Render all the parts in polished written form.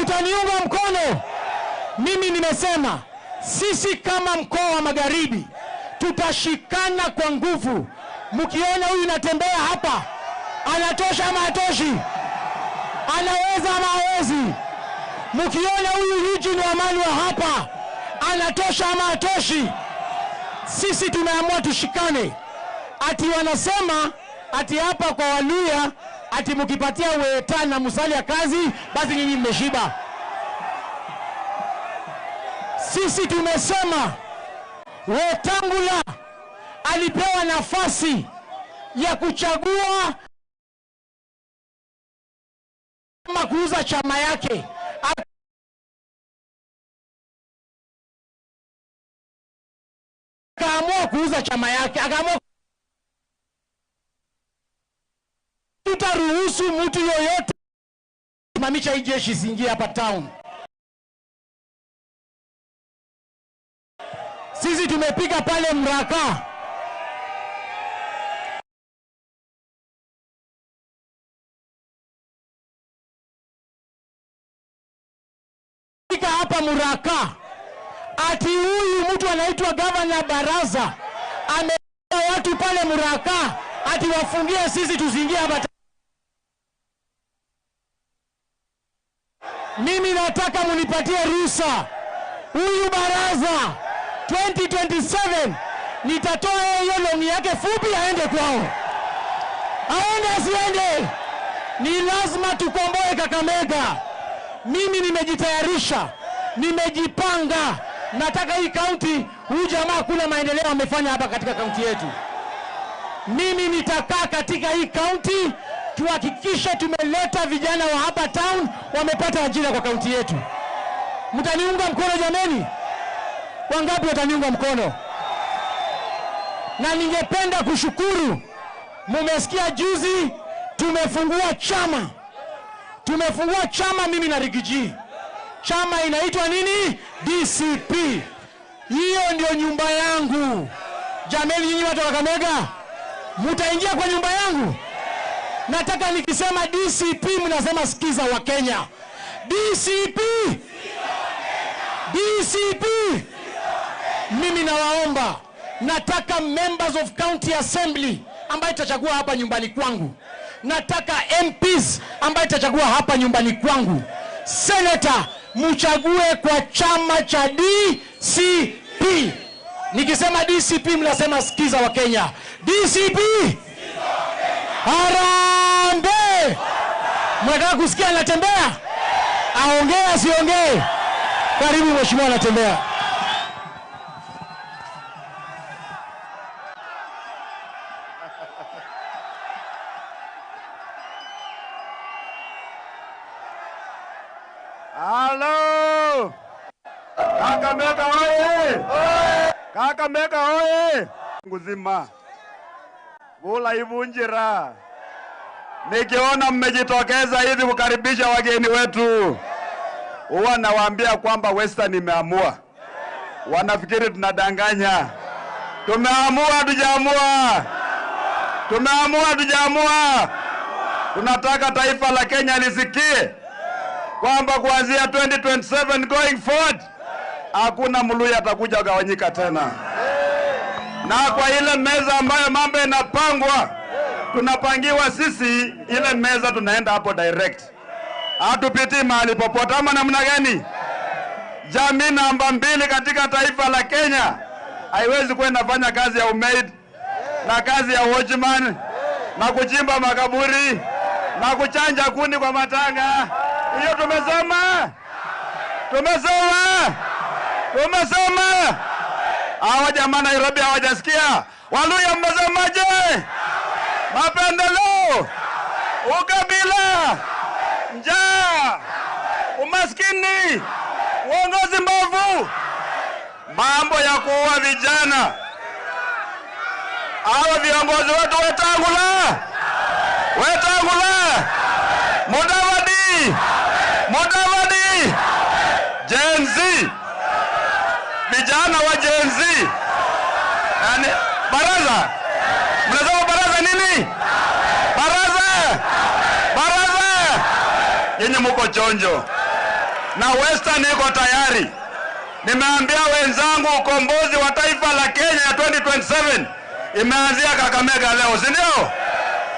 Mtaniunga mkono. Mimi nimesema sisi kama mkoa wa Magharibi tutashikana kwa nguvu. Mkiona huyu anatembea hapa, anatosha ama hatoshi? Anaweza ama hawezi? Mkiona huyu Eugene Wamalwa hapa, anatosha ama hatoshi? Sisi tumeamua tushikane. Ati wanasema ati hapa kwa Waluya ati mkipatia Wetangula na Musalia kazi basi nyinyi mmeshiba. Sisi tumesema Wetangula alipewa nafasi ya kuchagua kama kuuza chama yake. Akaamua kuuza chama yake, akaamua tutaruhusu mtu yoyote simamisha hii jeshi siingie hapa town. Sisi tumepiga pale Mraka. Pika hapa Mraka. Ati huyu mtu anaitwa Governor Baraza ameweka watu pale Mraka ati wafungie sisi tusiingie hapa. Mimi nataka munipatie ruhusa. Huyu Baraza 2027 nitatoa hiyo longi yake fupi aende kwao. Aende asiende. Ni lazima tukomboe Kakamega. Mimi nimejitayarisha, nimejipanga. Nataka hii kaunti, huyu jamaa kuna maendeleo amefanya hapa katika kaunti yetu. Mimi nitakaa katika hii kaunti tuhakikisha tumeleta vijana wa hapa town wamepata ajira kwa kaunti yetu. Mtaniunga mkono jameni? Wangapi wataniunga mkono? Na ningependa kushukuru, mumesikia juzi tumefungua chama. Tumefungua chama mimi na Rigiji. Chama inaitwa nini? DCP. Hiyo ndio nyumba yangu. Jameni nyinyi watu wa Kakamega, mtaingia kwa nyumba yangu? Nataka nikisema DCP mnasema sikiza wa Kenya. DCP. DCP. Mimi nawaomba, nataka members of county assembly ambaye itachagua hapa nyumbani kwangu. Nataka MPs ambaye itachagua hapa nyumbani kwangu. Senator mchague kwa chama cha DCP. Nikisema DCP mnasema sikiza wa Kenya. DCP. Harambee. Mnataka kusikia anatembea? Aongee asiongee? Karibu mheshimiwa anatembea. Halo! Kakamega oye! Kakamega oye! Nguzima. Bula ivunjira. Nikiona mmejitokeza hivi kukaribisha wageni wetu, huwa nawaambia kwamba Western imeamua. Wanafikiri tunadanganya. Tumeamua tujaamua. Tumeamua tujaamua. Tunataka taifa la Kenya lisikie kwamba kuanzia 2027 going forward hakuna Mluya atakuja kugawanyika tena. Na kwa ile meza ambayo mambo yanapangwa, tunapangiwa sisi, ile meza tunaenda hapo direct. Hatupitii mahali popote ama namna gani? Jamii namba 2 katika taifa la Kenya haiwezi kwenda fanya kazi ya umaid na kazi ya watchman na kuchimba makaburi na kuchanja kuni kwa matanga. Hiyo tumesema. Tumesema. Tumesema. Hawa jamaa Nairobi hawajasikia. Waluya mmesemaje? Mapendeleo, ukabila, njaa, umaskini, uongozi mbovu, mambo ya kuua vijana. Hawa viongozi wetu Wetangula, Mudavadi, Gen Z, vijana wa Gen Z. Yani, baraza, mnasema baraza nini? Baraza, yenye muko chonjo. na Western iko tayari. Nimeambia wenzangu ukombozi wa taifa la Kenya ya 2027 imeanzia Kakamega leo, si ndio?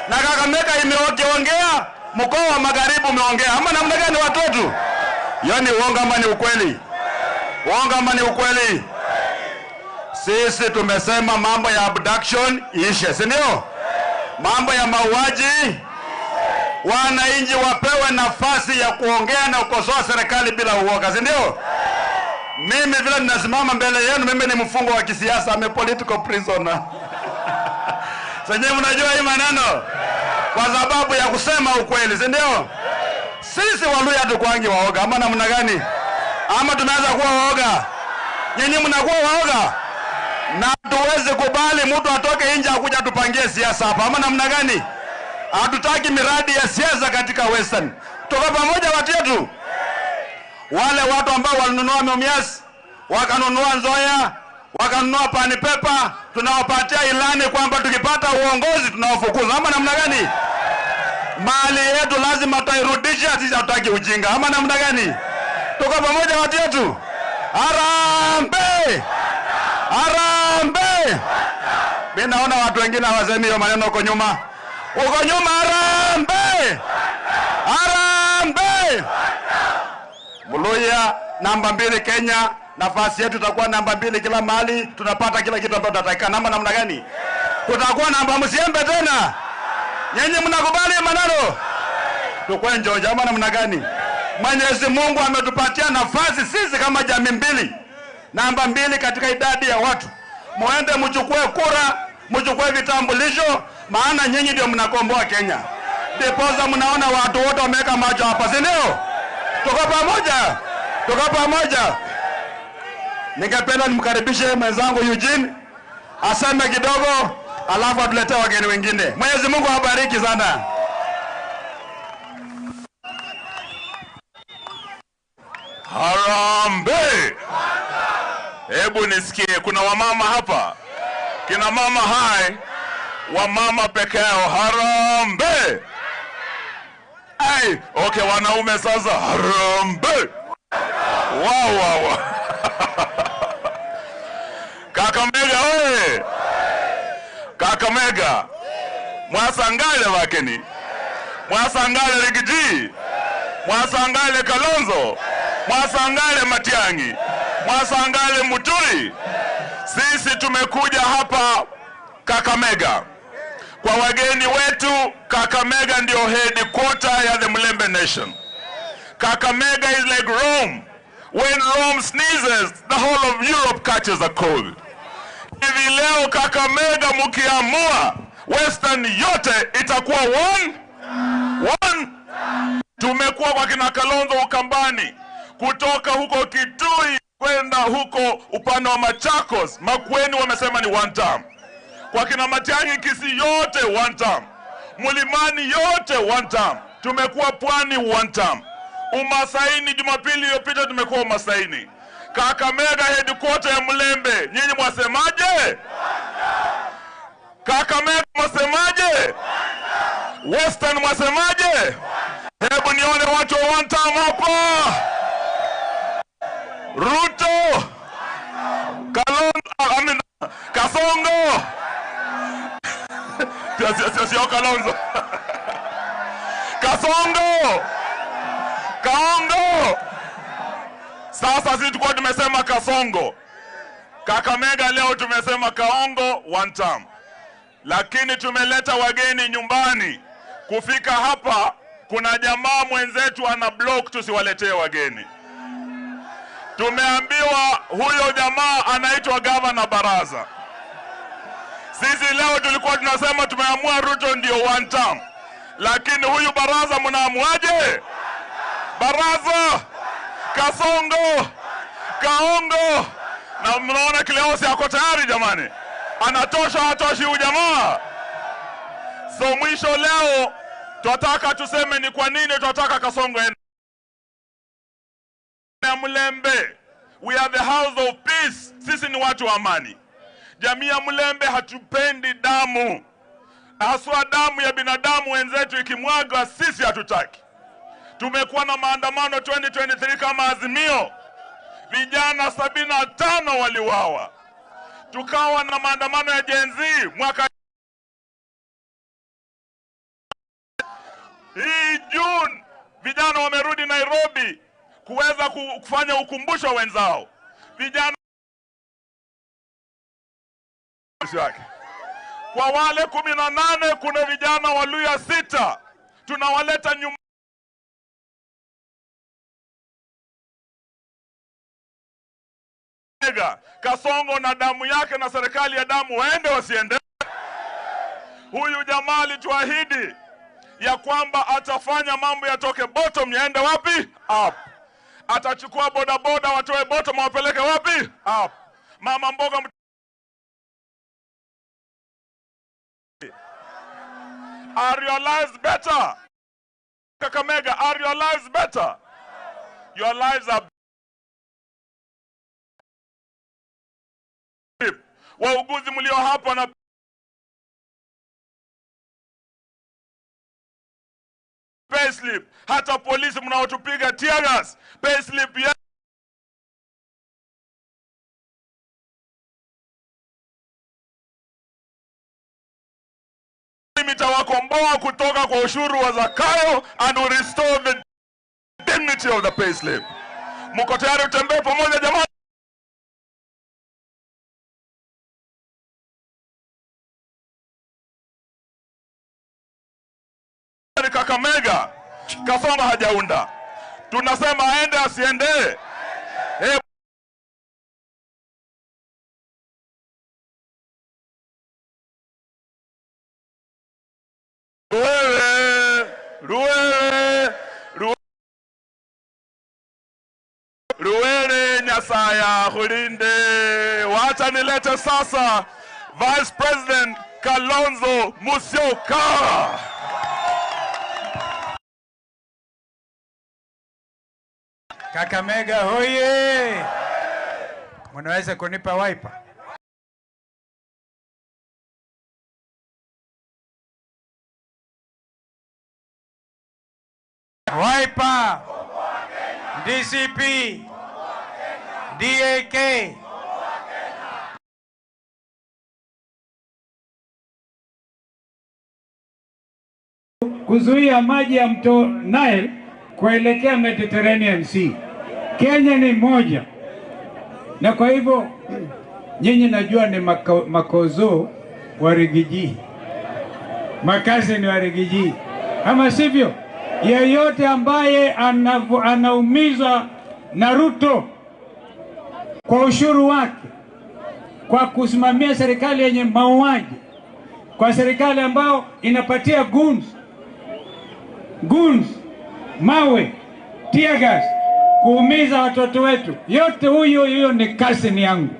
Na Kakamega imeongea, mkoa wa Magharibi umeongea. Ama namna gani watoto? Yaani uongo ama ni ukweli? Uongo ama ni ukweli? Sisi tumesema mambo ya abduction ishe, si ndio? Mambo ya mauaji, wananchi wapewe nafasi ya kuongea na kukosoa serikali bila uoga, si ndio? Mimi vile ninasimama mbele yenu, mimi ni mfungwa wa kisiasa, I'm a political prisoner. Sasa mnajua hii maneno kwa sababu ya kusema ukweli, si ndio? Sisi Waluhya tukwangi waoga ama namna gani? Ama tumeanza kuwa waoga? Nyinyi mnakuwa waoga? Na tuweze kubali mtu atoke nje akuja tupangie siasa hapa ama namna gani? Hatutaki miradi ya siasa katika Western. Toka pamoja watu wetu. Wale watu ambao walinunua Mumias, wakanunua Nzoia, wakanunua Pani Pepa, tunawapatia ilani kwamba tukipata uongozi tunawafukuza ama namna gani? Mali yetu lazima tuirudishe, sisi hatutaki ujinga ama namna gani? Toka pamoja watu wetu. Harambee! Harambee! Mimi naona watu wengine hawasemi hiyo maneno huko nyuma. Huko nyuma harambee! Harambee! Muluhya namba 2 Kenya, nafasi yetu itakuwa namba 2 kila mahali, tunapata kila kitu ambacho tunataka. Namba namna gani? Tutakuwa namba msiembe tena. Nyinyi mnakubali maneno? Tukwe njoja ama namna gani? Mwenyezi Mungu ametupatia nafasi sisi kama jamii mbili, namba 2 katika idadi ya watu. Muende mchukue kura, mchukue vitambulisho, maana nyinyi ndio mnakomboa Kenya. Depoza mnaona watu wote wameka macho hapa, si ndio? Tuko pamoja. Tuko pamoja. Ningependa nimkaribishe mwenzangu Eugene aseme kidogo, alafu atuletee wageni wengine. Mwenyezi Mungu awabariki sana. Harambee! Hebu nisikie, kuna wamama hapa. Kina mama hai, wamama peke yao. Harambee! Hey, okay, wanaume sasa. Harambee! Wow. Kakamega oye! Kakamega! Mwasangale wakeni. Mwasangale Rigiji. Mwasangale Kalonzo. Mwasangale Matiang'i. Mwasangale Muturi. Sisi tumekuja hapa Kakamega kwa wageni wetu. Kakamega ndio headquarter ya the Mulembe Nation. Kakamega is like Rome. When Rome sneezes, the whole of Europe catches a cold. Hivi leo Kakamega mukiamua, Western yote itakuwa one. Tumekuwa kwa kina Kalonzo Ukambani, kutoka huko Kitui kwenda huko upande wa Machakos, Makueni wamesema ni one term. Kwa kina Matiang'i Kisii yote one term. Mlimani yote one term. Tumekuwa Pwani one term. Umasaini Jumapili iliyopita tumekuwa Umasaini. Kakamega headquarter ya Mulembe, nyinyi mwasemaje? Kakamega mwasemaje? Western mwasemaje? Hebu nione watu wa one term hapa. Ruto, Kalonzo, Kasongo. Sio Kalonzo. Kasongo. Kaongo. Sasa sisi tulikuwa tumesema Kasongo. Kakamega leo tumesema Kaongo one term. Lakini tumeleta wageni nyumbani. Kufika hapa kuna jamaa mwenzetu ana block tusiwaletee wageni. Tumeambiwa huyo jamaa anaitwa Gavana Baraza. Sisi leo tulikuwa tunasema tumeamua Ruto ndio one term. Lakini huyu Baraza mnaamuaje? Baraza, Kasongo, Kaongo. Na mnaona Kileosi ako tayari jamani. Anatosha hatoshi huyu jamaa. So mwisho leo tunataka tuseme ni kwa nini tunataka Kasongo ende. Mulembe, we are the house of peace. Sisi ni watu wa amani. Jamii ya Mulembe hatupendi damu. Haswa damu ya binadamu wenzetu ikimwaga sisi hatutaki. Tumekuwa na maandamano 2023 kama Azimio, vijana 75 waliuawa. Tukawa na maandamano ya Gen Z mwaka hii June, vijana wamerudi Nairobi kuweza kufanya ukumbusho wenzao. Vijana kwa wale 18 kuna vijana wa Luhya 6 tunawaleta nyuma Kasongo na damu yake na serikali ya damu waende wasiende. Huyu jamaa alituahidi ya kwamba atafanya mambo yatoke bottom yaende wapi? Up. Atachukua bodaboda watoe bottom wapeleke wapi? Up. Mama mboga are your lives better? Kakamega, are your lives better? Your lives are wauguzi mlio hapa na payslip, hata polisi mnaotupiga tear gas, payslip ya mitawakomboa kutoka kwa ushuru wa Zakayo and will restore the dignity of the payslip. Mko tayari kutembea pamoja jamani? Kakamega, Kasongo hajaunda. Tunasema aende asiende? Ruwele Nyasaya hulinde. Wacha nilete sasa Vice President Kalonzo Musyoka. Kakamega hoye! Mnaweza kunipa wiper? Wiper! DCP! DAK! Kuzuia maji ya mto Nile kuelekea Mediterranean Sea. Kenya ni moja, na kwa hivyo nyinyi najua ni makozo wa Rigiji, makazi ni wa Rigiji, ama sivyo? Yeyote ambaye anaumizwa na Ruto kwa ushuru wake, kwa kusimamia serikali yenye mauaji, kwa serikali ambao inapatia guns, mawe, tear gas, kuumiza watoto wetu, yote huyo ni cousin yangu.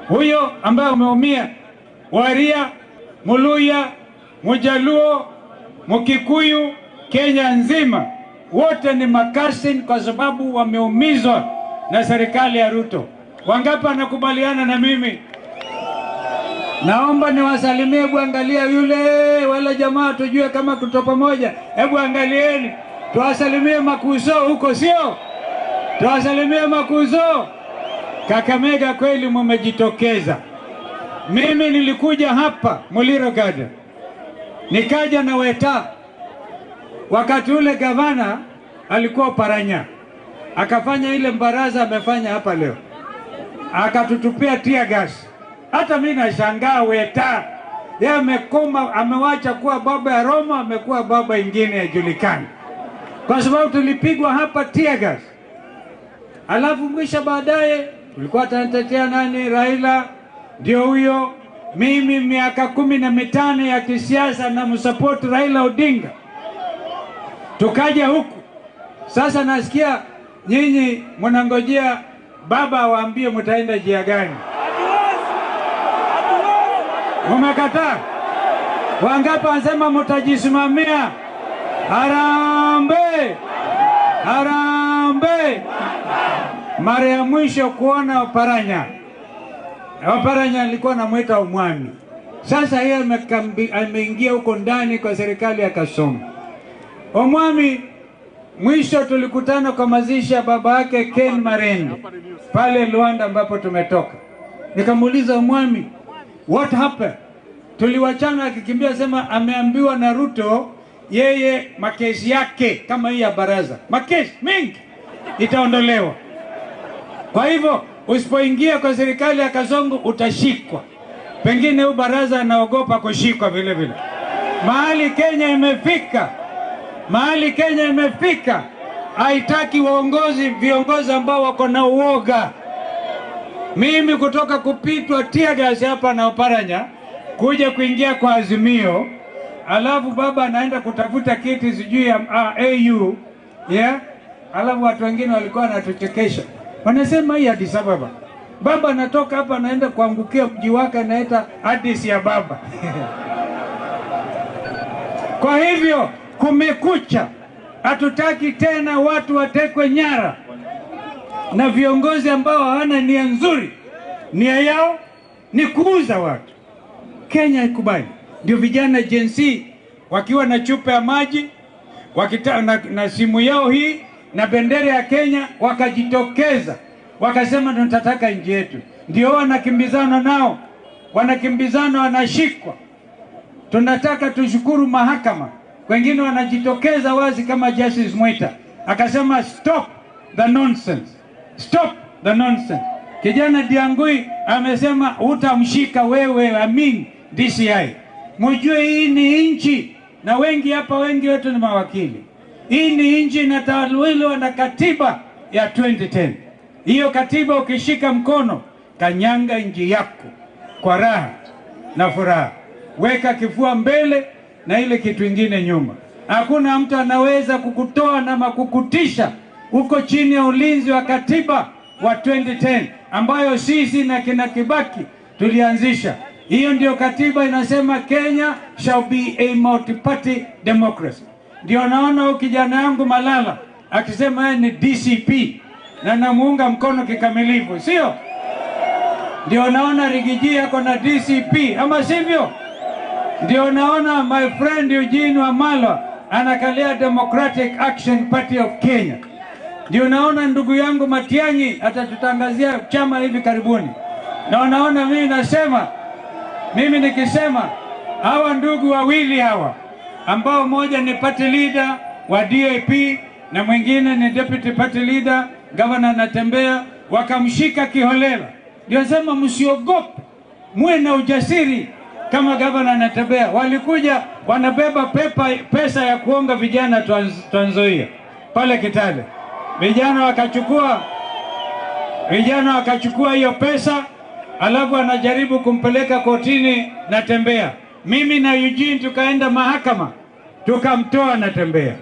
Huyo ambaye umeumia, Waria, Muluya, Mujaluo, Mukikuyu, Kenya nzima, wote ni makasin kwa sababu wameumizwa na serikali ya Ruto. Wangapi wanakubaliana na mimi? Naomba niwasalimie. Hebu angalia yule wala jamaa tujue kama tuko pamoja. Hebu angalieni. Tuwasalimie Makuzo huko, sio? Tuwasalimie Makuzo. Kakamega kweli mmejitokeza. Mimi nilikuja hapa Muliro Garden, nikaja na Weta. Wakati ule gavana alikuwa Paranya, akafanya ile mbaraza amefanya hapa leo, akatutupia tear gas. Hata mimi nashangaa Weta, yeye amekoma, amewacha kuwa baba ya Roma, amekuwa baba ingine ya julikani, kwa sababu tulipigwa hapa tear gas. Alafu mwisho baadaye tulikuwa tunatetea nani? Raila. Ndio huyo. Mimi miaka 15 ya kisiasa na msupport Raila Odinga. Tukaja huku sasa, nasikia nyinyi mnangojea baba waambie mtaenda njia gani. Umekataa? Wangapi wanasema mtajisimamia? Harambee! Harambee! Mara ya mwisho kuona Oparanya alikuwa anamuita Omwami. Sasa yeye ameingia huko ndani kwa serikali ya Kasongo. Omwami Mwisho tulikutana kwa mazishi ya baba yake Ken Marende pale Luanda ambapo tumetoka. Nikamuuliza mwami, what happened? Tuliwachana akikimbia sema ameambiwa na Ruto yeye makesi yake kama hii ya baraza, makesi mingi itaondolewa. Kwa hivyo usipoingia kwa serikali ya Kasongo utashikwa. Pengine huyu baraza anaogopa kushikwa vile vile. Mahali Kenya imefika, haitaki viongozi ambao wako na uoga. Mimi kutoka kupitwa tear gas hapa na Oparanya kuja kuingia kwa Azimio, alafu baba anaenda kutafuta kiti sijui ya AU, yeah? Alafu watu wengine walikuwa wanatuchekesha. Wanasema hii Addis Ababa. Baba anatoka hapa anaenda kuangukia mji wake anaita Addis ya baba. Kwa hivyo kumekucha. Hatutaki tena watu watekwe nyara na viongozi ambao hawana nia nzuri. Nia yao ni kuuza watu. Kenya ikubali. Ndio vijana Gen Z wakiwa na chupa ya maji na simu yao hii na bendera ya Kenya wakajitokeza, wakasema tunataka nchi yetu. Ndio wanakimbizana nao, wanashikwa. Tunataka tushukuru mahakama. Wengine wanajitokeza wazi kama Justice Mwita akasema stop the nonsense, stop the nonsense. Kijana Diangui amesema utamshika wewe Amin DCI. Mjue hii ni nchi, na wengi wetu ni mawakili. Hii ni nchi inatawaliwa na katiba ya 2010. Hiyo katiba ukishika mkono, kanyanga nchi yako kwa raha na furaha. Weka kifua mbele na ile kitu ingine nyuma. Hakuna mtu anaweza kukutoa na kukutisha. Uko chini ya ulinzi wa katiba wa 2010 ambayo sisi na kina Kibaki tulianzisha. Hiyo ndio katiba inasema Kenya shall be a multi-party democracy. Ndio naona kijana yangu Malala akisema yeye ni DCP na namuunga mkono kikamilifu, sio? Ndio naona Rigiji yako na DCP, ama sivyo? Ndio naona my friend Eugene Wamalwa anakalia Democratic Action Party of Kenya. Ndio naona ndugu yangu Matiang'i atatutangazia chama hivi karibuni. Na unaona mimi nikisema hawa ndugu wawili hawa ambao mmoja ni party leader wa DAP na mwingine ni deputy party leader, governor anatembea, wakamshika kiholela. Ndio sema msiogope, muwe na ujasiri kama governor anatembea. Walikuja wanabeba pesa ya kuonga vijana Trans Nzoia pale Kitale. Vijana wakachukua hiyo pesa, alafu anajaribu kumpeleka kotini Natembeya. Mimi na Eugene tukaenda mahakama, tukamtoa Natembeya.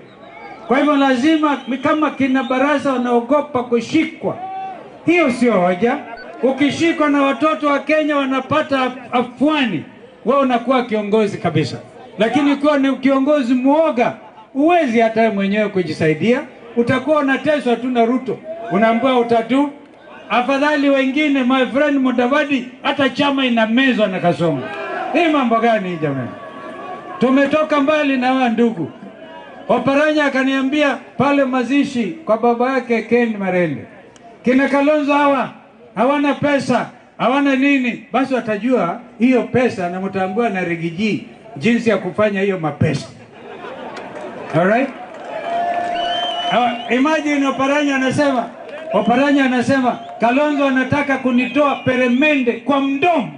Kwa hivyo lazima, kama kina baraza wanaogopa kushikwa, hiyo sio hoja. Ukishikwa na watoto wa Kenya wanapata afuani, wewe unakuwa kiongozi kabisa. Lakini ukiwa ni kiongozi muoga, uwezi hata mwenyewe kujisaidia, utakuwa unateswa tu na Ruto. Unaambiwa utatu. Afadhali wengine, my friend Mudavadi, hata chama inamezwa na Kasongo. Hii mambo gani hii jamani? Tumetoka mbali na wa ndugu. Oparanya akaniambia pale mazishi kwa baba yake Ken Marende, kina Kalonzo hawana pesa, hawana nini. Basi watajua hiyo pesa na mtaambiwa na Rigiji jinsi ya kufanya hiyo mapesa. Alright? Imagine Oparanya anasema Kalonzo anataka kunitoa peremende kwa mdomo.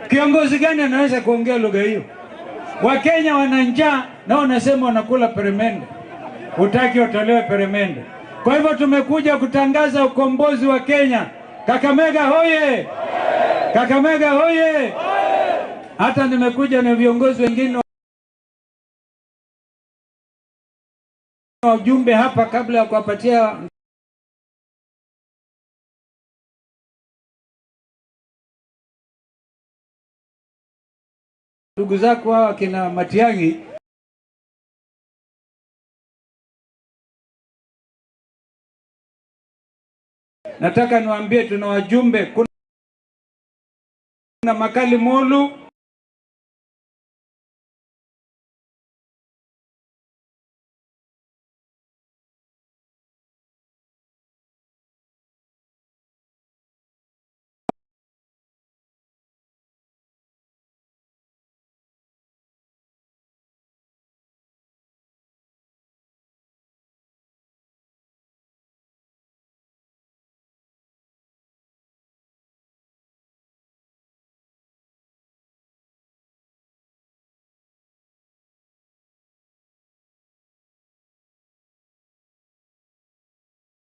Kiongozi gani anaweza kuongea lugha hiyo? Wakenya wana njaa na wanasema wanakula peremende. Hutaki utolewe peremende. Kwa hivyo tumekuja kutangaza ukombozi wa Kenya. Kakamega hoye! Kakamega hoye! Hata nimekuja na viongozi wengine wa ujumbe hapa kabla ya kuwapatia ndugu zako hawa kina Matiang'i. Nataka niwaambie tuna wajumbe, kuna Makali Molu,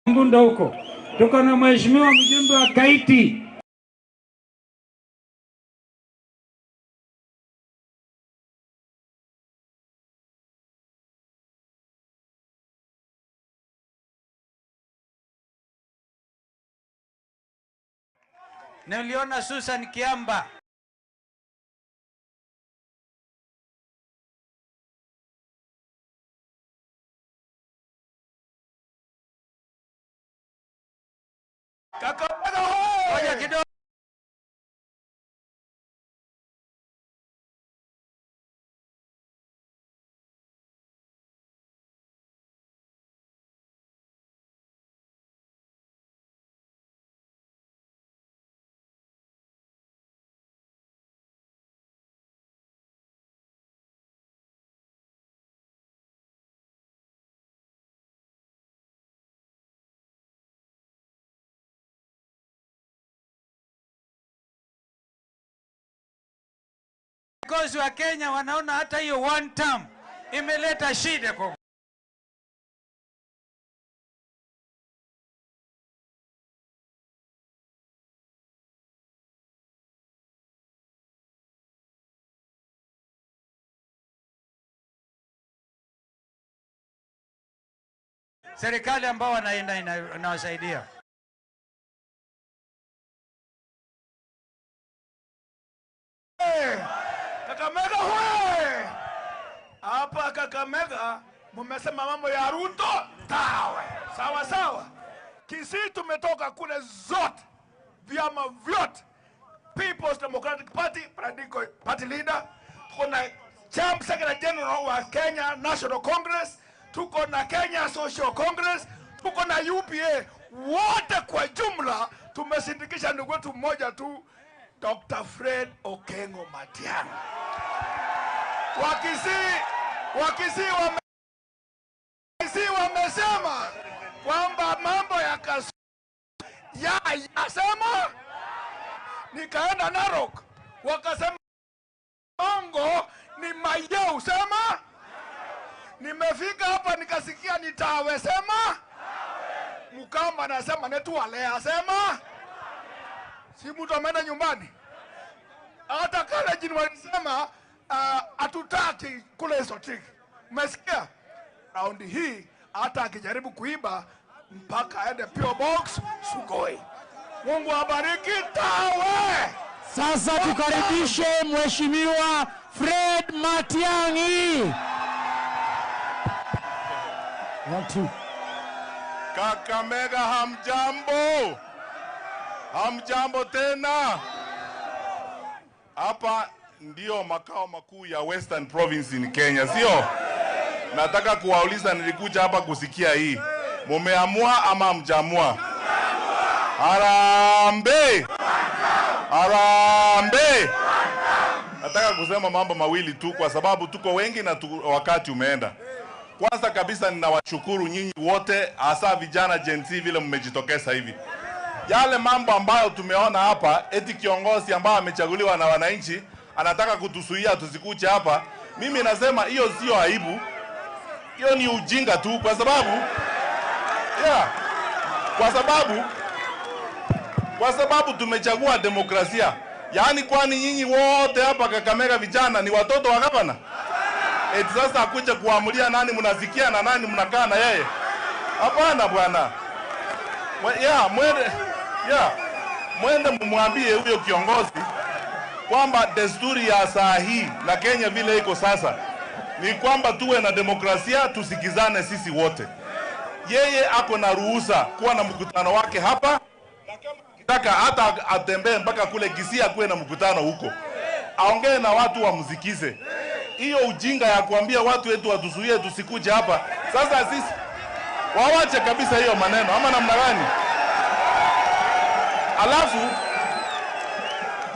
Ngunda huko. Tuko na mheshimiwa mjumbe wa Kaiti. Niliona Susan Kiamba. Kakamega hoye! Ngoja kidogo. Viongozi wa Kenya wanaona hata hiyo one term imeleta shida kwa serikali ambao wanaenda inawasaidia. Kakamega hoye! Hapa Kakamega mumesema mambo ya Ruto tawe. Sawa sawa. Kisii tumetoka kule zote. Vyama vyote. People's Democratic Party, party leader. Tuko na Champ Secretary General wa Kenya National Congress. Tuko na Kenya Social Congress. Tuko na UPA. Wote kwa jumla tumesindikisha ndugu wetu mmoja tu, Dr. Fred Okengo Matiang'i. Wakisii wamesema kwamba mambo ya Kasumu yasema. Nikaenda Narok wakasema Ongo ni Mayeu sema. Nimefika hapa nikasikia ni Tawe sema. Mukamba nasema Netuale asema. Si mtu ameenda nyumbani. Hata kale jini walisema hatutaki kule Esotiki. Umesikia? Raundi hii hata akijaribu kuiba mpaka aende PO Box Sugoi. Mungu abariki Tawe. Sasa tukaribishe Mheshimiwa Fred Matiang'i. Kakamega hamjambo. Hamjambo tena. Hapa ndio makao makuu ya Western Province in Kenya, sio? Nataka kuwauliza, nilikuja hapa kusikia hii. Mumeamua ama hamjamua? Harambee! Harambee! Nataka kusema mambo mawili tu kwa sababu tuko wengi na wakati umeenda. Kwanza kabisa ninawashukuru nyinyi wote, hasa vijana Gen Z vile mmejitokeza hivi. Yale mambo ambayo tumeona hapa, eti kiongozi ambaye amechaguliwa na wananchi anataka kutusuia tusikuje hapa. Mimi nasema hiyo sio aibu. Hiyo ni ujinga tu kwa sababu kwa sababu tumechagua demokrasia. Yaani kwani nyinyi wote hapa Kakamega vijana ni watoto wa gavana? Eti sasa akuja kuamulia nani mnasikia na nani mnakaa na yeye? Hapana bwana. Mwende mumwambie huyo kiongozi kwamba desturi ya saa hii na Kenya vile iko sasa ni kwamba tuwe na demokrasia, tusikizane sisi wote. Yeye ako na ruhusa kuwa na mkutano wake hapa, na kama kitaka hata atembee mpaka kule Kisii kuwe na mkutano huko. Aongee na watu wamsikize. Hiyo ujinga ya kuambia watu wetu watuzuie tusikuje hapa. Sasa sisi wawache kabisa hiyo maneno ama namna gani?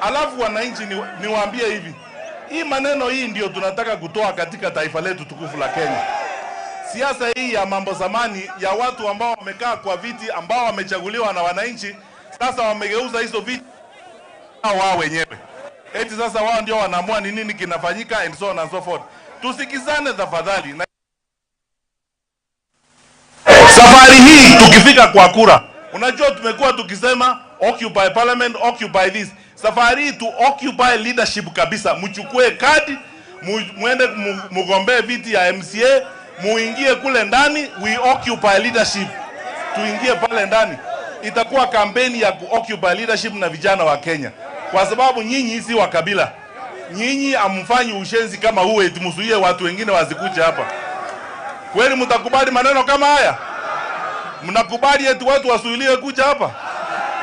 Alafu wananchi niwaambie hivi. Hii maneno hii ndio tunataka kutoa katika taifa letu tukufu la Kenya. Siasa hii ya mambo zamani ya watu ambao wamekaa kwa viti ambao wamechaguliwa na wananchi, sasa wamegeuza hizo viti wao wenyewe. Eti sasa wao ndio wanaamua ni nini kinafanyika and so on and so forth. Tusikizane tafadhali. Safari hii tukifika kwa kura. Unajua tumekuwa tukisema occupy parliament, occupy this. Safari to occupy leadership kabisa. Mchukue kadi, muende mugombee viti ya MCA, muingie kule ndani, we occupy leadership. Tuingie pale ndani. Itakuwa kampeni ya occupy leadership na vijana wa Kenya. Kwa sababu nyinyi si wa kabila. Nyinyi amfanyi ushenzi kama huo eti msuie watu wengine wasikuje hapa. Kweli mtakubali maneno kama haya? Mnakubali eti watu wasuiliwe kuja hapa?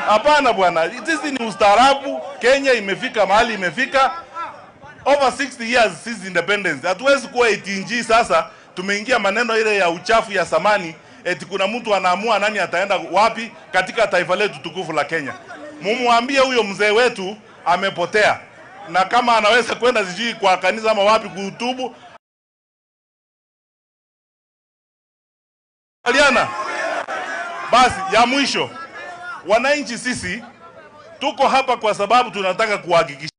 Hapana bwana. Sisi ni ustaarabu. Kenya imefika mahali imefika. Over 60 years since independence. Hatuwezi kuwa etinji sasa tumeingia maneno ile ya uchafu ya samani eti kuna mtu anaamua nani ataenda wapi katika taifa letu tukufu la Kenya. Mumwambie huyo mzee wetu amepotea. Na kama anaweza kwenda sijui kwa kanisa ama wapi kutubu. Aliana. Basi ya mwisho. Wananchi sisi tuko hapa kwa sababu tunataka kuhakikisha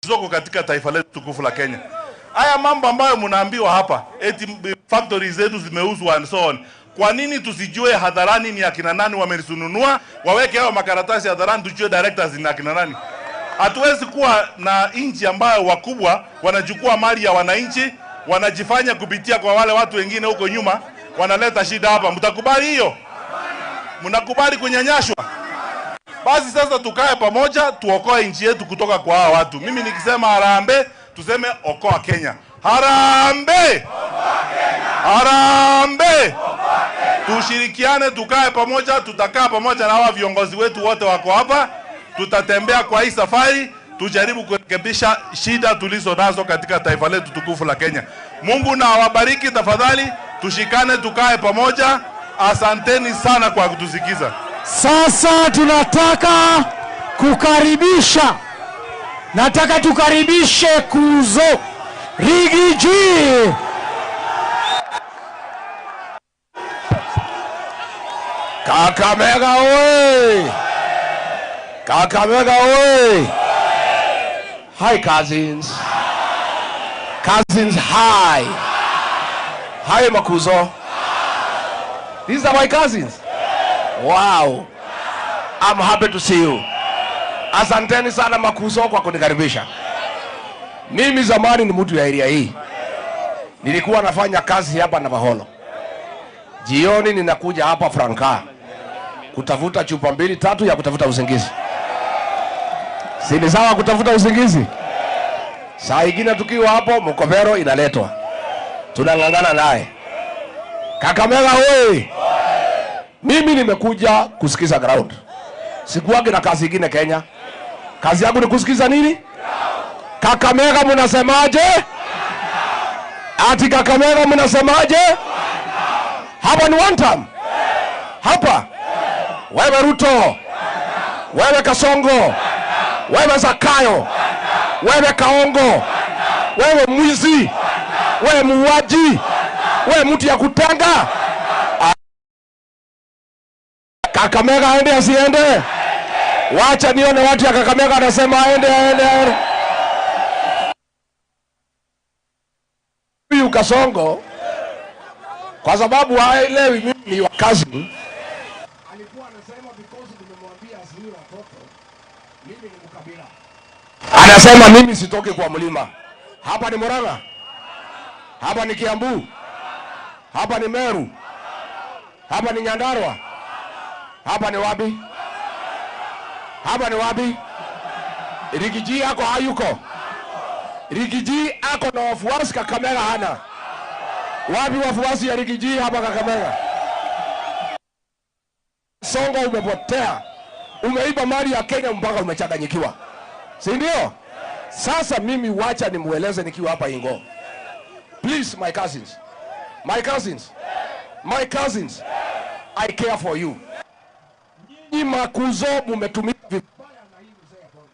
soko katika taifa letu tukufu la Kenya. Haya mambo ambayo mnaambiwa hapa eti factories zetu zimeuzwa and so on. Kwa nini tusijue hadharani ni akina nani wamesununua, waweke hao makaratasi hadharani tujue directors ni akina nani? Hatuwezi kuwa na nchi ambayo wakubwa wanachukua mali ya wananchi, wanajifanya kupitia kwa wale watu wengine huko nyuma, wanaleta shida hapa. Mtakubali hiyo? Mnakubali kunyanyashwa? Basi sasa tukae pamoja tuokoe nchi yetu kutoka kwa hao watu. Mimi nikisema harambee, tuseme okoa Kenya. Harambee! Harambee! Tushirikiane, tukae pamoja, tutakaa pamoja na hawa viongozi wetu wote wako hapa. Tutatembea kwa hii safari, tujaribu kurekebisha shida tulizo nazo katika taifa letu tukufu la Kenya. Mungu na awabariki tafadhali, tushikane tukae pamoja. Asanteni sana kwa kutusikiza. Sasa tunataka kukaribisha. Nataka tukaribishe Kuzo Rigiji. Kakamega oye! Kakamega oye! Hi cousins. Cousins hi. Hi Makuzo. These are my cousins. Wow. I'm happy to see you. Asanteni sana Makuzo kwa kunikaribisha. Mimi zamani ni mtu ya area hii. Nilikuwa nafanya kazi hapa na Baholo. Jioni ninakuja hapa Franka kutafuta chupa 2-3 ya kutafuta usingizi. Si ni sawa kutafuta usingizi? Saa ingine tukiwa hapo mkobero inaletwa. Tunangangana naye. Kakamega wewe. Mimi nimekuja kusikiza ground. Sikuwage na kazi ingine Kenya. Kazi yangu ni kusikiza nini? Kakamega mnasemaje? Ati Kakamega mnasemaje? Hapa ni one time. Hapa. Wewe Ruto. Wewe Kasongo. Wewe Zakayo. Wewe Kaongo. Wewe mwizi. Wewe muuaji. Wewe mtu ya kutanga. Kakamega aende asiende? Wacha nione watu ya Kakamega anasema aende. Huyu Kasongo kwa sababu haelewi mimi ni wakazi. Alikuwa anasema because nimemwambia asiwe watoto mimi ni mkabila. Anasema mimi sitoke kwa mlima. Hapa ni Murang'a. Hapa ni Kiambu. Hapa ni Meru. Hapa ni Nyandarua. Hapa ni wapi? Hapa ni wapi? Rigiji yako hayuko. Rigiji ako na wafuasi Kakamega hana. Wapi wafuasi ya Rigiji hapa Kakamega? Songo umepotea. Umeiba mali ya Kenya mpaka umechanganyikiwa. Si ndio? Sasa mimi wacha nimueleze nikiwa hapa Ingo. Please my cousins. My cousins. My cousins. I care for you. Nyinyi Makuzo mmetumia vibaya na hii mzee hapo.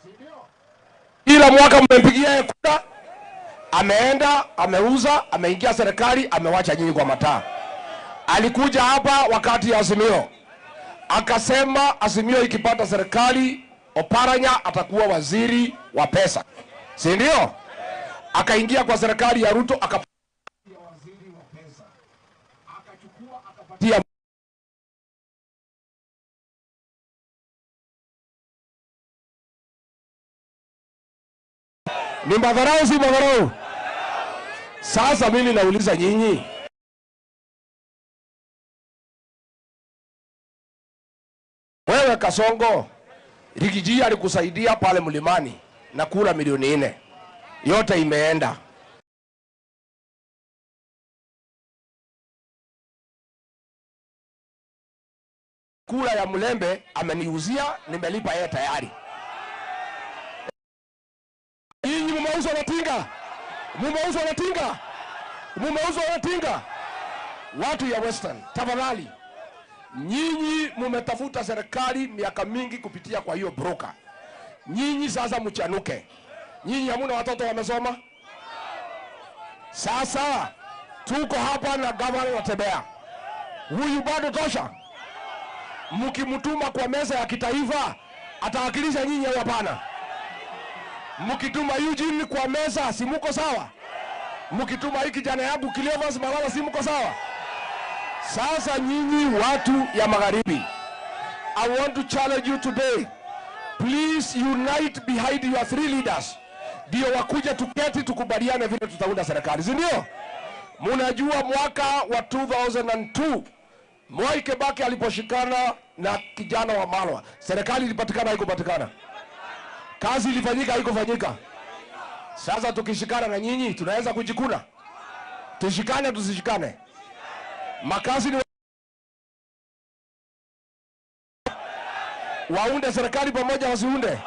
Si ndio? Kila mwaka mmempigia kura. Ameenda, ameuza, ameingia serikali, amewacha nyinyi kwa mataa. Alikuja hapa wakati ya Azimio. Akasema Azimio ikipata serikali, Oparanya atakuwa waziri wa pesa. Si ndio? Akaingia kwa serikali ya Ruto akapata waziri wa pesa. akapatia ni madharau, si madharau? Sasa mimi nauliza nyinyi, wewe Kasongo, Rigiji alikusaidia pale mlimani na kula milioni 4 yote imeenda. Kula ya Mlembe ameniuzia, nimelipa yeye tayari. Nyinyi mumeuzwa na tinga, mumeuzwa na tinga, mumeuzwa na tinga. Watu ya Western, tafadhali, nyinyi mumetafuta serikali miaka mingi kupitia kwa hiyo broker. Nyinyi sasa mchanuke. Nyinyi hamuna watoto wamesoma? Sasa tuko hapa na gavana Natembeya. Huyu bado tosha? Mkimtuma kwa meza ya kitaifa atawakilisha nyinyi au hapana? Mkituma Eugene kwa meza si mko sawa? Mkituma hiki kijana yangu Cleophas Malala si mko sawa? Sasa nyinyi watu ya magharibi, I want to challenge you today. Please unite behind your 3 leaders. Ndio wakuja tuketi tukubaliane vile tutaunda serikali. Si ndio? Mnajua mwaka wa 2002 Mwai Kibaki aliposhikana na kijana wa Malwa, serikali ilipatikana haikupatikana? Kazi ilifanyika haikufanyika? Sasa tukishikana na nyinyi tunaweza kujikuna? Tushikane tusishikane? Makazi ni waunde serikali pamoja wasiunde?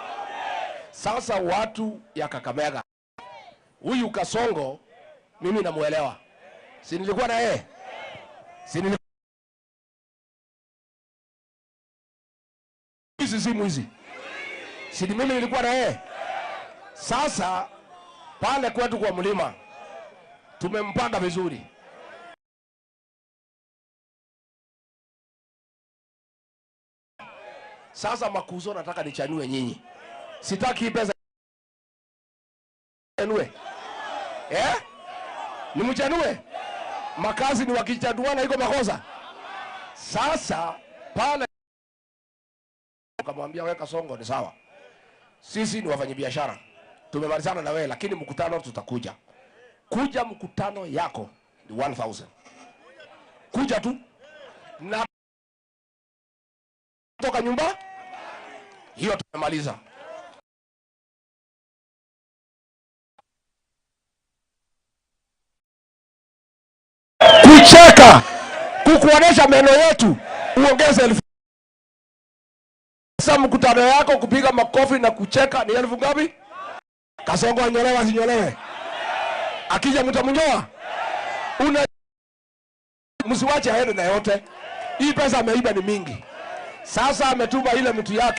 Sasa watu ya Kakamega, huyu Kasongo mimi namuelewa. Si nilikuwa na yeye? Si nilikuwa mwizi? Si mimi nilikuwa na yeye? Sasa pale kwetu kwa mlima tumempanga vizuri. Sasa Makuzo nataka nichanue nyinyi. Sitaki pesa chanue. Ni mchanue? Makazi ni wakichaduana iko makosa. Sasa pale kamwambia wewe Kasongo ni sawa. Sisi ni wafanyabiashara. Tumemalizana na wewe lakini mkutano tutakuja. Kuja mkutano yako ni 1000. Kuja tu na toka nyumba hiyo tumemaliza. Kucheka, kukuonesha meno yetu, uongeze 1000. Sasa mkutano yako kupiga makofi na kucheka ni 1000 ngapi? Kasongo anyolewa asinyolewe? Akija mtamnyoa? Msiwache aende na yote. Hii pesa ameiba ni mingi. Sasa ametuma ile mtu yake.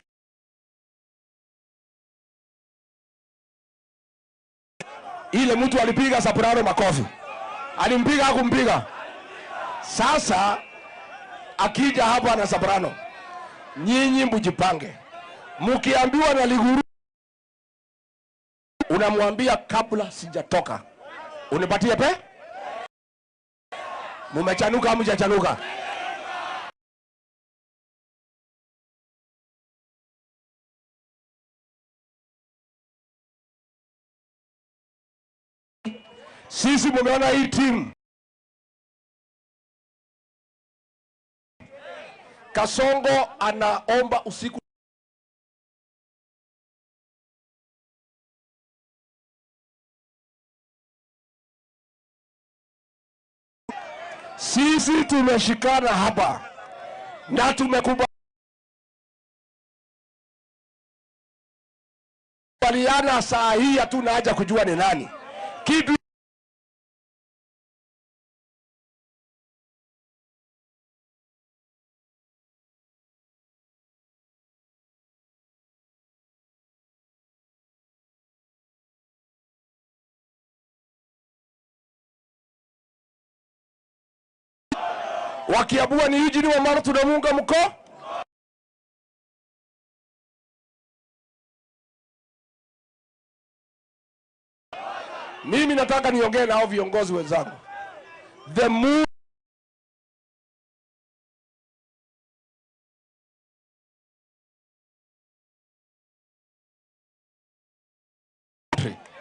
Ile mtu alipiga Soprano makofi. Alimpiga hakumpiga? Sasa akija hapa na Soprano, nyinyi mjipange. Mkiambiwa na Liguru unamwambia kabla sijatoka unipatie mumechanuka au mjachanuka? Sisi mumeona hii team. Kasongo anaomba usiku. Sisi tumeshikana hapa na tumekubaliana saa hii hatuna haja kujua ni nani. Kitu wakiabua ni Eugene Wamalwa tunamunga mko. Mimi nataka niongee na hao viongozi wenzangu. The move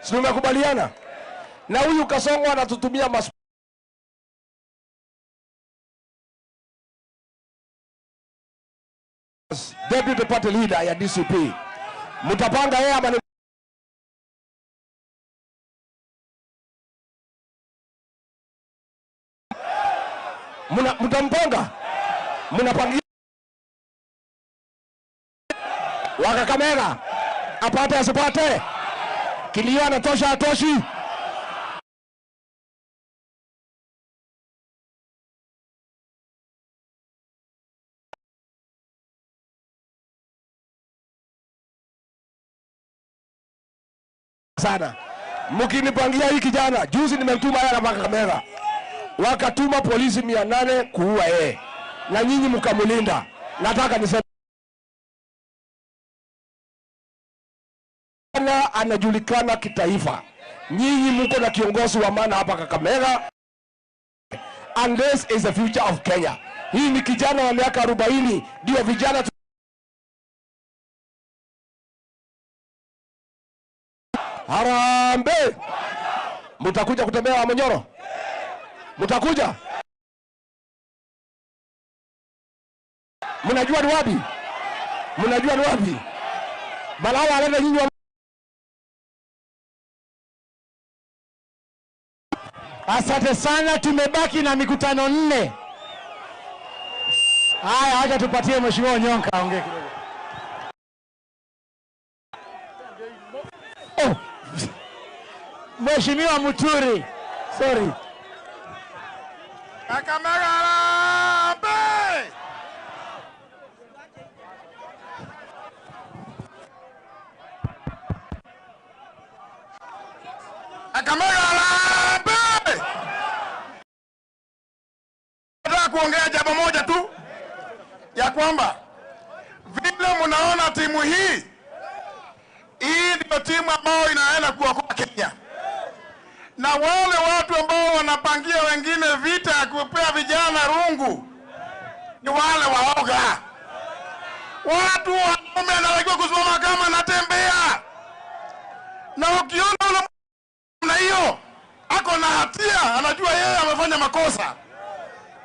Si tumekubaliana? Na huyu Kasongo anatutumia deputy party leader ya DCP. Mtapanga yeye ama mtampanga? Mnapangia Wakakamega apate asipate, kilio anatosha atoshi? Sana mkinipangia hii kijana. Juzi nimemtuma yeye na Wakakamega, wakatuma polisi 800 kuua yeye, na nyinyi mkamulinda. Nataka niseme anajulikana kitaifa. Nyinyi mko na kiongozi wa maana hapa Kakamega, and this is the future of Kenya. Hii ni kijana wa miaka 40, ndio vijana Harambe. Mtakuja kutembea wa Monyoro? Mtakuja? Mnajua ni wapi? Mnajua ni wapi? Balala alenda nyinyi wa... Asante sana, tumebaki na mikutano 4. Haya, acha tupatie Mheshimiwa Onyonka aongee kidogo. Oh. Mheshimiwa Muturi. Sorry. Kakamega Harambee! Kakamega Harambee! Nataka kuongea jambo moja tu, ya kwamba vile mnaona timu hii ndio timu ambayo inaenda kuokoa Kenya, na wale watu ambao wanapangia wengine vita ya kupea vijana rungu ni wale waoga. Watu wanaume anatakiwa kusimama kama anatembea, na ukiona ule na hiyo ako na hatia, anajua yeye amefanya makosa.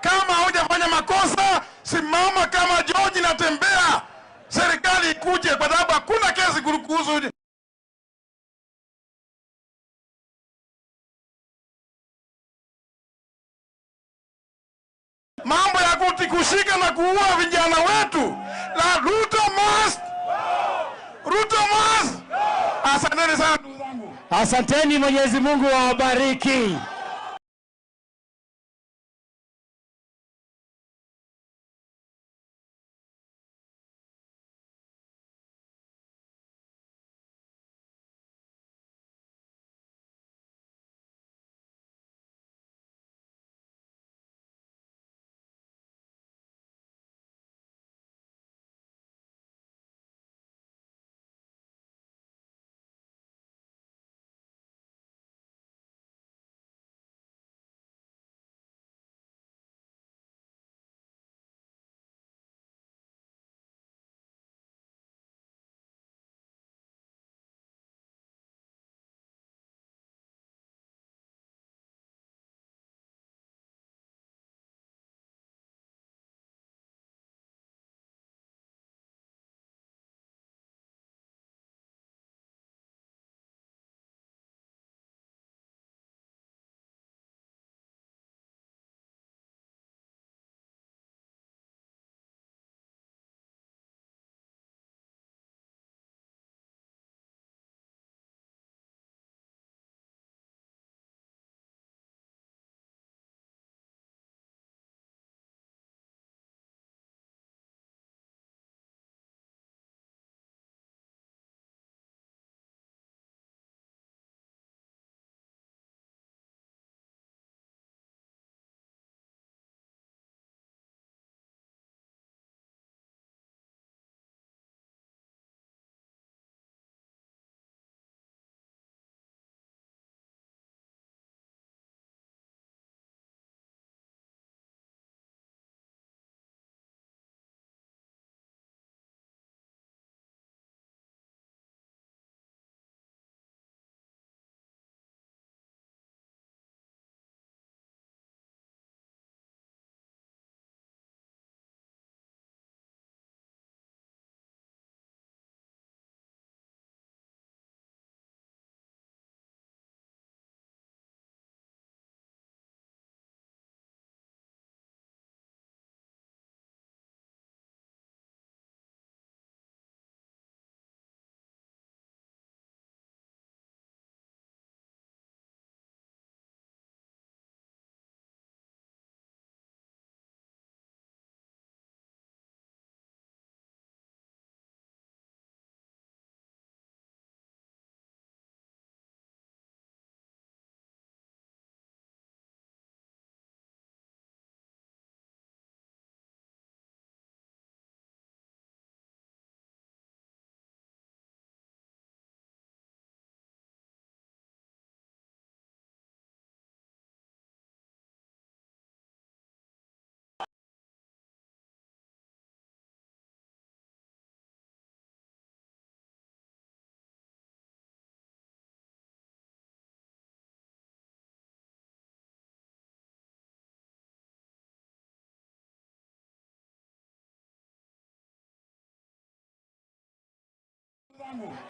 Kama hujafanya makosa, simama kama George natembea, serikali ikuje, kwa sababu hakuna kesi kuhusu mambo ya kushika na kuua vijana wetu. La Ruto must! Ruto must! Asanteni sana ndugu zangu. Asanteni, Mwenyezi Mungu awabariki.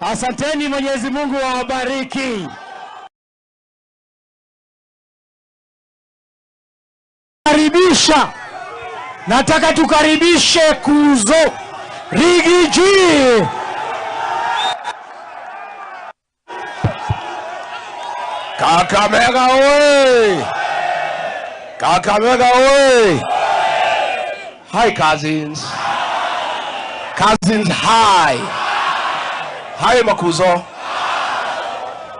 Asanteni, Mwenyezi Mungu awabariki. Karibisha. Nataka tukaribishe Kuzo Rigiji. Kakamega oye! Kakamega oye! Hi cousins. Cousins hi. Hi Makuzo.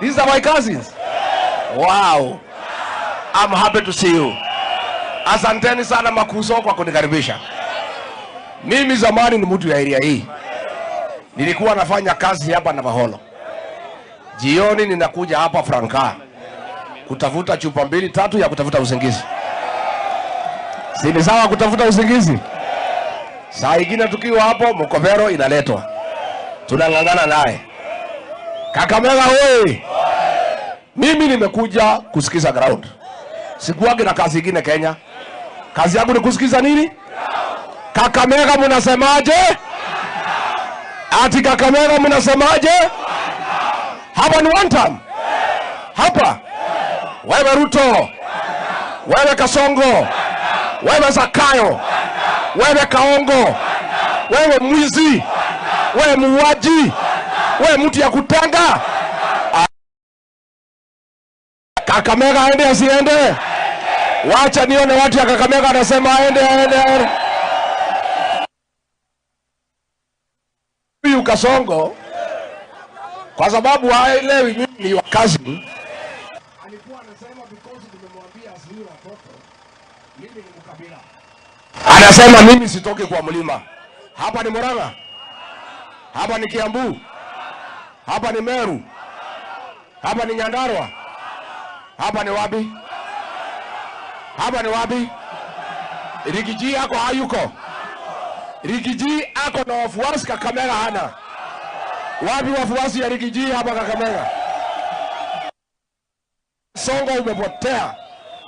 These are my cousins. Wow. I'm happy to see you. Asanteni sana Makuzo kwa kunikaribisha. Mimi zamani ni mtu ya area hii. Nilikuwa nafanya kazi hapa na Maholo. Jioni ninakuja hapa Franka kutafuta chupa 2-3 ya kutafuta usingizi. Si ni sawa kutafuta usingizi? Saa ingine tukiwa hapo Mkovero inaletwa. Tunangangana naye. Kakamega wewe. Mimi nimekuja kusikiza ground. Sikuwagi na kazi ingine Kenya. Kazi yangu ni kusikiza nini? Kakamega mnasemaje? Ati Kakamega mnasemaje? Hapa ni one time. Hapa. Wewe Ruto. Wewe Kasongo. Wewe Zakayo. Wewe Kaongo. Wewe mwizi. Wewe muuaji. Wewe mtu ya kutanga. Kakamega aende asiende? Wacha nione watu ya Kakamega anasema aende. Huyu Kasongo kwa sababu haelewi mimi ni wakazi. Alikuwa anasema because nimemwambia asiwe watoto. Mimi ni mkabila. Anasema mimi sitoki kwa mlima. Hapa ni Murang'a. Hapa ni Kiambu. Hapa ni Meru. Hapa ni Nyandarua. Hapa ni wapi? Hapa ni wapi? Rigiji yako hayuko. Rigiji ako na wafuasi Kakamega hana. Wapi wafuasi ya Rigiji hapa Kakamega? Songo umepotea.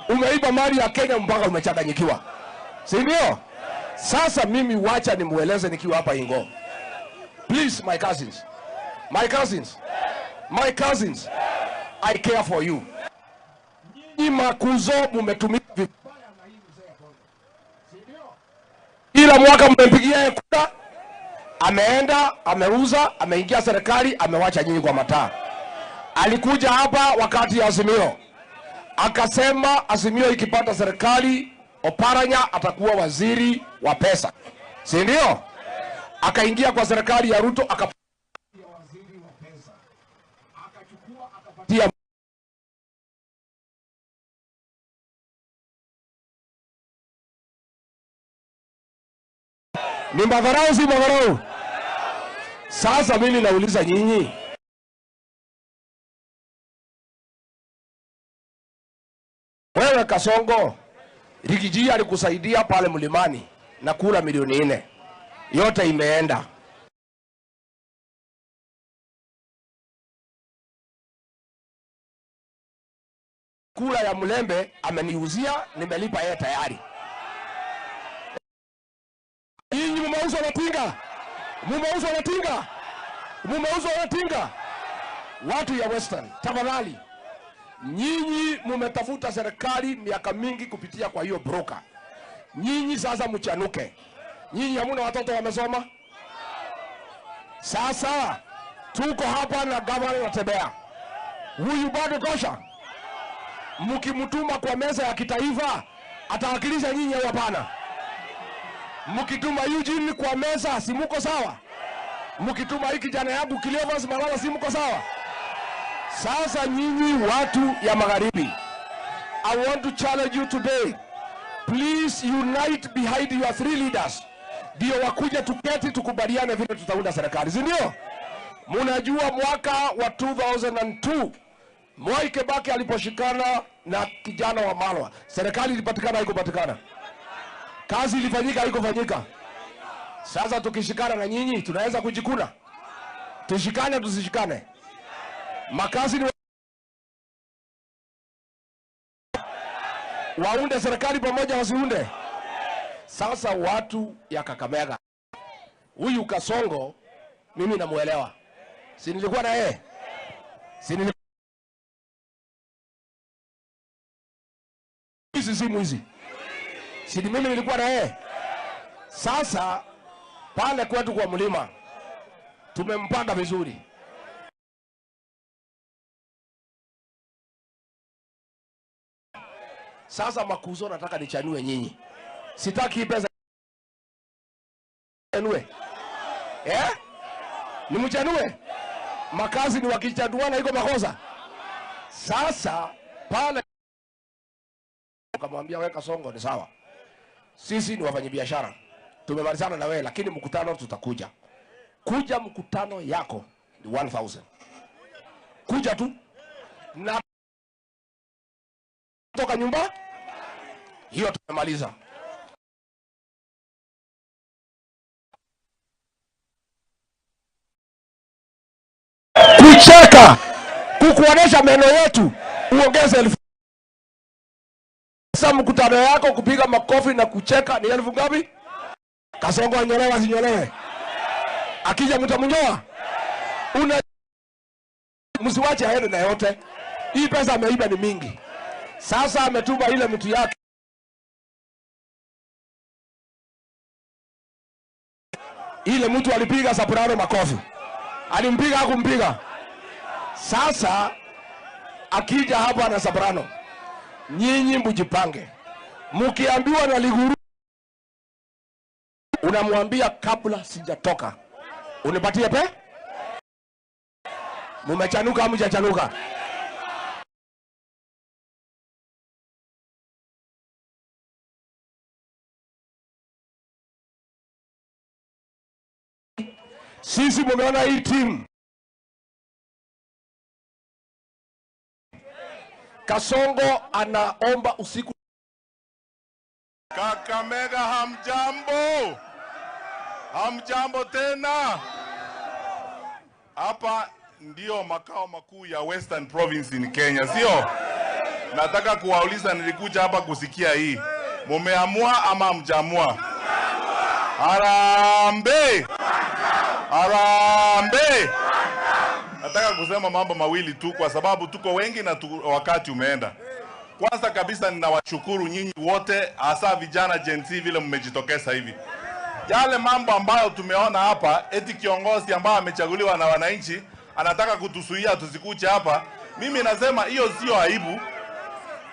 Umeiba mali ya Kenya mpaka umechanganyikiwa. Si ndio? Sasa mimi wacha nimueleze nikiwa hapa Ingo. Please my cousins. My cousins. My cousins. I care for you. Nyinyi Makuzo mmetumia vibaya na hii mzee ya Kongo. Si ndio? Kila mwaka mmempigia kura. Ameenda, ameuza, ameingia serikali, amewacha nyinyi kwa mataa. Alikuja hapa wakati ya Azimio. Akasema Azimio ikipata serikali, Oparanya atakuwa waziri wa pesa. Si ndio? Akaingia kwa serikali ya Ruto akapatia waziri wa pesa. Akachukua akapatia ni madharau si madharau. Sasa mimi nauliza nyinyi, wewe Kasongo, Rigiji alikusaidia pale mlimani na kula milioni 4. Yote imeenda. Kula ya Mlembe ameniuzia, nimelipa yeye tayari. Nyinyi mumeuza Natinga. Mumeuza Natinga. Mumeuza Natinga. Watu ya Western, tafadhali. Nyinyi mumetafuta serikali miaka mingi kupitia kwa hiyo broker. Nyinyi sasa mchanuke. Nyinyi hamuna watoto wamesoma? Sasa tuko hapa na gavana anatembea. Huyu bado tosha. Mkimtuma kwa meza ya kitaifa atawakilisha nyinyi au hapana? Mkituma Eugene kwa meza si mko sawa? Mkituma hiki kijana yangu Cleophas Malala si mko sawa? Sasa nyinyi watu ya magharibi, I want to challenge you today. Please unite behind your 3 leaders. Ndio wakuja tuketi tukubaliane vile tutaunda serikali. Si ndio? Mnajua mwaka wa 2002 Mwai Kibaki aliposhikana na kijana wa Malwa, serikali ilipatikana haiko patikana? Kazi ilifanyika haiko fanyika? Sasa tukishikana na nyinyi tunaweza kujikuna? Tushikane tusishikane? Makazi ni waunde serikali pamoja wasiunde? Sasa watu ya Kakamega, huyu Kasongo mimi namuelewa. Si nilikuwa na yeye? Si nilikuwa si mwizi? Si mimi nilikuwa na yeye? Sasa pale kwetu kwa mlima tumempanda vizuri. Sasa Makuzo nataka nichanue nyinyi. Sitaki pesa chanue. Ni mchanue. Makazi ni wakichanuana iko makosa. Sasa pale kamwambia weka Songo ni sawa. Sisi ni wafanyabiashara. Tumemalizana na wewe lakini mkutano tutakuja. Kuja mkutano yako ni 1000. Kuja tu na toka nyumba hiyo tumemaliza. Kucheka, kukuonesha meno yetu, uongeze 1000. Sasa mkutano yako kupiga makofi na kucheka ni 1000 ngapi? Kasongo anyolewa sinyolewe. Akija mtamnyoa. Msiwache aende na yote. Hii pesa ameiba ni mingi. Sasa ametuma ile mtu yake. Ile mtu alipiga Soprano makofi. Alimpiga hakumpiga. Sasa akija hapa na Soprano. Nyinyi mjipange. Mkiambiwa na Liguru unamwambia kabla sijatoka unipatie mumechanuka mjachanuka. Sisi mumeona hii timu Kasongo anaomba usiku. Kakamega hamjambo. Hamjambo tena. Hapa ndio makao makuu ya Western Province in Kenya, sio? Nataka kuwauliza, nilikuja hapa kusikia hii. Mumeamua ama hamjamua? Harambee! Harambee! Nataka kusema mambo mawili tu kwa sababu tuko wengi na wakati umeenda. Kwanza kabisa ninawashukuru nyinyi wote, hasa vijana Gen Z vile mmejitokeza hivi. Yale mambo ambayo tumeona hapa, eti kiongozi ambaye amechaguliwa na wananchi anataka kutusuia tusikuje hapa. Mimi nasema hiyo sio aibu.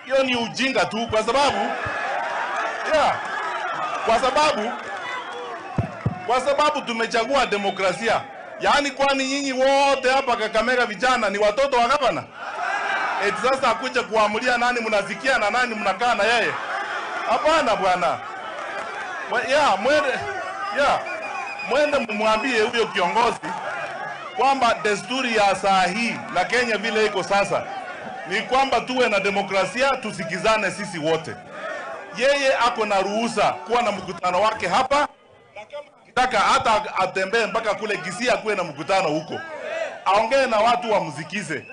Hiyo ni ujinga tu kwa sababu kwa sababu tumechagua demokrasia. Yaani kwani nyinyi wote hapa Kakamega vijana ni watoto wa gavana? Eti sasa akuja kuamulia nani mnazikia na nani mnakaa na yeye? Hapana bwana. Mwende mumwambie huyo kiongozi kwamba desturi ya saa hii na Kenya vile iko sasa ni kwamba tuwe na demokrasia, tusikizane sisi wote. Yeye ako na ruhusa kuwa na mkutano wake hapa, na kama akitaka hata atembee mpaka kule Kisii kuwe na mkutano huko. Aongee na watu wamsikize.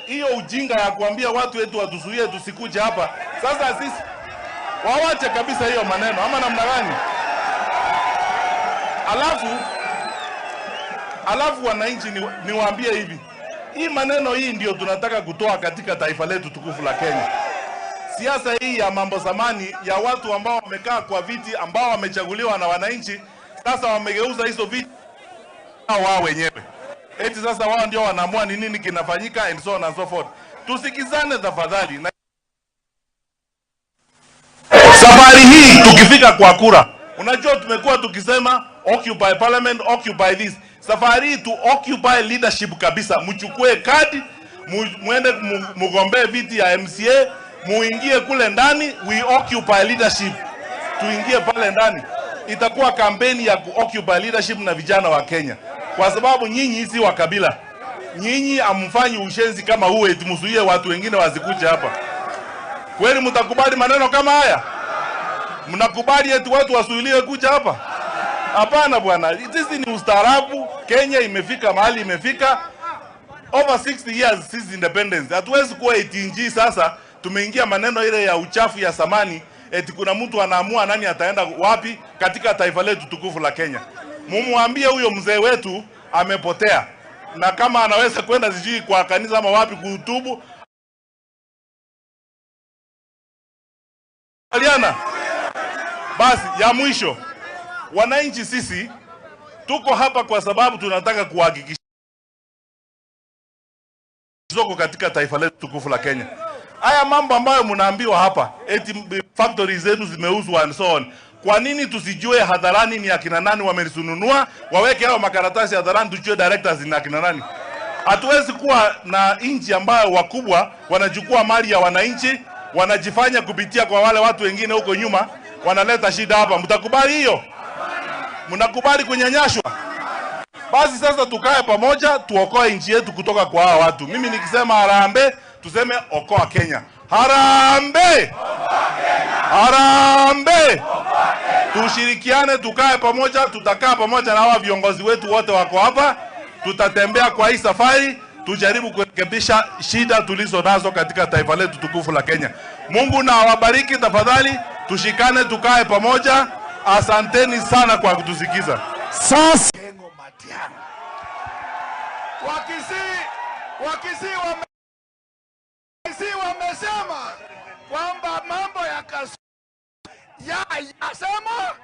Hiyo ujinga ya kuambia watu wetu watuzuie tusikuje hapa. Sasa sisi wawache kabisa hiyo maneno ama namna gani? Alafu wananchi niwaambie hivi. Hii maneno hii ndio tunataka kutoa katika taifa letu tukufu la Kenya. Siasa hii ya mambo zamani ya watu ambao wamekaa kwa viti ambao wamechaguliwa na wananchi, sasa wamegeuza hizo viti wao wenyewe. Eti sasa wao ndio wanaamua ni nini kinafanyika and so on and so forth. Tusikizane tafadhali. Na safari hii tukifika kwa kura, unajua tumekuwa tukisema occupy parliament, occupy this. Safari hii tu occupy leadership kabisa. Mchukue kadi, muende mugombee viti ya MCA, muingie kule ndani, we occupy leadership. Tuingie pale ndani. Itakuwa kampeni ya occupy leadership na vijana wa Kenya. Kwa sababu nyinyi si wa kabila. Nyinyi amfanyi ushenzi kama huo eti msuie watu wengine wasikuje hapa. Kweli mtakubali maneno kama haya? Mnakubali eti watu wasuiliwe kuja hapa? Hapana bwana. Sisi ni ustaarabu. Kenya imefika mahali imefika. Over 60 years since independence. Hatuwezi kuwa etinji sasa tumeingia maneno ile ya uchafu ya samani eti kuna mtu anaamua nani ataenda wapi katika taifa letu tukufu la Kenya. Mumwambie huyo mzee wetu amepotea. na kama anaweza kwenda sijui kwa kanisa ama wapi kuhutubu. Aliana. Basi ya mwisho, wananchi sisi tuko hapa kwa sababu tunataka kuhakikisha soko katika taifa letu tukufu la Kenya. Haya mambo ambayo mnaambiwa hapa eti factories zetu zimeuzwa and so on. Kwa nini tusijue hadharani ni akina nani wamezinunua, waweke hao makaratasi hadharani tujue directors ni akina nani? Hatuwezi kuwa na nchi ambayo wakubwa wanachukua mali ya wananchi, wanajifanya kupitia kwa wale watu wengine huko nyuma, wanaleta shida hapa. Mtakubali hiyo? Mnakubali kunyanyashwa? Basi sasa tukae pamoja tuokoe nchi yetu kutoka kwa hawa watu. Mimi nikisema harambee, tuseme okoa Kenya. Harambee! Harambee! Tushirikiane, tukae pamoja, tutakaa pamoja na hawa viongozi wetu wote wako hapa. Tutatembea kwa hii safari, tujaribu kurekebisha shida tulizo nazo katika taifa letu tukufu la Kenya. Mungu na awabariki tafadhali, tushikane tukae pamoja. Asanteni sana kwa kutusikiza. Sasa Wakisii wamesema kwamba mambo ya yasema,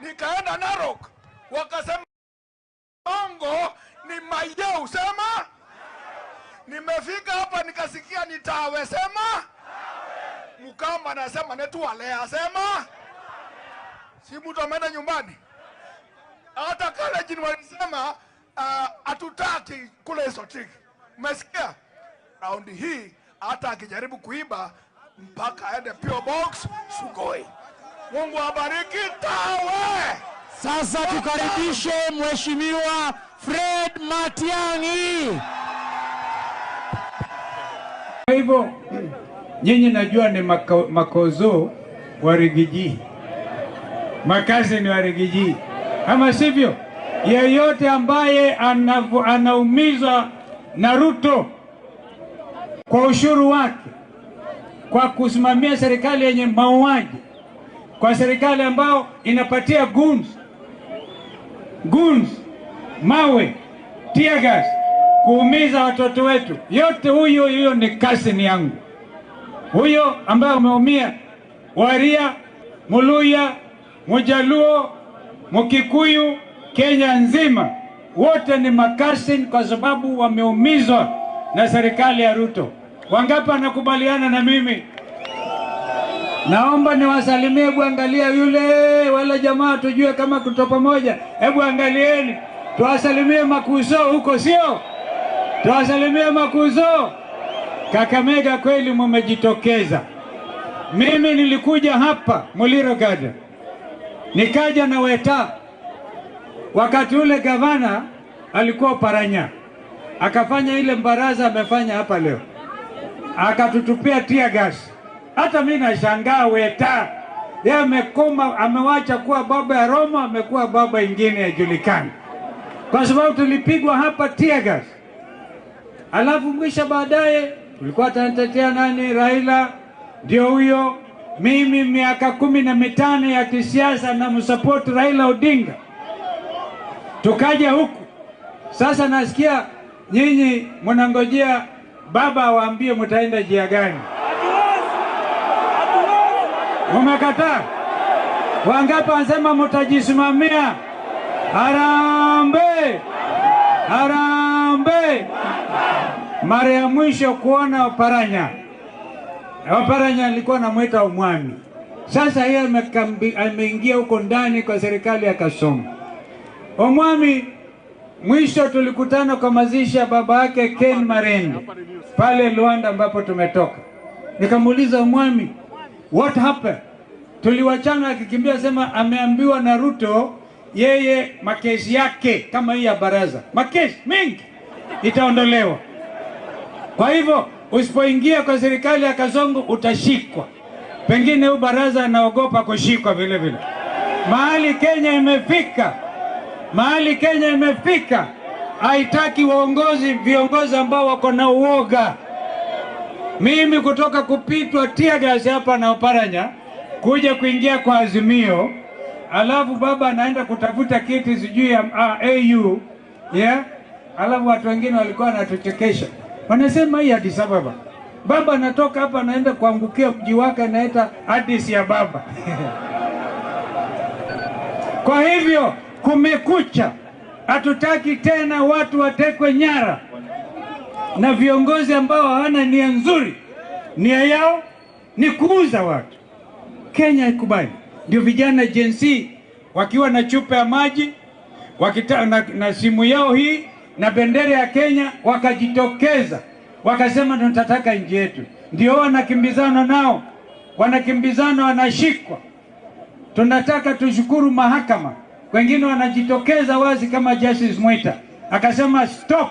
nikaenda Narok wakasema Ongo ni Mayeu sema, nimefika hapa nikasikia ni Tawe sema, Mukamba nasema Netuale asema, si mtu ameenda nyumbani. Hata kale jini walisema hatutaki kule Esotiki. Umesikia? Raundi hii hata akijaribu kuiba mpaka aende P.O. Box Sugoi. Mungu abariki Tawe. Sasa tukaribishe Mheshimiwa Fred Matiang'i. Kwa hivyo nyinyi najua ni makozo wa Rigiji, makazi ni wa Rigiji, ama sivyo? Yeyote ambaye anaumizwa na Ruto kwa ushuru wake, kwa kusimamia serikali yenye mauaji, kwa serikali ambao inapatia guns, mawe, tear gas, kuumiza watoto wetu, yote huyo ni kasini yangu. Huyo ambaye umeumia, Waria, Muluya, Mujaluo, Mukikuyu, Kenya nzima, wote ni makasin kwa sababu wameumizwa na serikali ya Ruto. Wangapi wanakubaliana na mimi? Naomba niwasalimie. Hebu angalia yule wala jamaa tujue kama kuto pamoja. Hebu angalieni. Tuwasalimie Makuso huko, sio? Tuwasalimie Makuso. Kakamega kweli mmejitokeza. Mimi nilikuja hapa Muliro Garden, nikaja na Weta. Wakati ule gavana alikuwa Paranya, akafanya ile mbaraza amefanya hapa leo, akatutupia tear gas. Hata mimi nashangaa Weta, yeye amekoma, amewacha kuwa baba ya Roma, amekuwa baba ingine ya julikani, kwa sababu tulipigwa hapa tear gas. Alafu mwisha baadaye tulikuwa tunatetea nani? Raila. Ndio huyo. Mimi miaka 15 ya kisiasa na msupport Raila Odinga. Tukaja huku sasa, nasikia nyinyi mnangojea baba awaambie mtaenda njia gani. Umekataa? Wangapi wanasema mtajisimamia? Harambee! Harambee! Mara ya mwisho kuona Oparanya alikuwa anamuita Omwami. Sasa yeye ameingia huko ndani kwa serikali ya Kasongo. Omwami mwisho tulikutana kwa mazishi ya baba yake Ken Marende pale Luanda ambapo tumetoka. Nikamuuliza Omwami, what happened? Tuliwachana, akikimbia sema ameambiwa na Ruto yeye makesi yake kama hii ya baraza, makesi mingi itaondolewa. Kwa hivyo usipoingia kwa serikali ya Kasongo utashikwa. Pengine huyu baraza anaogopa kushikwa vile vile. Mahali Kenya imefika, haitaki viongozi ambao wako na uoga. Mimi kutoka kupitwa tear gas hapa na Oparanya kuja kuingia kwa Azimio, alafu baba anaenda kutafuta kiti sijui ya AU, yeah? Alafu watu wengine walikuwa wanatuchekesha. Wanasema hii Addis Ababa. Baba anatoka hapa anaenda kuangukia mji wake anaita Addis ya baba. Kwa hivyo kumekucha. Hatutaki tena watu watekwe nyara na viongozi ambao hawana nia nzuri. Nia yao ni kuuza watu. Kenya ikubali. Ndio vijana Gen Z wakiwa na chupa ya maji na simu yao hii na bendera ya Kenya wakajitokeza wakasema tunataka nchi yetu. Ndio wanakimbizana nao, wanakimbizana, wanashikwa. Tunataka tushukuru mahakama. Wengine wanajitokeza wazi kama Justice Mwita akasema stop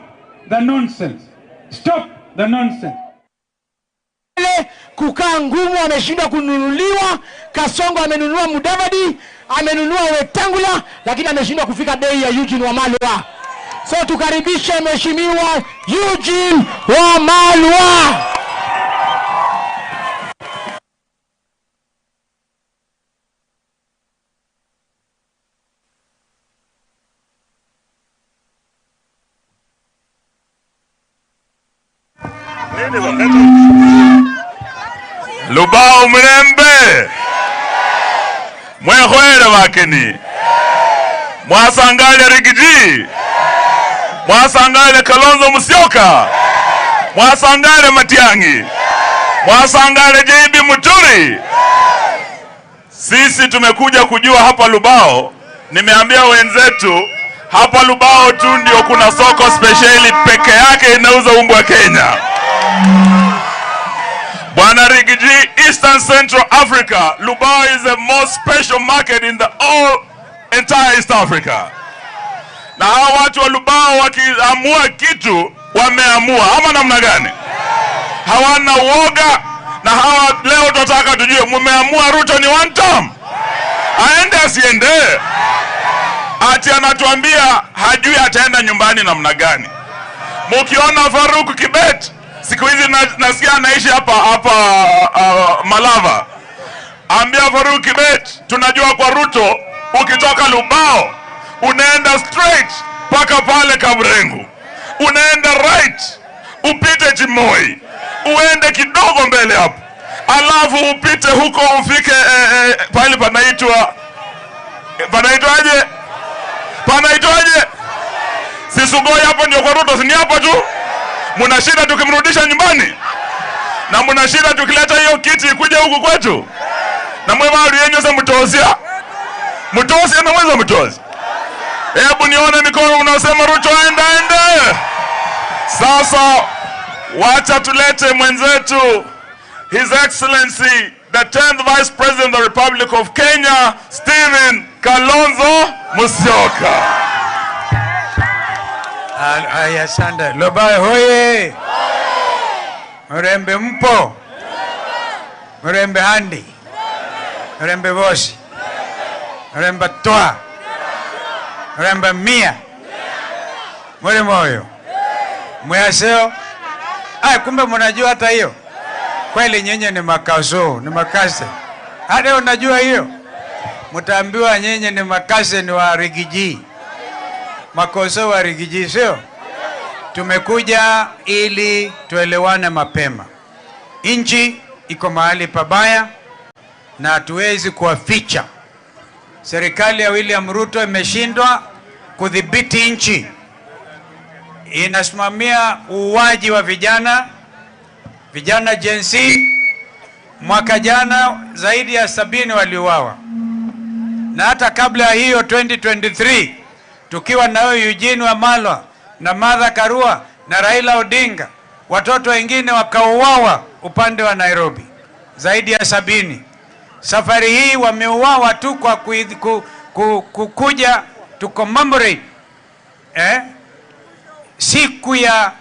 the nonsense, stop the nonsense. Kukaa ngumu, ameshindwa kununuliwa. Kasongo amenunua Mudavadi, amenunua Wetangula, lakini ameshindwa kufika bei ya Eugene Wamalwa. So tukaribishe mheshimiwa Eugene Wamalwa. Lubao Mlembe Mwehoere wakeni Mwasangale Rigiji Mwasangale Kalonzo Musyoka Mwasangale Matiang'i Mwasangale JB Muturi. Sisi tumekuja kujua hapa Lubao. Nimeambia wenzetu hapa Lubao tu ndio kuna soko speciali peke yake inauza umbu wa Kenya. Bwana Rigiji, Eastern Central Africa, Lubao is the most special market in the entire East Africa. Na hawa watu wa Lubao wakiamua kitu, wameamua. Ama namna gani? Hawana uoga. Na hawa leo tunataka tujue, mumeamua Ruto ni one term? Aende asiende? Ati anatuambia hajui ataenda nyumbani namna gani. Mukiona Farouk Kibet, siku hizi nasikia anaishi hapa Malava. Ambia Farouk Kibet, tunajua kwa Ruto ukitoka Lubao unaenda straight paka pale Kabrengu, unaenda right upite Chimoi, uende kidogo mbele hapo, alafu upite huko ufike pale panaitwaje Sisugoi. Hapo ndio kwa Ruto, si ni hapo tu? Muna shida tukimrudisha nyumbani? Na muna shida tukileta hiyo kiti kuja huku kwetu? Na mwe bali yenyewe za mtozia na mwezo mtozi. Hebu nione mikono unasema Ruto enda. Sasa wacha tulete mwenzetu His Excellency the 10th Vice President of the Republic of Kenya, Stephen Kalonzo Musyoka. Aya sanda. Lubao hoye. Mrembe mpo. Mrembe handi. Mrembe bosi. Mrembe toa. Mrembe mia. Mwere moyo. Mwaseo. Kumbe mnajua hata hiyo. Kweli nyenye ni makazo, ni makase. Hata unajua hiyo. Mtaambiwa nyenye ni makase ni wa Rigiji. Makoso wa Rigiji sio? Tumekuja ili tuelewane mapema. Inchi iko mahali pabaya na hatuwezi kuwaficha. Serikali ya William Ruto imeshindwa kudhibiti inchi. Inasimamia uuaji wa vijana Gen Z. Mwaka jana zaidi ya 70 waliuawa. Na hata kabla ya hiyo 2023 tukiwa na Eugene Wamalwa na Martha Karua na Raila Odinga, watoto wengine wakauawa upande wa Nairobi zaidi ya 70. Safari hii wameuawa tu kwa kukuja to commemorate siku ya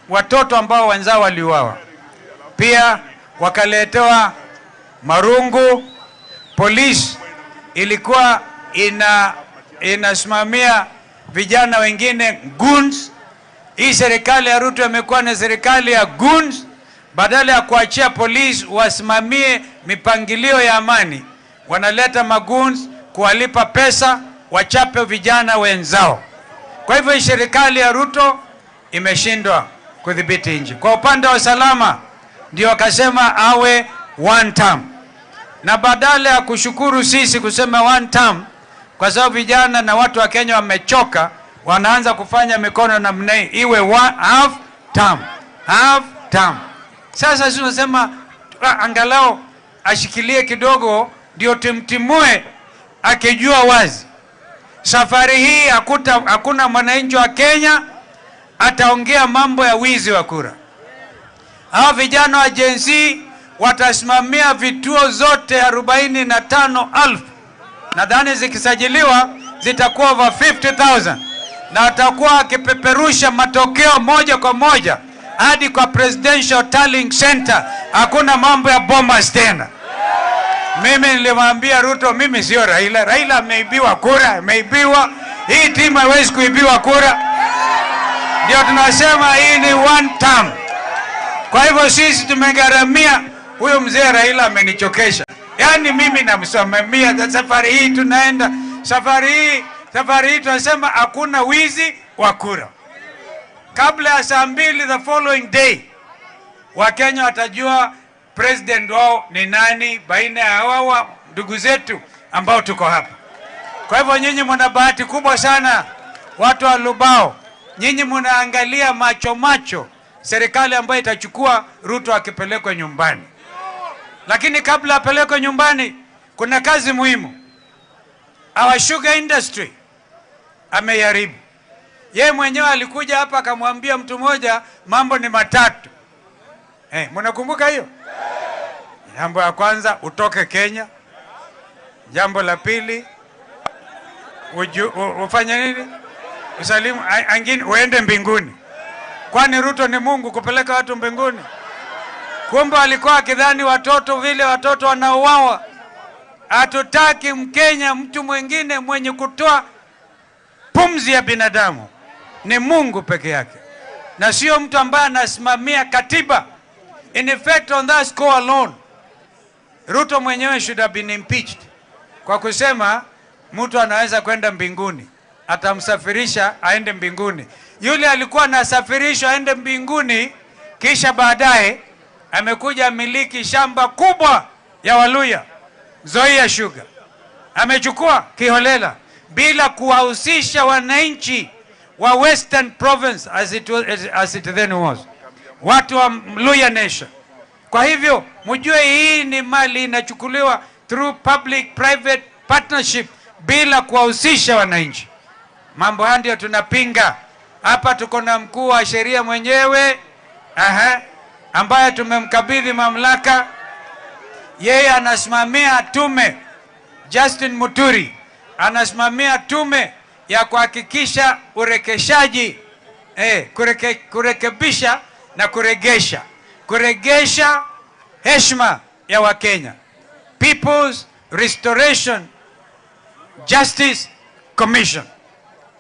watoto ambao wenzao waliuawa. Pia wakaletewa marungu. Polisi ilikuwa inasimamia vijana wengine goons. Hii serikali ya Ruto imekuwa na serikali ya goons. Badala ya kuachia polisi wasimamie mipangilio ya amani, wanaleta magoons kuwalipa pesa wachape vijana wenzao. Kwa hivyo serikali ya Ruto imeshindwa kudhibiti nchi. Kwa upande wa usalama ndio wakasema awe one term, na badala ya kushukuru sisi kusema one term, kwa sababu vijana na watu wa Kenya wamechoka, wanaanza kufanya mikono namna hii, iwe half term, half term. Sasa sisi tunasema angalau ashikilie kidogo, ndio timtimue akijua wazi safari hii hakuna mwananchi wa Kenya ataongea mambo ya wizi wa kura. Hao vijana wa Gen Z watasimamia vituo zote 45,000. Nadhani zikisajiliwa zitakuwa over 50,000, na watakuwa wakipeperusha matokeo moja kwa moja hadi kwa Presidential Tallying Center. Hakuna mambo ya bombas tena. Mimi nilimwambia Ruto, mimi sio Raila. Raila ameibiwa kura, ameibiwa. Hii timu haiwezi kuibiwa kura. Ndio tunasema hii ni one term. Kwa hivyo sisi tumegharamia. Huyo mzee Raila amenichokesha. Yaani mimi namsimamia safari hii, tunaenda safari hii tunasema hakuna wizi wa kura. Kabla ya saa 2 the following day, Wakenya watajua president wao ni nani baina ya hawa ndugu zetu ambao tuko hapa. Kwa hivyo nyinyi mna bahati kubwa sana, watu wa Lubao. Nyinyi mnaangalia macho serikali ambayo itachukua Ruto akipelekwa nyumbani. Lakini kabla apelekwe nyumbani, kuna kazi muhimu. Our sugar industry ameharibu. Yeye mwenyewe alikuja hapa akamwambia mtu mmoja mambo ni matatu. Mnakumbuka hiyo? Jambo la kwanza, utoke Kenya. Jambo la pili, ufanye nini? Usalimu angine uende mbinguni. Kwani Ruto ni Mungu kupeleka watu mbinguni? Kumbe alikuwa akidhani watoto vile watoto wanauawa. Hatutaki Mkenya mtu mwingine mwenye kutoa pumzi ya binadamu. Ni Mungu peke yake. Na sio mtu ambaye anasimamia katiba. In effect, on that score alone, Ruto mwenyewe should have been impeached. Kwa kusema mtu anaweza kwenda mbinguni, atamsafirisha aende mbinguni. Yule alikuwa anasafirishwa aende mbinguni, kisha baadaye amekuja miliki shamba kubwa ya Waluya, Nzoia Sugar. Amechukua kiholela bila kuwahusisha wananchi wa Western Province as it then was. Watu wa Luya Nation. Kwa hivyo mjue hii ni mali inachukuliwa through public private partnership bila kuwahusisha wananchi. Mambo haya ndio tunapinga. Hapa tuko na mkuu wa sheria mwenyewe ambaye tumemkabidhi mamlaka. Yeye anasimamia tume, Justin Muturi anasimamia tume ya kuhakikisha urekeshaji, kurekebisha na kuregesha heshima ya Wakenya. People's Restoration Justice Commission.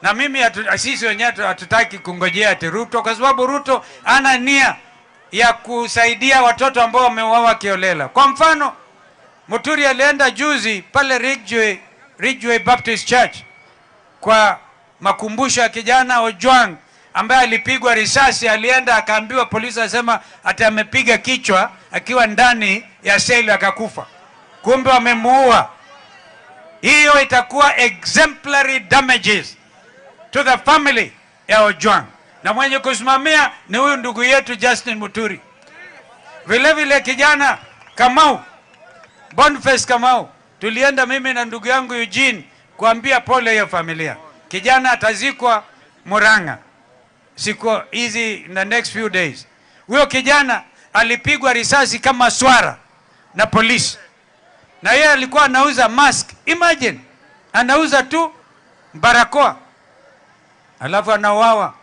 Na mimi sisi wenyewe hatutaki kungojea ati Ruto, kwa sababu Ruto ana nia ya kusaidia watoto ambao wameuawa kiolela. Kwa mfano, Muturi alienda juzi pale Ridgeway Baptist Church kwa makumbusho ya kijana Ojwang ambaye alipigwa risasi. Alienda akaambiwa, polisi asema ati amepiga kichwa akiwa ndani ya seli akakufa. Kumbe wamemuua. Hiyo itakuwa exemplary damages to the family ya Ojwang. Na mwenye kusimamia ni huyu ndugu yetu Justin Muturi. Vile vile kijana Kamau, Boniface Kamau, tulienda mimi na ndugu yangu Eugene kuambia pole ya familia. Kijana atazikwa Murang'a siku hizi in the next few days. Huyo kijana alipigwa risasi kama swara na polisi. Na yeye alikuwa anauza mask. Imagine, anauza tu barakoa, alafu anauawa.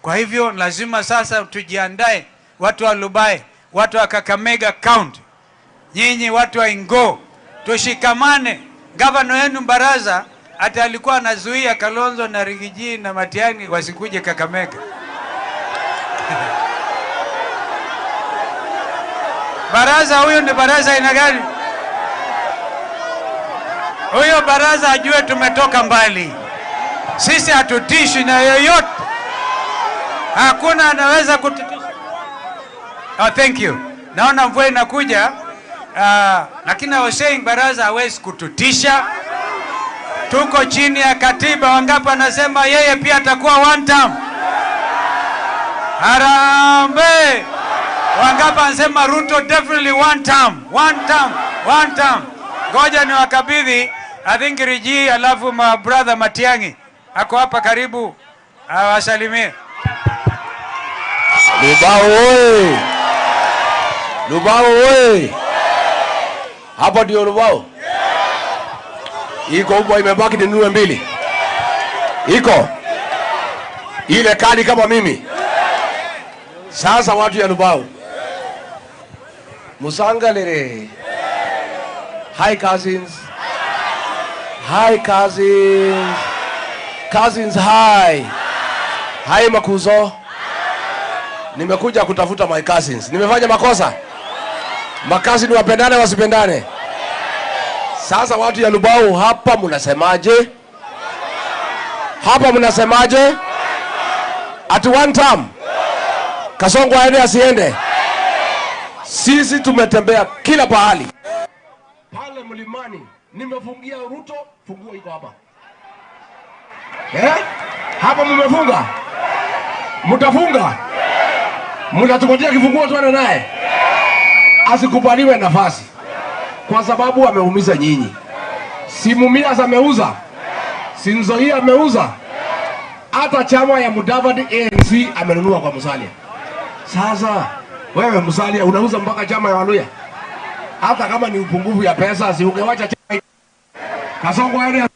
Kwa hivyo lazima sasa tujiandae, watu wa Lubai, watu wa Kakamega County, nyinyi watu wa Ingo, tushikamane. Gavana wenu Baraza hata alikuwa anazuia Kalonzo na Rigiji na Matiang'i wasikuje Kakamega. Baraza huyo ni Baraza ina gani? Huyo Baraza ajue tumetoka mbali. Sisi hatutishwi na yoyote, hakuna anaweza kututisha. Oh, thank you. Naona mvua inakuja, lakini I was saying Baraza hawezi kututisha. Tuko chini ya katiba. Wangapi anasema yeye pia atakuwa one term? Harambee! Wangapi anasema Ruto definitely one term? One term, one term. Ngoja ni wakabidhi, I think Riji, alafu my brother Matiangi ako hapa karibu, awasalimie. Lubao oye! Lubao oye! Hapa ndio Lubao. Iko huko, imebaki ninunue mbili. Iko ile kali kama mimi. Sasa watu ya Lubao, Musangalere. Hi cousins. Hi cousins. Cousins hi. Hi Makuzo. Nimekuja kutafuta my cousins. Nimefanya makosa? Makazini wapendane wasipendane? Sasa watu ya Lubao hapa mnasemaje? Hapa mnasemaje? At one term Kasongo aende asiende? Sisi tumetembea kila pahali. Pale mlimani nimefungia Ruto, funguo iko hapa. Hapa mmefunga. Mtafunga. Mtatupatia kifunguo tuende naye. Asikubaliwe nafasi. Kwa sababu ameumiza nyinyi. Si Mumias ameuza. Si Nzoia ameuza. Hata chama ya Mudavadi ANC amenunua kwa Musalia. Sasa wewe Musalia unauza mpaka chama ya Waluya. Hata kama ni upungufu ya pesa, si ungewacha chama. Kasongo aende.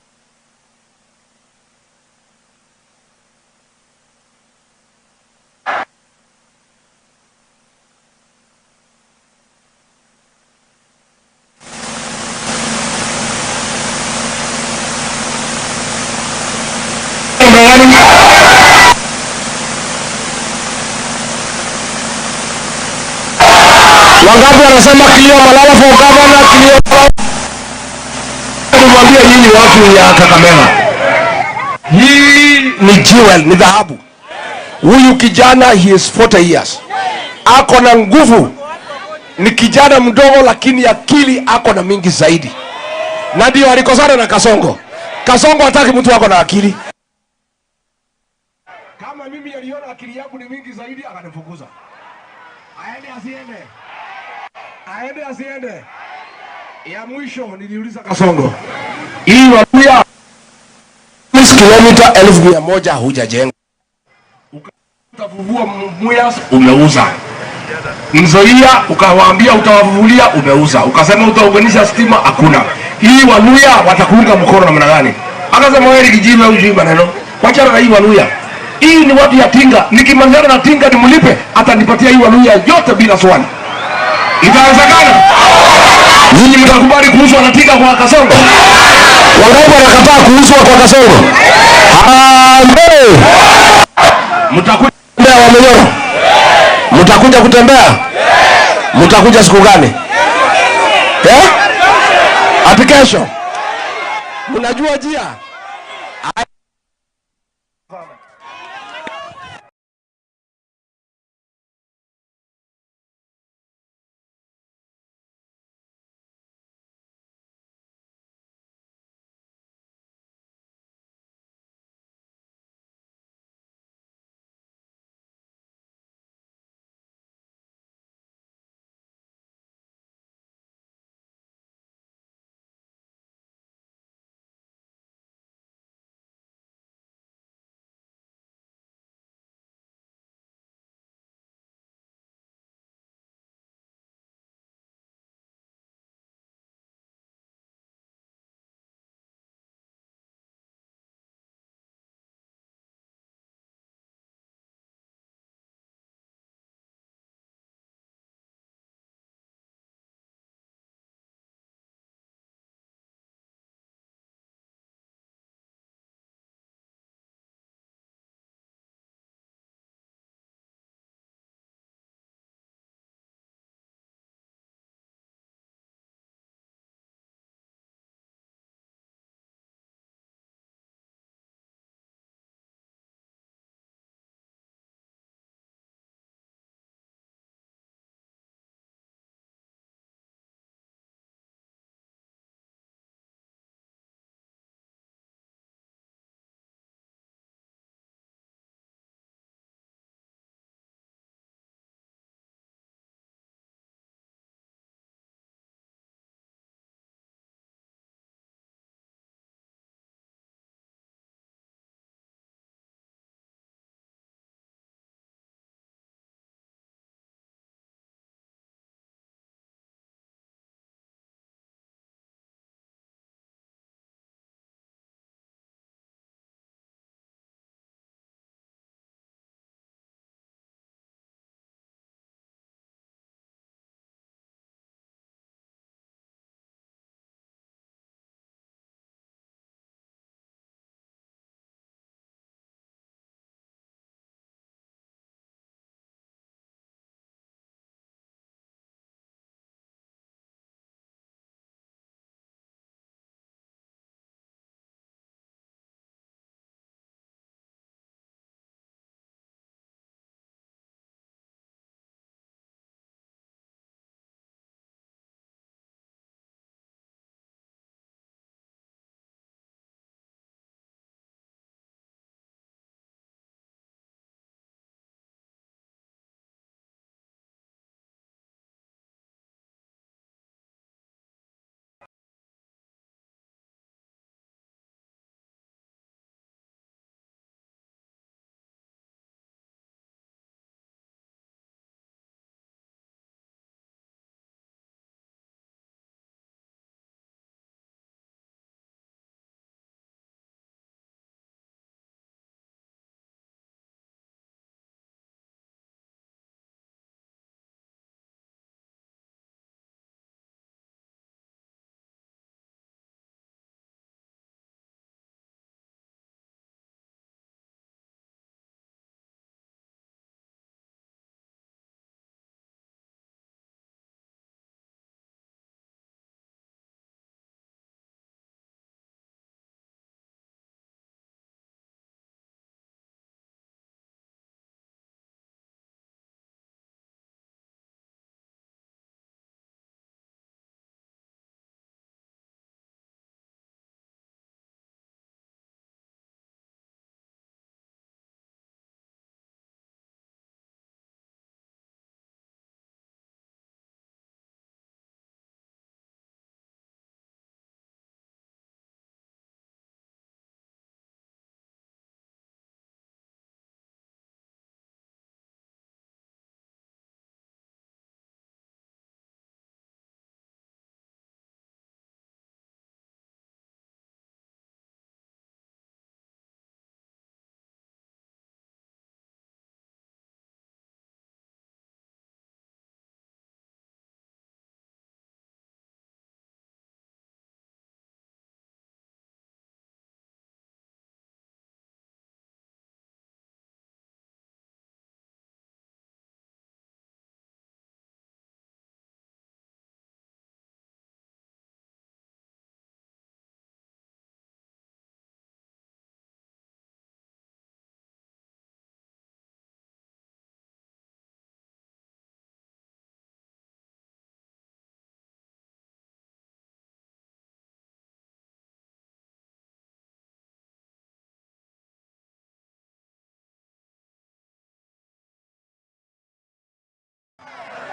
Wangapi wanasema kilio Malala for governor, kilio? Nimwambie nyinyi watu ya Kakamega, hii ni jewel, ni dhahabu. Huyu kijana he is 40 years. Ako na nguvu. Ni kijana mdogo lakini akili ako na mingi zaidi. Na ndio alikosana na Kasongo. Kasongo hataki mtu wako na akili. Kama mimi aliona akili yangu ni mingi zaidi akanifukuza. Aende asiende? Aende asiende? Ya mwisho niliuliza Kasongo, hii Waluya kilomita 1,100 hujajenga. Utavuvua Mumias umeuza. Nzoia ukawaambia utawavuvulia umeuza. Ukasema utaunganisha stima hakuna. Hii Waluya watakuunga mkono namna gani? Akasema wewe kijime au jima maneno. Wacha na hii Waluya. Hii ni watu ya Tinga. Nikimalizana na Tinga nimlipe atanipatia hii Waluya yote bila swali. Itawezekana? Ninyi mtakubali kuuzwa na Tinga kwa Kasongo? Wangapi wanakataa kuuzwa kwa Kasongo? Mtakuja kutembea Wamanyoro? Mtakuja kutembea? Mtakuja siku gani? Ati kesho? Mnajua njia?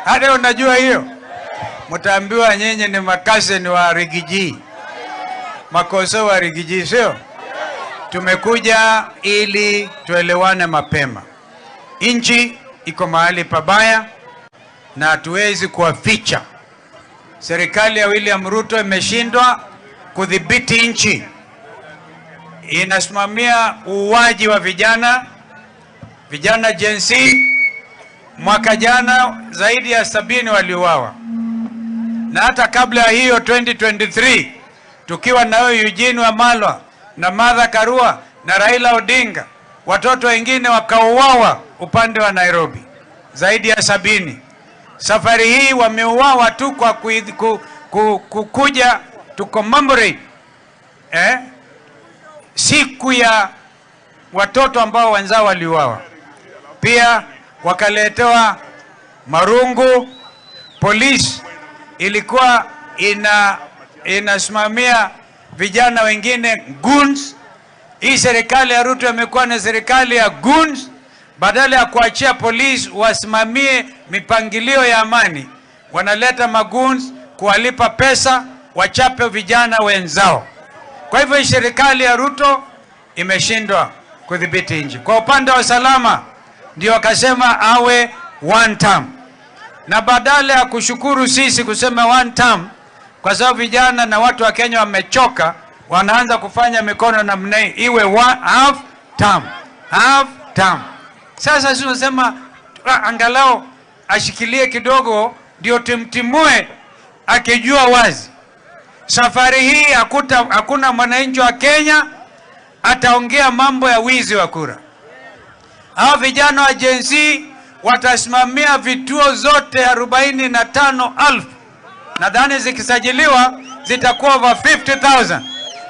Hata unajua hiyo, mtaambiwa nyinyi ni makaseni wa Rigiji, makoso wa Rigiji, sio? Tumekuja ili tuelewane mapema. Nchi iko mahali pabaya na hatuwezi kuwaficha. Serikali ya William Ruto imeshindwa kudhibiti nchi. Inasimamia uuaji wa vijana Gen Z. Mwaka jana zaidi ya 70 waliuawa. Na hata kabla ya hiyo 2023 tukiwa na Eugene Wamalwa na Martha Karua na Raila Odinga, watoto wengine wakauawa upande wa Nairobi zaidi ya 70. Safari hii wameuawa tu kwa kukuja to commemorate siku ya watoto ambao wenzao waliuawa. Pia wakaletewa marungu. Polisi ilikuwa inasimamia vijana wengine goons. Hii serikali ya Ruto imekuwa na serikali ya goons. Badala ya kuachia polisi wasimamie mipangilio ya amani, wanaleta magoons kuwalipa pesa wachape vijana wenzao. Kwa hivyo hii serikali ya Ruto imeshindwa kudhibiti nchi. Kwa upande wa usalama ndio wakasema awe one term. Na badala ya kushukuru sisi kusema one term, kwa sababu vijana na watu wa Kenya wamechoka, wanaanza kufanya mikono namna hii, iwe half term. Half term. Sasa sisi tunasema angalau ashikilie kidogo ndio timtimue, akijua wazi safari hii hakuna mwananchi wa Kenya ataongea mambo ya wizi wa kura. Hao vijana wa Gen Z watasimamia vituo zote 45,000. Nadhani zikisajiliwa zitakuwa over 50,000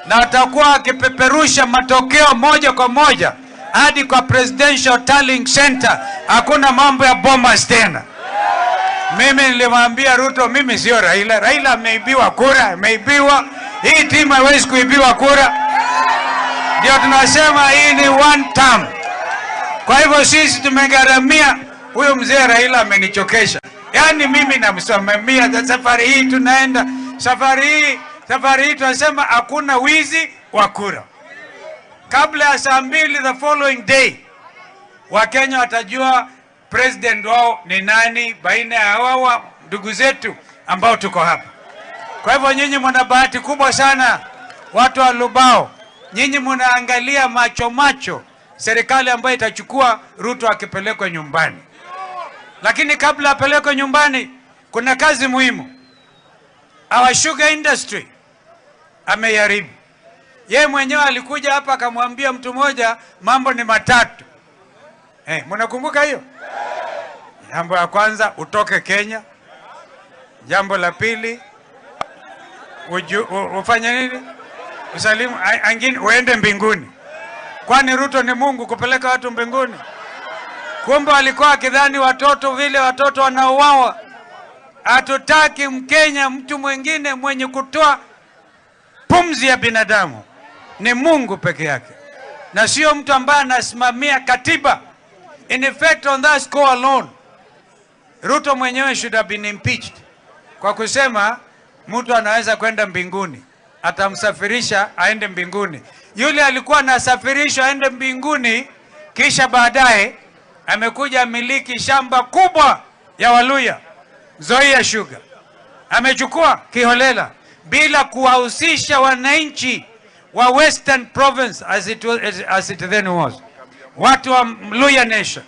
na watakuwa wakipeperusha matokeo moja kwa moja hadi kwa Presidential Tallying Center. Hakuna mambo ya bombas tena. Mimi nilimwambia Ruto, mimi sio Raila. Raila ameibiwa kura, ameibiwa. Hii timu haiwezi kuibiwa kura. Ndio tunasema hii ni one term. Kwa hivyo sisi tumegharamia. Huyo mzee Raila amenichokesha. Yaani mimi namsimamia safari hii tunaenda. Safari hii tunasema hakuna wizi wa kura. Kabla ya saa 2 the following day, Wakenya watajua president wao ni nani baina ya hawa ndugu zetu ambao tuko hapa. Kwa hivyo nyinyi mna bahati kubwa sana, watu wa Lubao. Nyinyi mnaangalia macho serikali ambayo itachukua Ruto akipelekwa nyumbani. Lakini kabla apelekwe nyumbani, kuna kazi muhimu. Our sugar industry ameharibu. Yeye mwenyewe alikuja hapa akamwambia mtu mmoja mambo ni matatu. Mnakumbuka hiyo? Jambo la kwanza, utoke Kenya. Jambo la pili, ufanye nini? Usalimu angine uende mbinguni. Kwani Ruto ni Mungu kupeleka watu mbinguni? Kumbe alikuwa akidhani watoto vile watoto wanauawa. Hatutaki Mkenya mtu mwingine mwenye kutoa pumzi ya binadamu. Ni Mungu peke yake. Na sio mtu ambaye anasimamia katiba. In effect, on that score alone, Ruto mwenyewe should have been impeached. Kwa kusema mtu anaweza kwenda mbinguni, atamsafirisha aende mbinguni. Yule alikuwa anasafirishwa aende mbinguni, kisha baadaye amekuja miliki shamba kubwa ya Waluya, Nzoia Sugar. Amechukua kiholela bila kuwahusisha wananchi wa Western Province as it then was. Watu wa Luya Nation.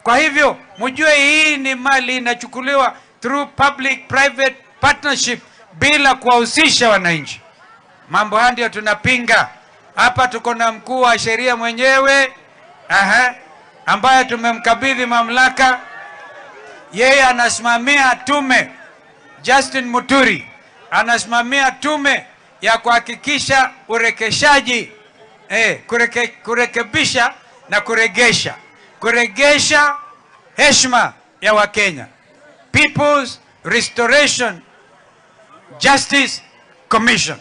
Kwa hivyo mjue hii ni mali inachukuliwa through public private partnership bila kuwahusisha wananchi. Mambo haya ndio tunapinga. Hapa tuko na mkuu wa sheria mwenyewe ambaye tumemkabidhi mamlaka. Yeye anasimamia tume, Justin Muturi anasimamia tume ya kuhakikisha urekeshaji, kurekebisha na kuregesha heshima ya Wakenya. People's Restoration Justice Commission.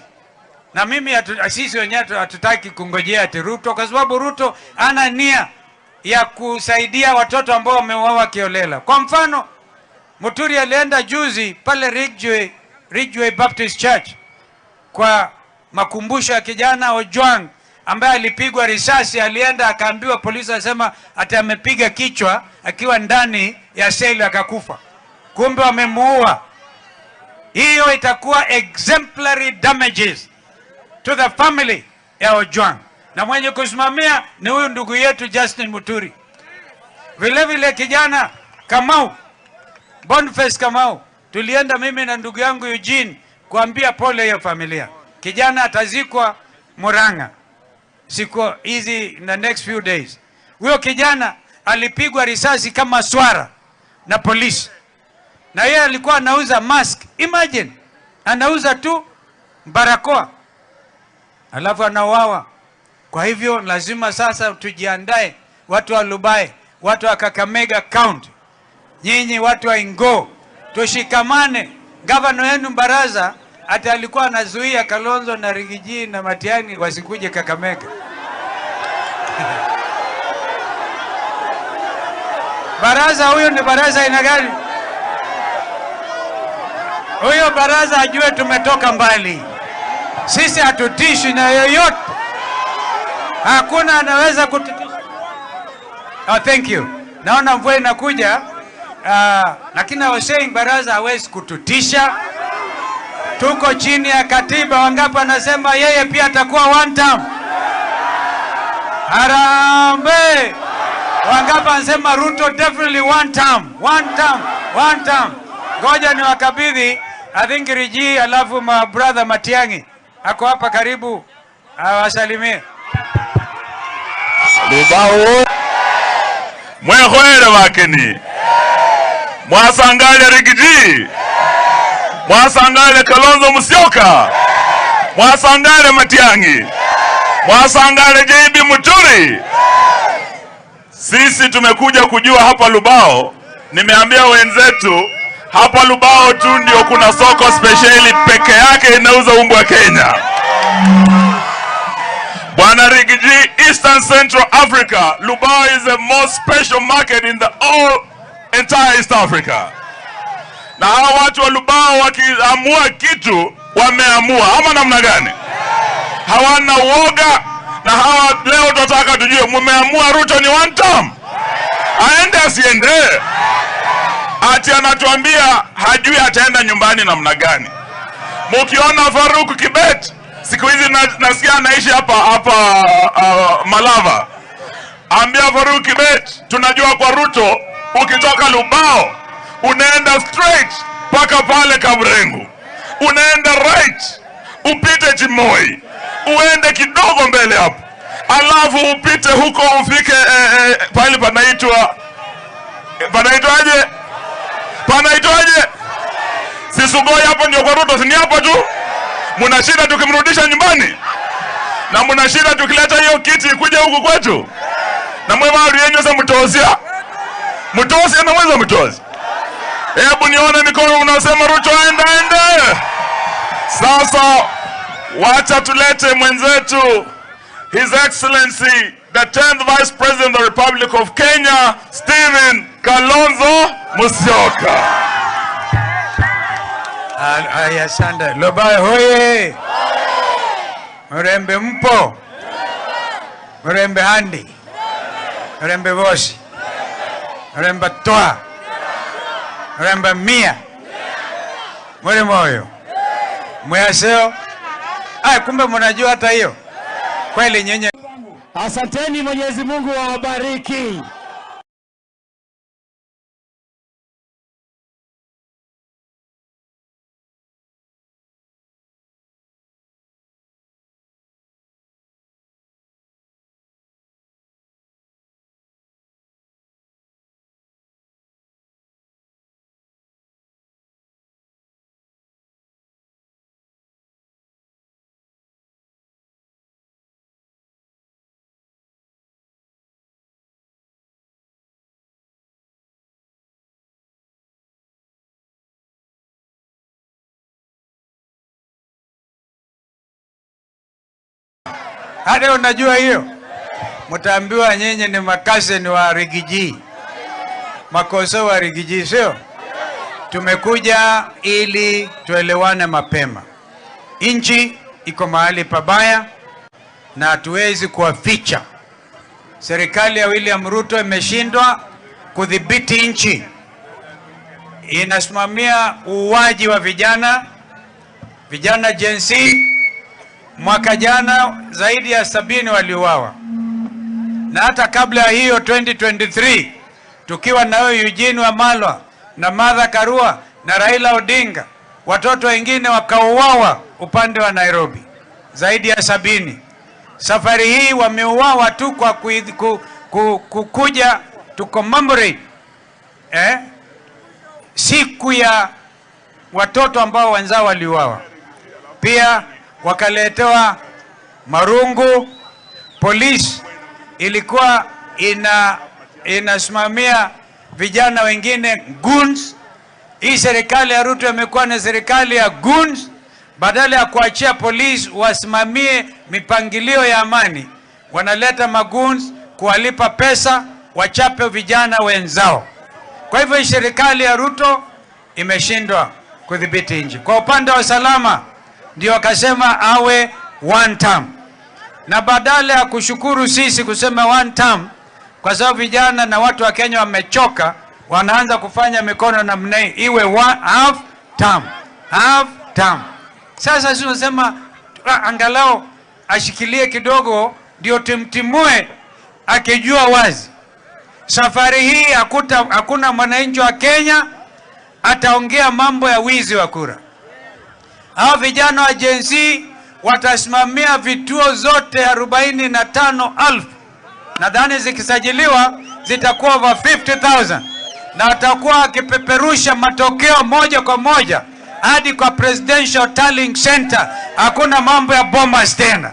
Na mimi sisi wenyewe hatutaki kungojea ati Ruto, kwa sababu Ruto ana nia ya kusaidia watoto ambao wameuawa kiolela. Kwa mfano, Muturi alienda juzi pale Ridgeway Baptist Church kwa makumbusho ya kijana Ojwang ambaye alipigwa risasi. Alienda akaambiwa, polisi asema ati amepiga kichwa akiwa ndani ya seli akakufa, kumbe wamemuua. Hiyo itakuwa exemplary damages to the family ya Ojwang, na mwenye kusimamia ni huyu ndugu yetu Justin Muturi. Vile vile kijana Kamau, Boniface Kamau, tulienda mimi na ndugu yangu Eugene kuambia pole hiyo familia. Kijana atazikwa Murang'a siku hizi in the next few days. Huyo kijana alipigwa risasi kama swara na polisi, na yeye alikuwa anauza mask. Imagine, anauza tu barakoa alafu anauawa. Kwa hivyo lazima sasa tujiandae, watu wa Lubai, watu wa Kakamega County, nyinyi watu wa Ingo, tushikamane. Gavana wenu Baraza hata alikuwa anazuia Kalonzo na Rigiji na Matiang'i wasikuje Kakamega. Baraza huyo ni Baraza ina gani? Huyo Baraza ajue tumetoka mbali. Sisi hatutishi na yoyote. Hakuna anaweza kututisha. Oh, thank you. Naona mvua inakuja. Lakini I was saying Baraza hawezi kututisha. Tuko chini ya katiba. Wangapi anasema yeye pia atakuwa one term? Harambee! Wangapi anasema Ruto definitely one term? One term. Ngoja ni wakabidhi, I think Riji alafu my brother Matiang'i ako hapa karibu, awasalimie. Lubao mwehoere wakeni mwasangale Rigiji, mwasangale Kalonzo Musyoka, mwasangale Matiang'i, mwasangale JB Muturi. Sisi tumekuja kujua hapa Lubao, nimeambia wenzetu hapa Lubao tu ndio kuna soko speciali peke yake inauza umbwa Kenya. Bwana Rigiji, Eastern Central Africa, Lubao is the most special market in the entire East Africa. Na hawa watu wa Lubao wakiamua kitu wameamua, ama namna gani? Hawana uoga. Na hawa leo tunataka tujue, mumeamua Ruto ni one term? Aende asiende? Ati anatuambia hajui ataenda nyumbani namna gani. Mukiona Faruk Kibet siku hizi nasikia anaishi hapa Malava. Ambia Faruk Kibet, tunajua kwa Ruto ukitoka Lubao unaenda straight paka pale Kabrengu, unaenda right upite Chimoi, uende kidogo mbele hapo, alafu upite huko ufike pale panaitwaje Sisugoi. Hapo ndio kwa Ruto, si hapo tu? Muna shida tukimrudisha nyumbani, na muna shida tukileta hiyo kiti kuja huku kwetu, na mwe mali yenyu sasa mtosi na mwanzo mtosi. Hebu nione mikono unasema Ruto aende. Sasa wacha tulete mwenzetu His Excellency the 10th Vice President of the Republic of Kenya, Stephen Kalonzo Musyoka. Asante. Lubai hoye! Mrembe mpo? Mrembe handi? Mrembe bosi? Mrembe toa? Mrembe mia? Mwere moyo? Mwaseo? Kumbe mnajua hata hiyo. Kweli nyenye. Asanteni, Mwenyezi Mungu awabariki. Hadi unajua hiyo? Mtaambiwa nyenye ni makaseni wa Rigiji. Makoso wa Rigiji sio? tumekuja ili tuelewane mapema. Nchi iko mahali pabaya na hatuwezi kuwaficha. Serikali ya William Ruto imeshindwa kudhibiti nchi. Inasimamia uuaji wa vijana Gen Z. Mwaka jana zaidi ya 70 waliuawa. Na hata kabla ya hiyo 2023 tukiwa na Eugene Wamalwa na Martha Karua na Raila Odinga, watoto wengine wakauawa upande wa Nairobi zaidi ya 70. Safari hii wameuawa tu kwa kukuja to commemorate siku ya watoto ambao wenzao waliuawa. Pia wakaletewa marungu. Polisi ilikuwa inasimamia vijana wengine goons. Hii serikali ya Ruto imekuwa na serikali ya goons. Badala ya kuachia polisi wasimamie mipangilio ya amani, wanaleta magoons kuwalipa pesa wachape vijana wenzao. Kwa hivyo serikali ya Ruto imeshindwa kudhibiti nchi. Kwa upande wa usalama ndio wakasema awe one term. Na badala ya kushukuru sisi kusema one term, kwa sababu vijana na watu wa Kenya wamechoka, wanaanza kufanya mikono namna hii, iwe half term. Half term. Sasa sisi tunasema angalau ashikilie kidogo ndio timtimue, akijua wazi safari hii hakuna mwananchi wa Kenya ataongea mambo ya wizi wa kura. Hao vijana wa Gen Z watasimamia vituo zote 45,000. Nadhani zikisajiliwa zitakuwa over 50,000, na watakuwa wakipeperusha matokeo moja kwa moja hadi kwa Presidential Tallying Center. Hakuna mambo ya bombas tena.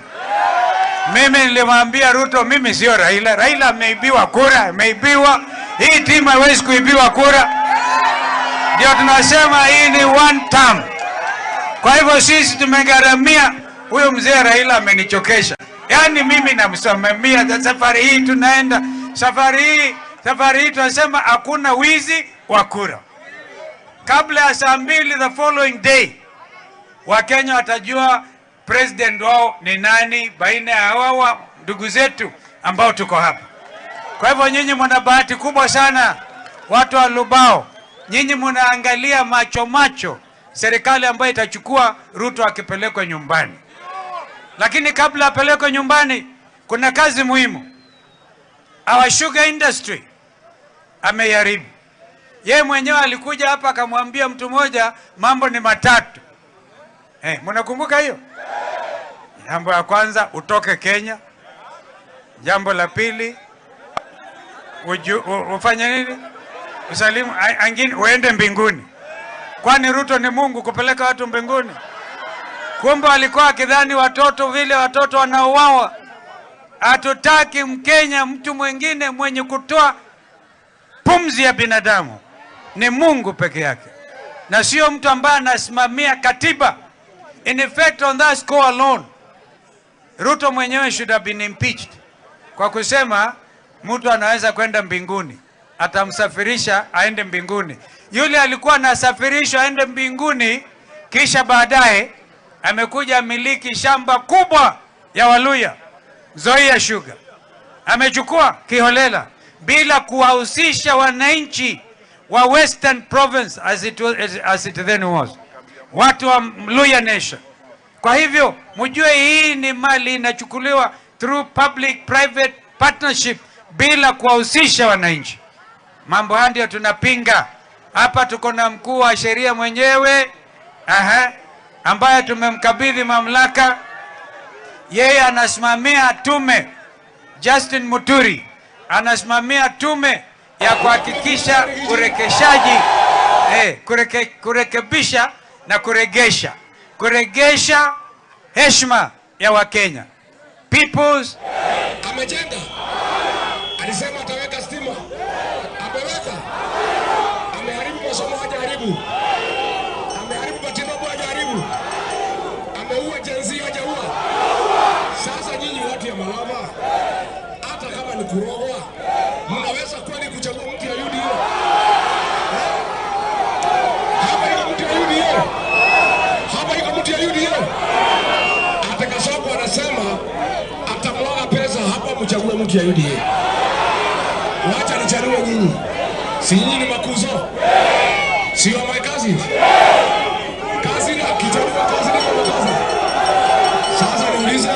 Mimi nilimwambia Ruto, mimi sio Raila. Raila ameibiwa kura, ameibiwa. Hii timu haiwezi kuibiwa kura. Ndio tunasema hii ni one term. Kwa hivyo sisi tumegharamia. Huyo mzee Raila amenichokesha. Yaani mimi namsimamia safari hii tunaenda. Safari hii tunasema hakuna wizi wa kura. Kabla ya saa 2 the following day, Wakenya watajua president wao ni nani baina ya hawa ndugu zetu ambao tuko hapa. Kwa hivyo nyinyi mna bahati kubwa sana, watu wa Lubao. Nyinyi mnaangalia macho serikali ambayo itachukua Ruto akipelekwa nyumbani. Lakini kabla apelekwe nyumbani, kuna kazi muhimu. Our sugar industry ameharibu. Yeye mwenyewe alikuja hapa akamwambia mtu mmoja mambo ni matatu. Mnakumbuka hiyo? Jambo la kwanza, utoke Kenya. Jambo la pili, ufanye nini? Usalimu angine uende mbinguni. Kwani Ruto ni Mungu kupeleka watu mbinguni? Kumbe alikuwa akidhani watoto vile watoto wanauawa. Hatutaki Mkenya mtu mwingine mwenye kutoa pumzi ya binadamu. Ni Mungu peke yake. Na sio mtu ambaye anasimamia katiba. In effect, on that score alone, Ruto mwenyewe should have been impeached. Kwa kusema mtu anaweza kwenda mbinguni, atamsafirisha aende mbinguni. Yule alikuwa anasafirishwa aende mbinguni, kisha baadaye amekuja miliki shamba kubwa ya Waluya, Nzoia Sugar. Amechukua kiholela bila kuwahusisha wananchi wa Western Province as it then was. Watu wa Luya Nation. Kwa hivyo mjue hii ni mali inachukuliwa through public private partnership bila kuwahusisha wananchi. Mambo haya ndio tunapinga. Hapa tuko na mkuu wa sheria mwenyewe ambaye tumemkabidhi mamlaka. Yeye anasimamia tume, Justin Muturi anasimamia tume ya kuhakikisha urekeshaji, kurekebisha na kuregesha heshima ya Wakenya. People's amejenga, alisema ataweka stima, ameweka, ameharibu masomo hajaribu, ameharibu matibabu hajaribu, ameua Gen Z hajaua. Sasa nyinyi watu ya Malava, hata kama ni kurogwa, mnaweza kweli kuchagua mtu ya UDA? nichague mtu ya UDA. Wacha nichague nyinyi. Si nyinyi ni makuzo? Sio my cousins? Kazi na kichagua kazi na kazi. Sasa niulize.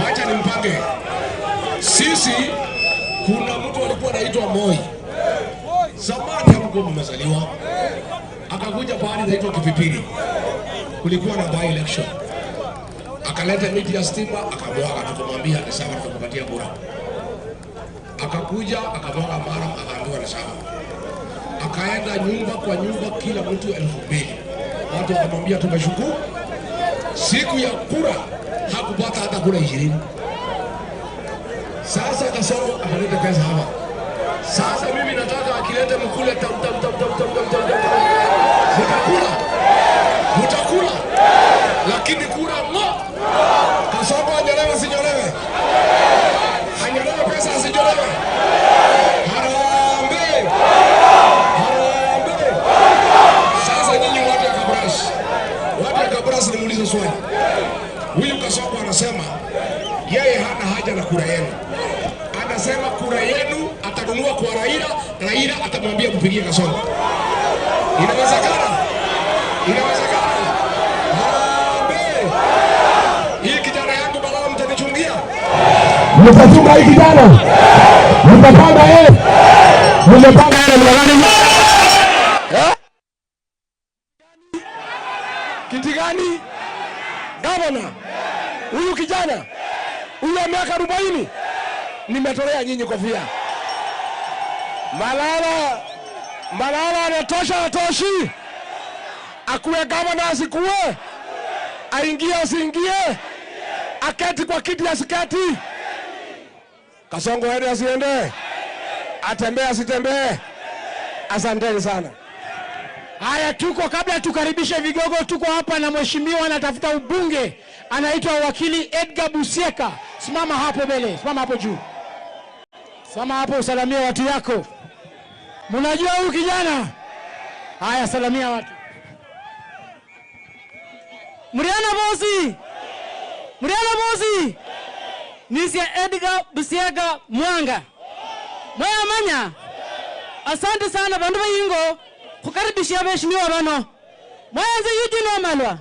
Wacha nimpange. Sisi kuna mtu alikuwa anaitwa Moi. Zamani hapo mmezaliwa. Akakuja pale anaitwa Kipipiri. Kulikuwa na by election. Akaleta miti ya stima, akamwaga, tukamwambia ni sawa, tukampatia kura. Akakuja akamwaga mara, akaambiwa ni sawa. Akaenda nyumba kwa nyumba, kila mtu 2,000. Watu wakamwambia tumeshukuru. Siku ya kura hakupata hata kura 20. Sasa Kasongo akaleta pesa hapa. Sasa mimi nataka akilete mkule tam. Mutakula. Lakini kura ngo. Kasongo anyolewe sinyolewe. Anyolewe pesa sinyolewe. Harambe. Sasa nyinyi watu ya Kabrasi. Watu ya Kabrasi nimuulize swali. Huyu Kasongo anasema yeye hana haja na kura yenu. Anasema kura yenu atanunua kwa Raila atamwambia kupigia Kasongo. Inawezekana? Hii kijana yangu balaa mtanichungia. Mtachunga hii kijana. Mtapanga yeye. Mmepanga yeye mlangani. Kiti gani? Gavana. Huyu kijana. Huyu miaka 40. Nimetolea nyinyi kofia. Malala anatosha atoshi. Akuwe gavana asikuwe. Aingie asiingie. Aketi kwa kiti asiketi. Kasongo aende asiende. Atembee asitembee. Asanteni sana. Haya, kabla tukaribishe vigogo, tuko hapa na mheshimiwa anatafuta ubunge, anaitwa wakili Edgar Busieka. Simama hapo mbele, simama hapo juu. Simama hapo usalamie watu yako. Mnajua huyu kijana? Haya, salamia watu. Muriana bosi. Nisia Edgar Busieka Mwanga. Moya manya. Asante sana bandu bayingo. Kukaribishia mheshimiwa bano. Mwanza Eugene Wamalwa.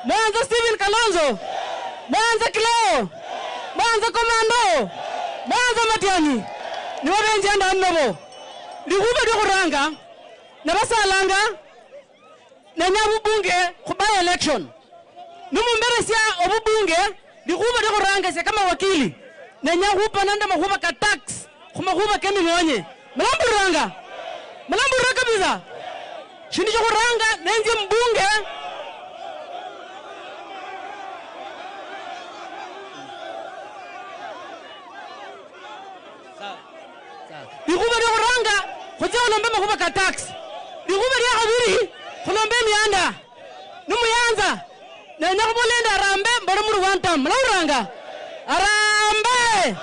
Mwanza Steven Kalonzo. Mwanza Kilao. Mwanza Komando. Mwanza Matiani. Ni wabenje anda nnobo. Likuba lyokuranga. Nabasalanga. Nanyabu bunge kubaya election. Numumberesia obubunge. Likuba lyokuranga se kama wakili. Nanyahupa nanda mahuba ka tax. Kumahuba kemi ngonye. Mlamburanga kabisa. Shindisho kuranga nenje mbunge. Likuba lyo kuranga kujia unombe makuba ka tax. Likuba lya kabiri kunombe mianda. Numuyanza. Na nyakubulenda arambe mbona muri one time. Mlauranga. Arambe.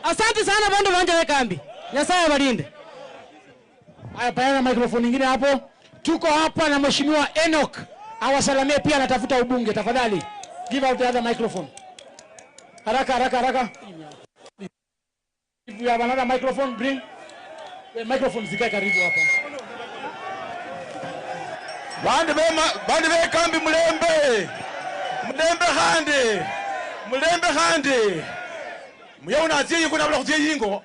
Asante sana bandu banja wekambi. Nyasaye balinde. Haya, payana microphone nyingine hapo. Tuko hapa na mheshimiwa Enoch. Awasalamie pia anatafuta ubunge. Tafadhali. Give out the other microphone. Haraka. If you have another microphone, bring. Microphone zikae karibu hapa. Bandu bekambi mulembe hande. Muyaona aziye kuna bala kuziye yingo.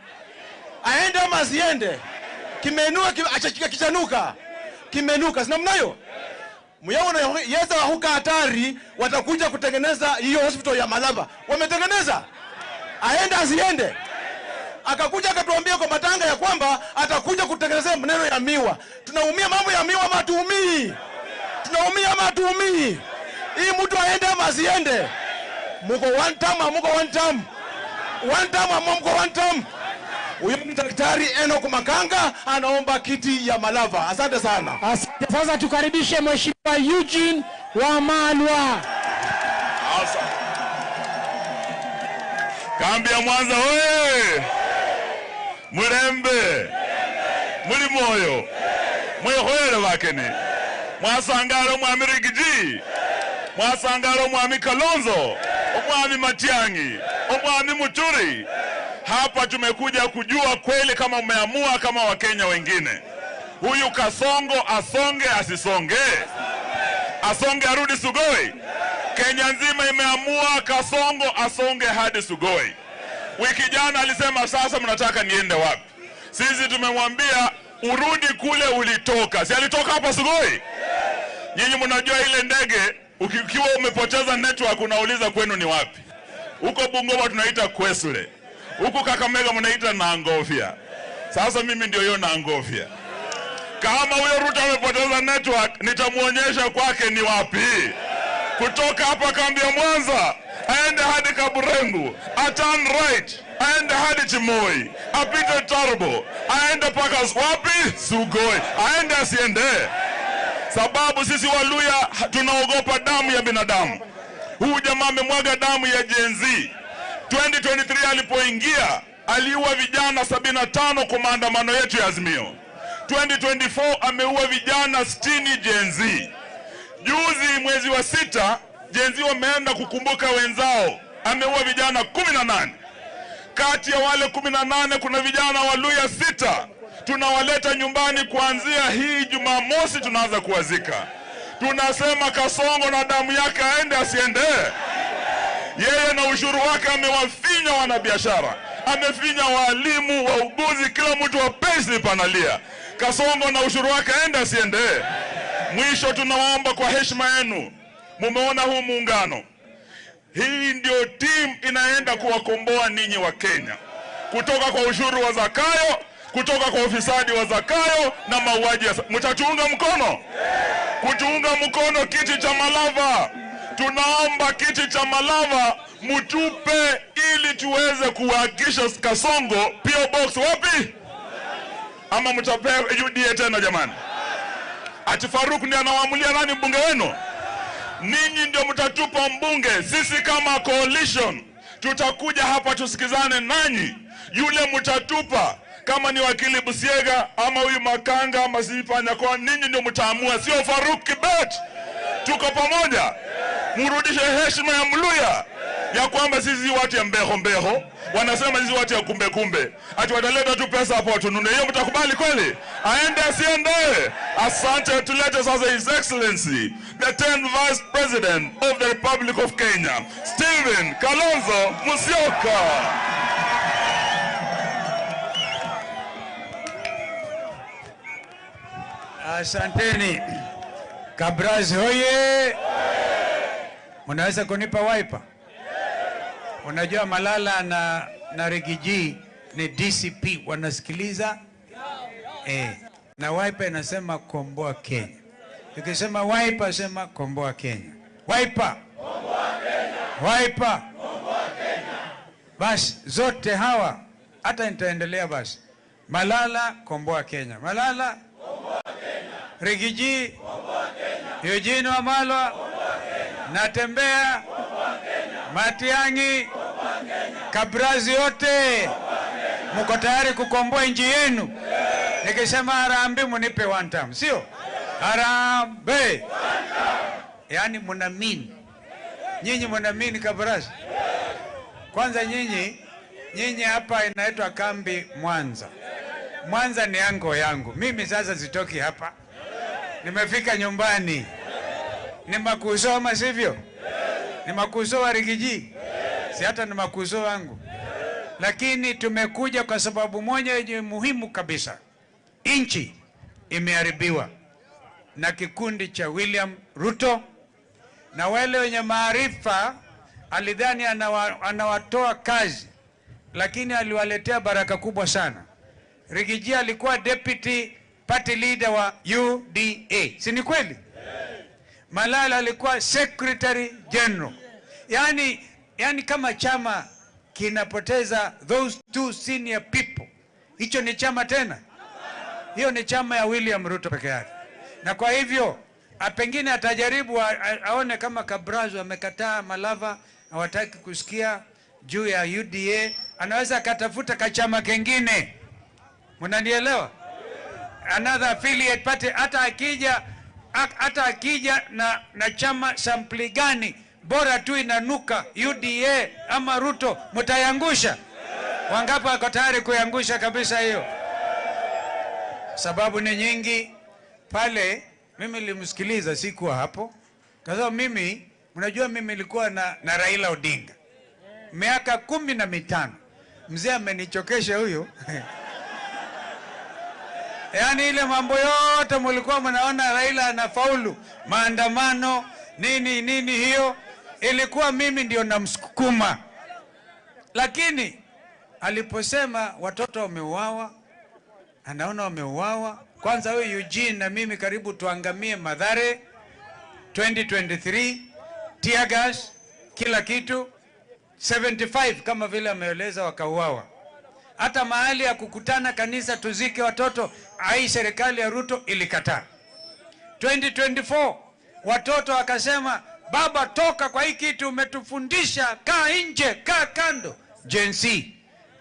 Aende ama asiende. Kimenuka kichanuka. Kimenuka sina mnayo. Muyaona yeza huka hatari watakuja kutengeneza hiyo hospital ya Malamba. Wametengeneza. Aende asiende. Akakuja akatuambia kwa matanga ya kwamba atakuja kutengeneza maneno ya miwa. Tunaumia mambo ya miwa ama tuumii. Hii mtu aende ama asiende. Muko one term. Huyo ni Daktari Enoch Makanga anaomba kiti ya Malava. Asante sana. Asante. Sasa tukaribishe mheshimiwa Eugene Wamalwa. Awesome. Kambi ya Mwanza oye. Murembe. Muri moyo. Mwehoere bakene. Mwasangalo mwamirigiji. mwasangalo mwami Kalonzo, omwami Matiang'i, omwami Muturi. Hapa tumekuja kujua kweli kama umeamua kama Wakenya wengine. Huyu Kasongo asonge asisonge? Asonge arudi Sugoi? Kenya nzima imeamua Kasongo asonge hadi Sugoi. Wiki jana alisema sasa mnataka niende wapi? Sisi tumemwambia urudi kule ulitoka. Si alitoka hapa Sugoi? Nyinyi mnajua ile ndege ukiwa umepoteza network unauliza kwenu ni wapi? Huko Bungoma tunaita Kwesle. Huko Kakamega mnaita Nangofia. Sasa mimi ndio hiyo Nangofia. Kama huyo Ruto amepoteza network nitamuonyesha kwake ni wapi. Kutoka hapa kambi ya Mwanza aende hadi Kaburengu, turn right, aende hadi Chimoi, apite Tarbo, aende paka wapi? Sugoi. Aende asiende? Sababu sisi Waluya tunaogopa damu ya binadamu. Huyu jamaa amemwaga damu ya Gen Z. 2023 alipoingia aliua vijana 75 kwa maandamano yetu ya Azimio. 2024 ameua vijana 60 Gen Z. Juzi mwezi wa 6 Gen Z wameenda kukumbuka wenzao, ameua vijana 18. Kati ya wale 18 kuna vijana Waluya 6. Tunawaleta nyumbani kuanzia hii Jumamosi, tunaanza kuwazika. Tunasema Kasongo na damu yake aende asiende? Yeye na ushuru wake amewafinya wanabiashara, amefinya walimu, wauguzi, kila mtu wa payslip analia. Kasongo na ushuru wake aende asiende? Mwisho tunawaomba kwa heshima yenu, mumeona huu muungano, hii ndio team inaenda kuwakomboa ninyi wa Kenya kutoka kwa ushuru wa Zakayo, kutoka kwa ufisadi wa Zakayo na mauaji. Mtatuunga mkono? Kutuunga mkono kiti cha Malava. Tunaomba kiti cha Malava mtupe ili tuweze kuhakikisha Kasongo PO Box wapi? Ama mtapea UDA tena jamani? Ati Faruk ndiye anawaamulia nani mbunge wenu? Ninyi ndio mtatupa mbunge. Sisi kama coalition tutakuja hapa tusikizane nanyi. Yule mtatupa kama ni wakili Busiega ama huyu Makanga ama Sifanya, kwa ninyi ndio mtaamua, sio Faruk Kibet. Tuko pamoja. Murudishe heshima ya Mluya ya kwamba sisi watu ya mbeho. Wanasema sisi watu ya kumbe. Ati wataleta tu pesa hapo tunune. Hiyo mtakubali kweli? Aende asiende? Asante. Tulete sasa His Excellency the 10th Vice President of the Republic of Kenya, Stephen Kalonzo Musyoka. Asanteni. Kabrazi hoye. Unaweza kunipa wiper? Unajua Malala na Rigiji ni DCP wanasikiliza? Na wiper inasema komboa Kenya. Ukisema wiper sema komboa Kenya. Wiper. Komboa Kenya. Wiper. Komboa Kenya. Basi zote hawa hata nitaendelea basi. Malala komboa Kenya. Malala komboa Kenya. Rigiji komboa Kenya. Eugene Wamalwa komboa Kenya. Natembea komboa Kenya. Matiang'i komboa Kenya. Kabrazi yote mko tayari kukomboa nchi yenu? Nikisema harambee munipe one time, sio? Harambee. Yaani mnaamini. Nyinyi mnaamini Kabrazi? Kwanza nyinyi hapa inaitwa kambi Mwanza. Mwanza ni ango yangu. Mimi sasa sitoki hapa. Nimefika nyumbani. Ni makuzo ama sivyo? Ni makuzo wa Rigiji. Si hata ni makuzo wangu. Lakini tumekuja kwa sababu moja yenye muhimu kabisa. Nchi imeharibiwa na kikundi cha William Ruto, na wale wenye maarifa alidhani anawatoa kazi, lakini aliwaletea baraka kubwa sana. Rigiji alikuwa deputy party leader wa UDA, si ni kweli? Malala alikuwa secretary general. Yani kama chama kinapoteza those two senior people, hicho ni chama tena? Hiyo ni chama ya William Ruto peke yake. Na kwa hivyo pengine atajaribu aone kama Kabrazo amekataa Malava, hawataki kusikia juu ya UDA, anaweza akatafuta kachama kengine. Mnanielewa? Another affiliate party. Hata hata akija na chama sampli gani, bora tu inanuka UDA ama Ruto, mtayangusha. Wangapi wako tayari kuyangusha kabisa hiyo? Sababu ni nyingi. Pale mimi nilimsikiliza, sikuwa hapo, kwa sababu mimi, mnajua mimi nilikuwa na Raila Odinga miaka 15. Mzee amenichokesha huyo. Yaani ile mambo yote mlikuwa mnaona Raila anafaulu, maandamano nini hiyo, ilikuwa mimi ndio namsukuma. Lakini aliposema watoto wameuawa, anaona wameuawa, kwanza huyo Eugene na mimi karibu tuangamie Mathare 2023, tear gas, kila kitu, 75 kama vile ameeleza wakauawa. Hata mahali ya kukutana kanisa tuzike watoto, ai serikali ya Ruto ilikataa. 2024 watoto wakasema, baba toka kwa hii kitu umetufundisha, kaa nje, kaa kando. Gen Z,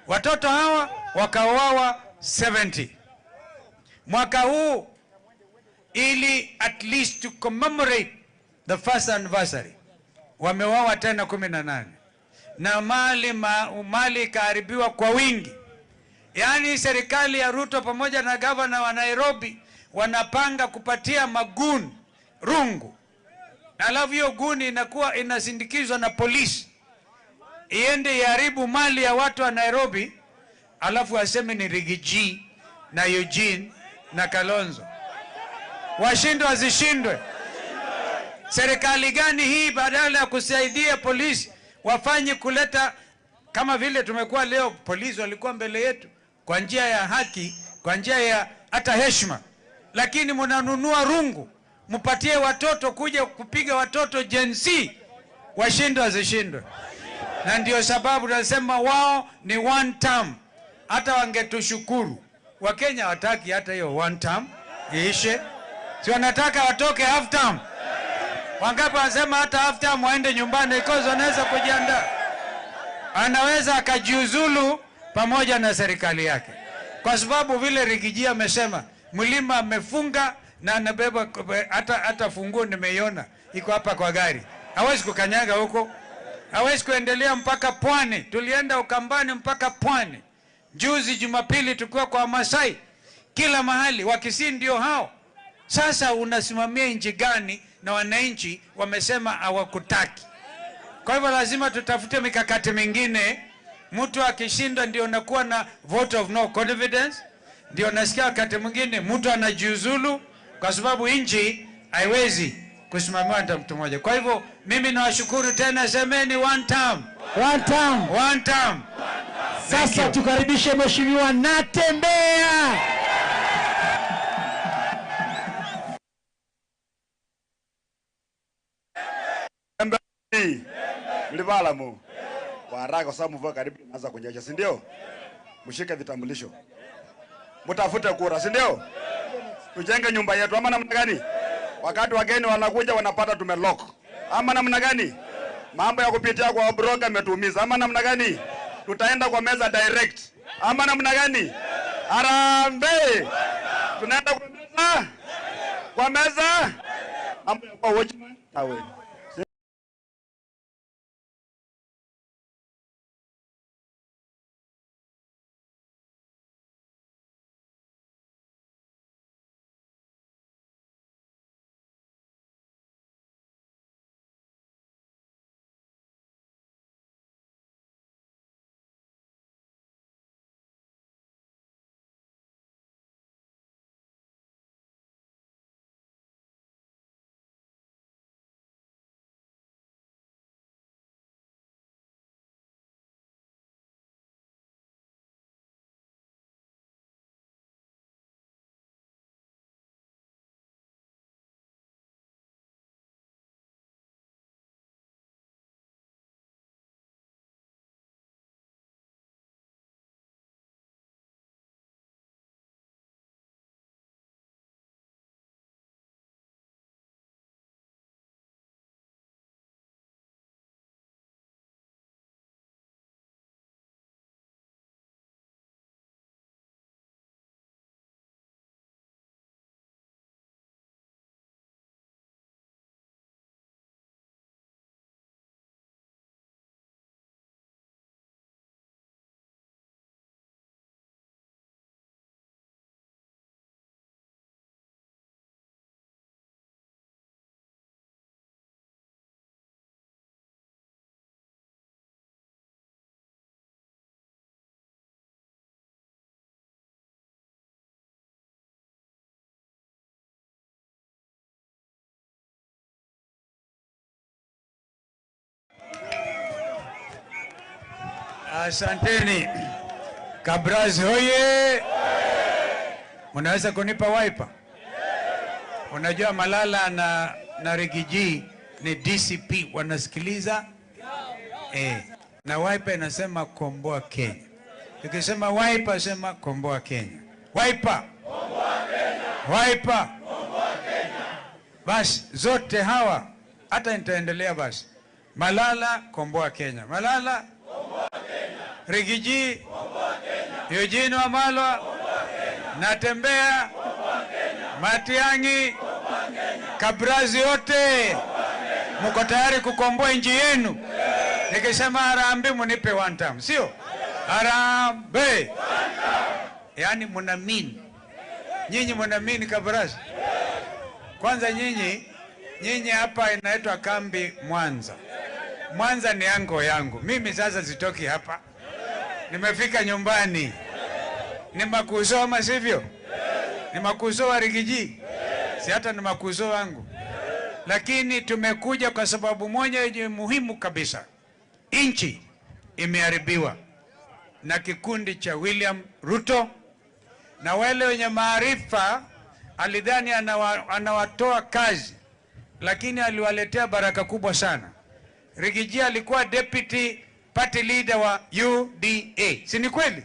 watoto hawa wakauawa 70. Mwaka huu, ili at least to commemorate the first anniversary, wameuawa tena 18 na mali ikaharibiwa kwa wingi. Yaani serikali ya Ruto pamoja na gavana wa Nairobi wanapanga kupatia magun rungu, alafu hiyo guni inakuwa inasindikizwa na polisi iende iharibu mali ya watu wa Nairobi, alafu aseme ni Rigiji na Eugene na Kalonzo. Washindwe wazishindwe. Serikali gani hii? Badala ya kusaidia polisi wafanye kuleta, kama vile tumekuwa leo, polisi walikuwa mbele yetu kwa njia ya haki, kwa njia ya hata heshima, lakini mnanunua rungu mpatie watoto kuja kupiga watoto Gen Z. Washindwe wazishindwe. Na ndio sababu nasema wao ni one term. Hata wangetushukuru. Wakenya wataki hata hiyo one term iishe, si wanataka watoke half term. Wangapi wanasema hata half term waende nyumbani, because wanaweza kujiandaa. Anaweza akajiuzulu pamoja na serikali yake, kwa sababu vile Rigiji amesema, mlima amefunga na anabeba hata funguo nimeiona iko hapa kwa gari. Hawezi kukanyaga huko, hawezi kuendelea mpaka Pwani. Tulienda Ukambani mpaka Pwani. Juzi Jumapili tukiwa kwa Masai, kila mahali. Wakisii ndio hao. Sasa unasimamia nchi gani na wananchi wamesema hawakutaki? Kwa hivyo lazima tutafute mikakati mingine. Mtu akishinda ndio nakuwa na vote of no confidence, ndio nasikia wakati mwingine mtu anajiuzulu, kwa sababu nchi haiwezi kusimamiwa na mtu mmoja. Kwa hivyo mimi nawashukuru tena, semeni one term. One term. One term. Sasa tukaribishe Mheshimiwa Natembeya. Mlivala mu. Waraka kwa sababu mvua karibu inaanza kunyesha, si ndio? Mshike vitambulisho. Mtafute kura, si ndio? Tujenge nyumba yetu ama namna gani? Wakati wageni wanakuja wanapata tumelock. Ama namna gani? Mambo ya kupitia kwa broker yametuumiza. Ama namna gani? Tutaenda kwa meza direct. Ama namna gani? Harambee. Tunaenda kwa meza. Kwa meza. Mambo ya kwa watchman. Awe. Asanteni. Kabrazi hoye! Unaweza kunipa wiper? Unajua Malala na Rigiji ni DCP wanasikiliza? Na wiper inasema komboa Kenya. Ukisema wiper sema komboa Kenya. Wiper! Komboa Kenya! Wiper! Komboa Kenya! Basi zote hawa hata nitaendelea basi. Malala komboa Kenya. Malala komboa Kenya. Rigiji komboa Kenya. Eugene Wamalwa komboa Kenya. Natembea komboa Kenya. Matiang'i komboa Kenya. Kabrazi yote mko tayari kukomboa nchi yenu? Nikisema harambee munipe one time, sio? Harambee. Yaani mnaamini. Nyinyi mnaamini Kabrazi? Kwanza nyinyi hapa inaitwa kambi Mwanza. Mwanza ni ango yangu. Mimi sasa sitoki hapa. Nimefika nyumbani. Ni makuzo ama sivyo? Ni makuzo wa Rigiji. Si hata ni makuzo wangu. Lakini tumekuja kwa sababu moja yenye muhimu kabisa. Nchi imeharibiwa na kikundi cha William Ruto, na wale wenye maarifa alidhani anawatoa kazi, lakini aliwaletea baraka kubwa sana. Rigiji alikuwa deputy party leader wa UDA, si ni kweli?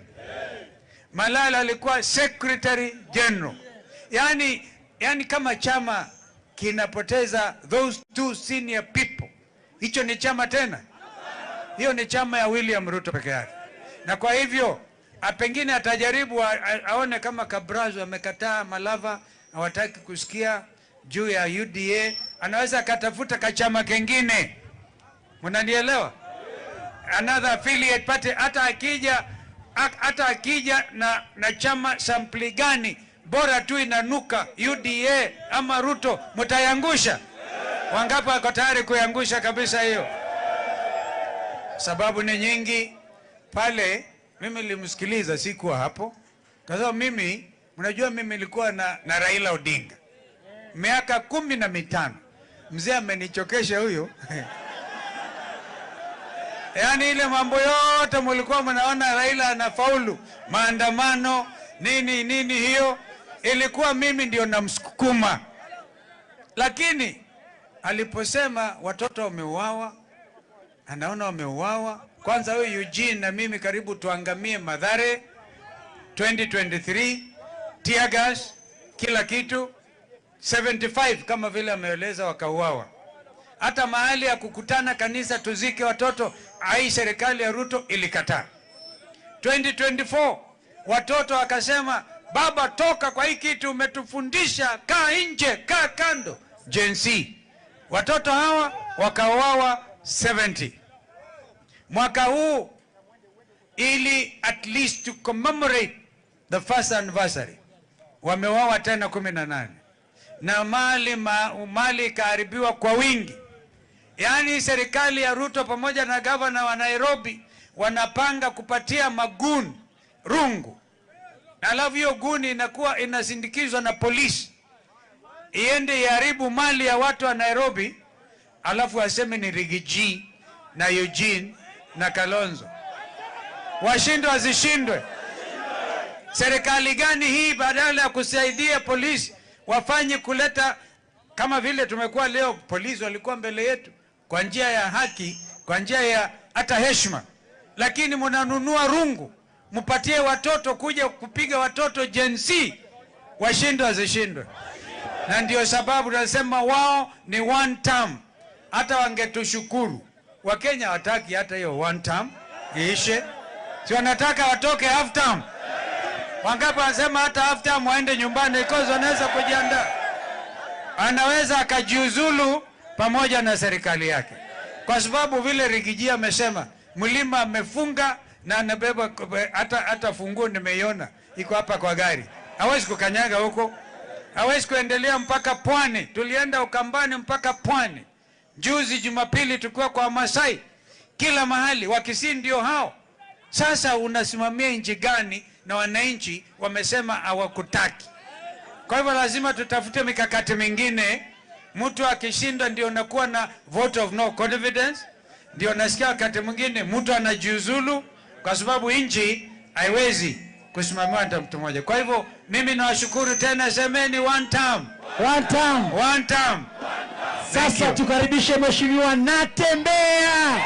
Malala alikuwa secretary general. Yani kama chama kinapoteza those two senior people, hicho ni chama tena? Hiyo ni chama ya William Ruto peke yake. Na kwa hivyo pengine atajaribu aone kama Kabrazi amekataa Malava, hawataki kusikia juu ya UDA, anaweza akatafuta kachama kengine. Mnanielewa? Another affiliate party. Hata akija na chama sampli gani, bora tu inanuka UDA ama Ruto, mtayangusha. Wangapi wako tayari kuyangusha kabisa hiyo? Sababu ni nyingi. Pale mimi nilimsikiliza, sikuwa hapo. Kwa sababu mnajua mimi nilikuwa na Raila Odinga miaka 15. Mzee amenichokesha huyo. Yaani ile mambo yote mlikuwa mnaona Raila anafaulu, maandamano nini hiyo, ilikuwa mimi ndio namsukuma. Lakini aliposema watoto wameuawa, anaona wameuawa, kwanza huyo Eugene na mimi karibu tuangamie Mathare 2023, tear gas, kila kitu, 75 kama vile ameeleza wakauawa. Hata mahali ya kukutana kanisa tuzike watoto, serikali ya Ruto ilikataa. 2024 watoto wakasema, baba toka kwa hii kitu umetufundisha, kaa nje, kaa kando. Gen Z. Watoto hawa wakauawa 70. Mwaka huu ili at least to commemorate the first anniversary wameuawa tena 18. Na mali ikaharibiwa kwa wingi. Yaani serikali ya Ruto pamoja na gavana wa Nairobi wanapanga kupatia maguni rungu. Alafu hiyo guni inakuwa inasindikizwa na polisi, iende iharibu mali ya watu wa Nairobi, alafu aseme ni Rigiji na Eugene na Kalonzo. Washindwe wazishindwe. Serikali gani hii badala ya kusaidia polisi wafanye kuleta, kama vile tumekuwa leo, polisi walikuwa mbele yetu kwa njia ya haki, kwa njia ya hata heshima, lakini mnanunua rungu mpatie watoto kuja kupiga watoto Gen Z. Washindwe wazishindwe. Na ndio sababu tunasema wao ni one term. Hata wangetushukuru. Wakenya wataki hata hiyo one term iishe. Si wanataka watoke half term. Wangapi wanasema hata half term waende nyumbani because wanaweza kujiandaa. Anaweza akajiuzulu pamoja na serikali yake. Kwa sababu vile Rigiji amesema, mlima amefunga na anabeba hata funguo nimeiona iko hapa kwa gari. Hawezi kukanyaga huko. Hawezi kuendelea mpaka Pwani. Tulienda Ukambani mpaka Pwani. Juzi Jumapili tulikuwa kwa Masai. Kila mahali Wakisii ndio hao. Sasa unasimamia nchi gani na wananchi wamesema hawakutaki? Kwa hivyo lazima tutafute mikakati mingine. Mtu akishinda ndio nakuwa na vote of no confidence. Ndio nasikia wakati mwingine mtu anajiuzulu, kwa sababu nchi haiwezi kusimamiwa na mtu mmoja. Kwa hivyo mimi nawashukuru tena, semeni one term. One term. One term. Sasa tukaribishe Mheshimiwa Natembeya.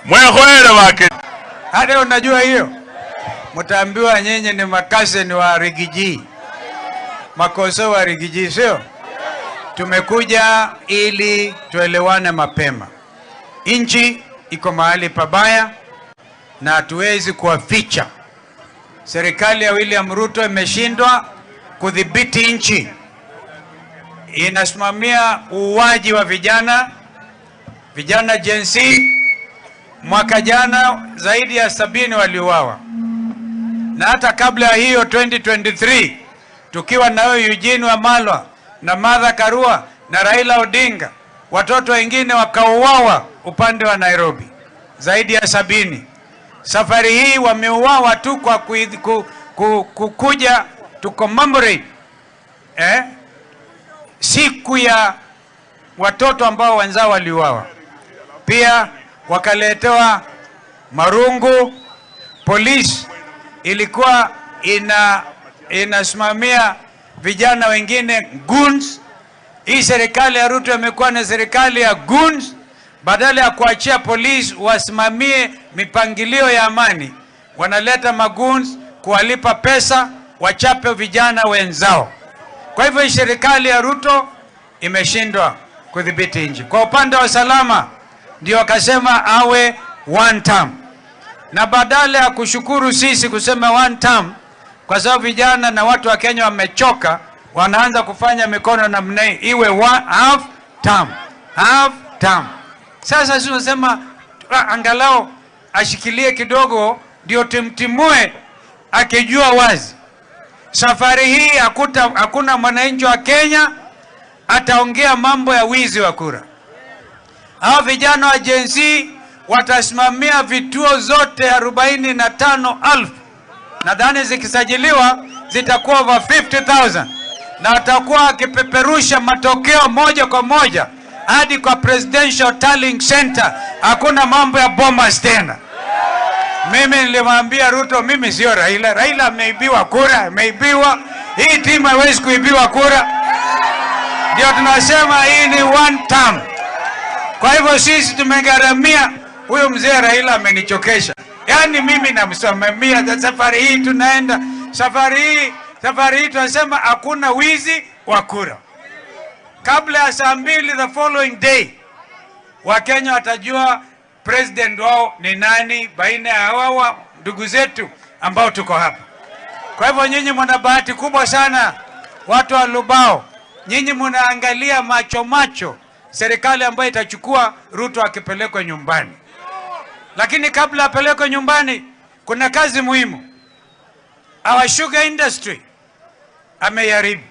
Mwehoere wake. Hata unajua hiyo, mtaambiwa nyinyi ni makaseni wa Rigiji, makoso wa Rigiji, sio? Tumekuja ili tuelewane mapema. Nchi iko mahali pabaya na hatuwezi kuwaficha. Serikali ya William Ruto imeshindwa kudhibiti nchi. Inasimamia uuaji wa vijana Gen Z. Mwaka jana zaidi ya 70 waliuawa. Na hata kabla ya hiyo 2023 tukiwa na Eugene Wamalwa na Martha Karua na Raila Odinga, watoto wengine wakauawa upande wa Nairobi zaidi ya 70. Safari hii wameuawa tu kwa kukuja to commemorate siku ya watoto ambao wenzao waliuawa. Pia wakaletewa marungu. Polisi ilikuwa inasimamia vijana wengine goons. Hii serikali ya Ruto imekuwa na serikali ya goons. Badala ya kuachia polisi wasimamie mipangilio ya amani, wanaleta magoons kuwalipa pesa wachape vijana wenzao. Kwa hivyo serikali ya Ruto imeshindwa kudhibiti nchi. Kwa upande wa usalama ndio wakasema awe one term. Na badala ya kushukuru sisi kusema one term, kwa sababu vijana na watu wa Kenya wamechoka, wanaanza kufanya mikono namna hii, iwe half term. Half term. Sasa sisi tunasema angalau ashikilie kidogo ndio timtimue, akijua wazi safari hii hakuna mwananchi wa Kenya ataongea mambo ya wizi wa kura. Hao vijana wa Gen Z watasimamia vituo zote 45,000. Nadhani zikisajiliwa zitakuwa over 50,000. Na watakuwa wakipeperusha matokeo moja kwa moja hadi kwa Presidential Tallying Center. Hakuna mambo ya bombas tena. Mimi nilimwambia Ruto, mimi sio Raila. Raila ameibiwa kura, ameibiwa. Hii timu haiwezi kuibiwa kura. Ndio tunasema hii ni one term. Kwa hivyo sisi tumegharamia. Huyo mzee Raila amenichokesha. Yaani mimi namsimamia safari hii tunaenda. Safari hii tunasema hakuna wizi wa kura. Kabla ya saa 2 the following day, Wakenya watajua president wao ni nani baina ya hawa ndugu zetu ambao tuko hapa. Kwa hivyo nyinyi mna bahati kubwa sana, watu wa Lubao. Nyinyi mnaangalia macho serikali ambayo itachukua Ruto akipelekwa nyumbani. Lakini kabla apelekwe nyumbani, kuna kazi muhimu. Our sugar industry ameharibu.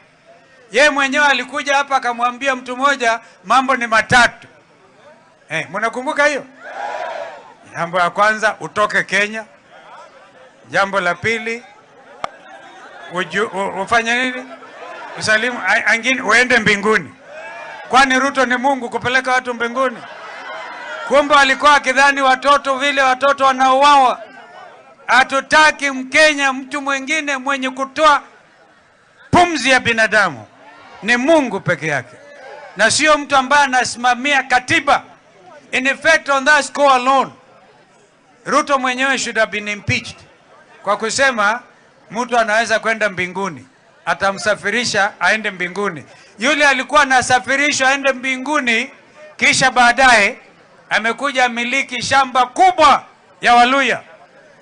Yeye mwenyewe alikuja hapa akamwambia mtu mmoja mambo ni matatu. Mnakumbuka hiyo? Jambo la kwanza, utoke Kenya. Jambo la pili, ufanye nini? Usalimu angine uende mbinguni. Kwani Ruto ni Mungu kupeleka watu mbinguni? Kumbe alikuwa akidhani watoto vile watoto wanauawa. Hatutaki Mkenya mtu mwingine mwenye kutoa pumzi ya binadamu. Ni Mungu peke yake. na sio mtu ambaye anasimamia katiba. In effect, on that score alone, Ruto mwenyewe should have been impeached kwa kusema mtu anaweza kwenda mbinguni, atamsafirisha aende mbinguni. Yule alikuwa anasafirishwa aende mbinguni, kisha baadaye amekuja miliki shamba kubwa ya Waluya,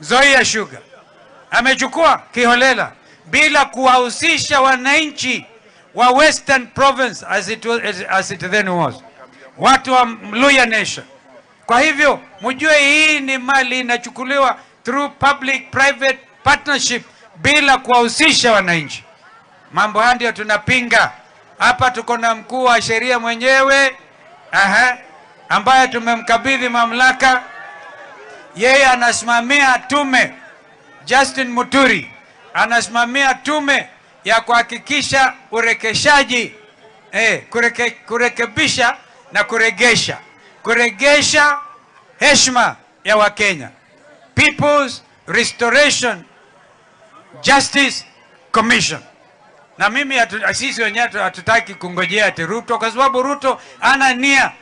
Nzoia Sugar. Amechukua kiholela bila kuwahusisha wananchi wa Western Province as it then was, watu wa Luya Nation. Kwa hivyo mjue hii ni mali inachukuliwa through public private partnership bila kuwahusisha wananchi. Mambo haya ndio tunapinga. Hapa tuko na mkuu wa sheria mwenyewe ambaye tumemkabidhi mamlaka. Yeye anasimamia tume, Justin Muturi anasimamia tume ya kuhakikisha urekeshaji, kurekebisha na kuregesha heshima ya Wakenya. People's Restoration Justice Commission. Na mimi sisi wenyewe hatutaki kungojea ati Ruto, kwa sababu Ruto ana nia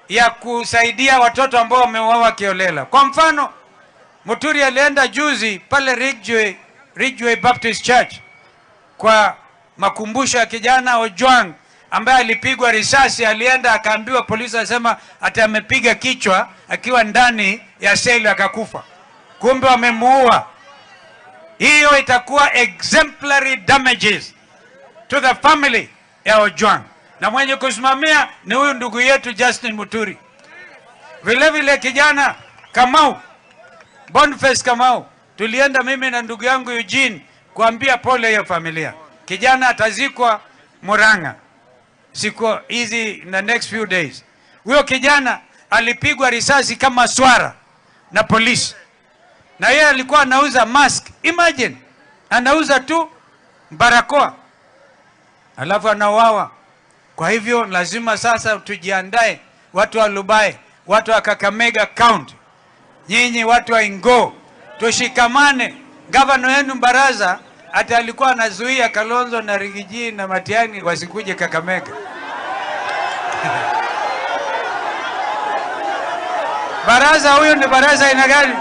ya kusaidia watoto ambao wameuawa kiolela. Kwa mfano, Muturi alienda juzi pale Ridgeway Baptist Church kwa makumbusho ya kijana Ojwang ambaye alipigwa risasi. Alienda akaambiwa, polisi asema ati amepiga kichwa akiwa ndani ya seli akakufa, kumbe wamemuua. Hiyo itakuwa exemplary damages to the family ya Ojwang, na mwenye kusimamia ni huyu ndugu yetu Justin Muturi. Vile vile kijana Kamau, Boniface Kamau, tulienda mimi na ndugu yangu Eugene kuambia pole ya familia. Kijana atazikwa Murang'a siku hizi in the next few days. Huyo kijana alipigwa risasi kama swara na polisi, na yeye alikuwa anauza mask. Imagine, anauza tu barakoa alafu anauawa. Kwa hivyo lazima sasa tujiandae, watu wa Lubai, watu wa Kakamega County, nyinyi watu wa Ingo, tushikamane. Gavana wenu Baraza hata alikuwa anazuia Kalonzo na Rigiji na Matiang'i wasikuje Kakamega. Baraza huyo ni Baraza ina gani?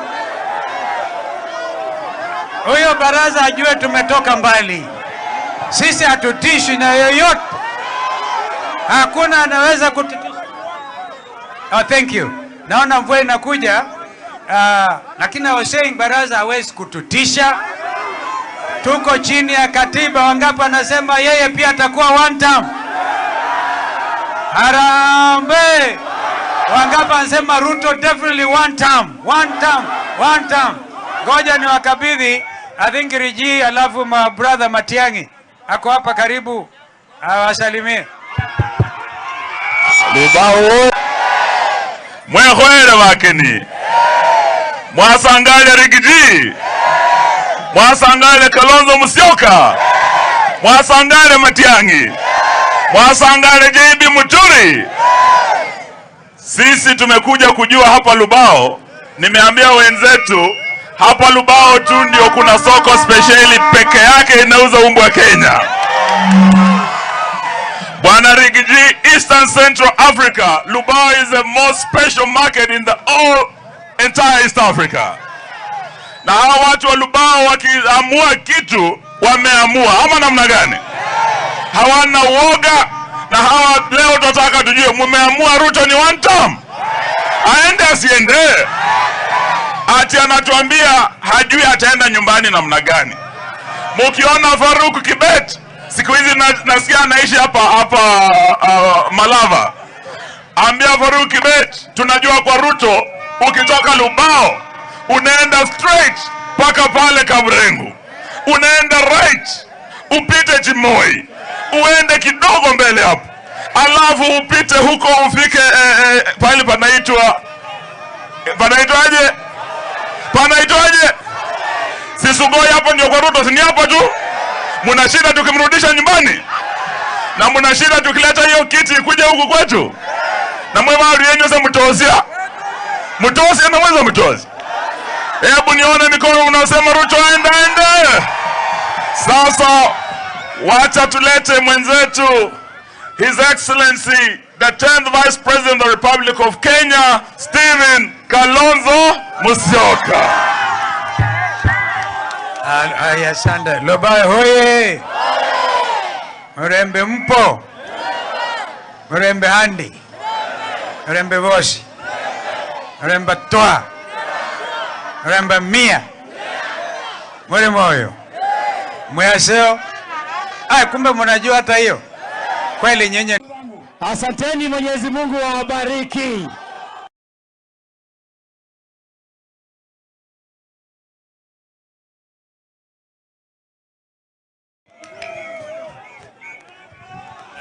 Huyo Baraza ajue tumetoka mbali. Sisi hatutishwi na yoyote. Hakuna anaweza kututisha. Oh, thank you. Naona mvua inakuja. Lakini I was saying Baraza hawezi kututisha. Tuko chini ya katiba. Wangapi anasema yeye pia atakuwa one term? Harambee! Wangapi anasema Ruto definitely one term? One term. Ngoja ni wakabidhi, I think Riji alafu my brother Matiang'i ako hapa karibu, awasalimie. Lubao mwehoere wakeni, mwasangale Rigiji, mwasangale Kalonzo Musyoka, mwasangale Matiang'i, mwasangale JB Muturi. Sisi tumekuja kujua hapa Lubao, nimeambia wenzetu hapa Lubao tu ndio kuna soko speciali peke yake inauza umbu wa Kenya. Bwana Rigiji, Eastern Central Africa, Lubao is the most special market in the entire East Africa. Na hawa watu wa Lubao wakiamua kitu, wameamua. Ama namna gani? Hawana uoga. Na hawa leo tunataka tujue, mumeamua Ruto ni one term? Aende asiende? Ati anatuambia hajui ataenda nyumbani namna gani. Mukiona Faruk Kibet, siku hizi nasikia anaishi hapa Malava. Ambia Faruk Kibet, tunajua kwa Ruto ukitoka Lubao unaenda straight paka pale Kabrengu, unaenda right upite Chimoi, uende kidogo mbele hapo, alafu upite huko ufike pale panaitwaje Sisugoi. Hapo ndio kwa Ruto, si hapo tu? Muna shida tukimrudisha nyumbani, na muna shida tukileta hiyo kiti kuja huku kwetu, na mwe bali yenyewe sasa mtozi na mwanzo mtozi. Hebu nione mikono unasema Ruto ende. Sasa wacha tulete mwenzetu His Excellency, the 10th Vice President of the Republic of Kenya, Stephen Kalonzo Musyoka. Aya, asante. Lobai hoye. Mrembe mpo. Mrembe handi. Mrembe bosi. Mrembe toa. Mrembe mia. Mwere moyo. Mwaseo. Kumbe mnajua hata hiyo. Kweli nyenye. Asanteni, Mwenyezi Mungu awabariki.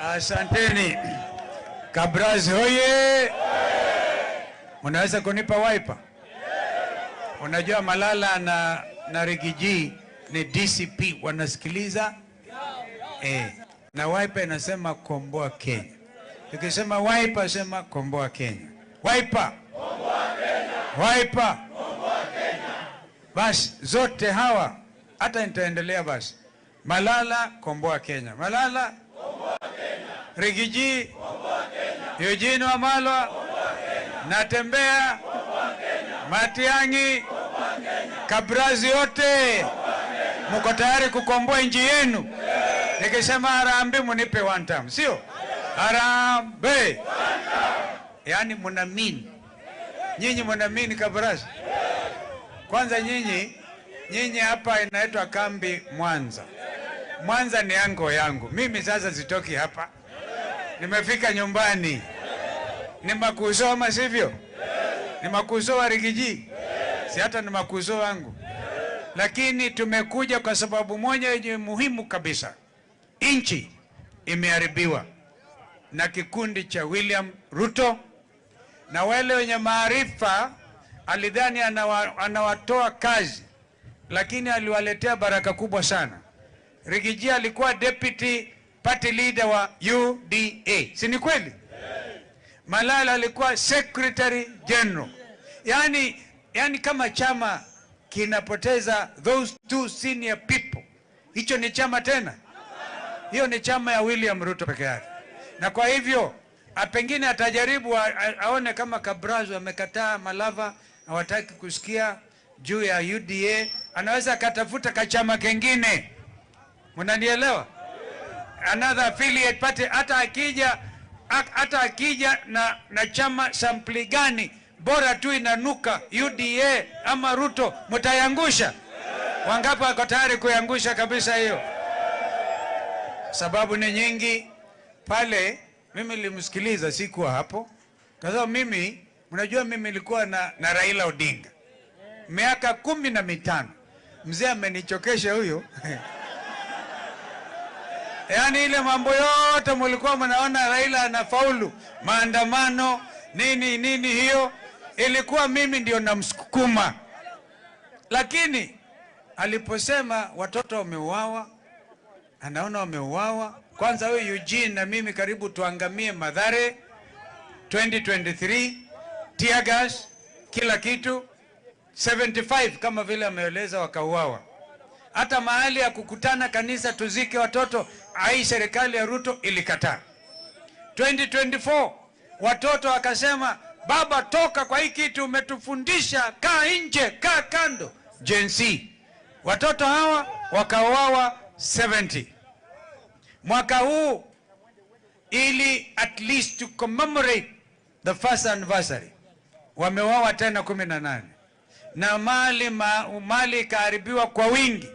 Asanteni. Kabrazi hoye. Unaweza kunipa wiper? Unajua Malala na Rigiji ni DCP wanasikiliza? Na wiper inasema komboa Kenya. Tukisema wiper sema komboa Kenya. Wiper. Komboa Kenya. Wiper. Komboa Kenya. Basi zote hawa hata nitaendelea basi. Malala komboa Kenya. Malala komboa Kenya. Rigiji komboa Kenya. Eugene Wamalwa komboa Kenya. Natembea komboa Kenya. Matiang'i komboa Kenya. Kabrazi yote mko tayari kukomboa nchi yenu? Nikisema harambee munipe one time, sio? Harambee. Yaani mnaamini. Nyinyi mnaamini Kabrazi? Kwanza nyinyi hapa inaitwa kambi Mwanza. Mwanza ni ango yangu. Mimi sasa sitoki hapa. Nimefika nyumbani. Ni makuzo ama sivyo? Ni makuzo wa Rigiji. Si hata ni makuzo wangu. Lakini tumekuja kwa sababu moja yenye muhimu kabisa. Nchi imeharibiwa na kikundi cha William Ruto, na wale wenye maarifa alidhani anawatoa kazi, lakini aliwaletea baraka kubwa sana. Rigiji alikuwa deputy party leader wa UDA, si ni kweli? Malala alikuwa secretary general. Yani kama chama kinapoteza those two senior people, hicho ni chama tena? Hiyo ni chama ya William Ruto peke yake. Na kwa hivyo pengine atajaribu aone kama Kabrazi amekataa Malava, hawataki kusikia juu ya UDA, anaweza akatafuta kachama kengine. Mnanielewa? Another affiliate party, hata akija na chama sampli gani, bora tu inanuka UDA ama Ruto, mtayangusha. Wangapi wako tayari kuyangusha kabisa hiyo? Sababu ni nyingi. Pale mimi nilimsikiliza, sikuwa hapo. Kwa sababu mnajua mimi nilikuwa na Raila Odinga miaka 15. Mzee amenichokesha huyo. Yaani ile mambo yote mlikuwa mnaona Raila anafaulu, maandamano nini hiyo, ilikuwa mimi ndio namsukuma. Lakini aliposema watoto wameuawa, anaona wameuawa, kwanza huyo Eugene na mimi karibu tuangamie Mathare 2023, tear gas, kila kitu, 75 kama vile ameeleza wakauawa. Hata mahali ya kukutana kanisa tuzike watoto, serikali ya Ruto ilikataa. 2024 watoto wakasema, baba toka kwa hii kitu umetufundisha, kaa nje, kaa kando. Gen Z. Watoto hawa wakauawa 70. Mwaka huu ili at least to commemorate the first anniversary wameuawa tena 18. Na mali ikaharibiwa kwa wingi.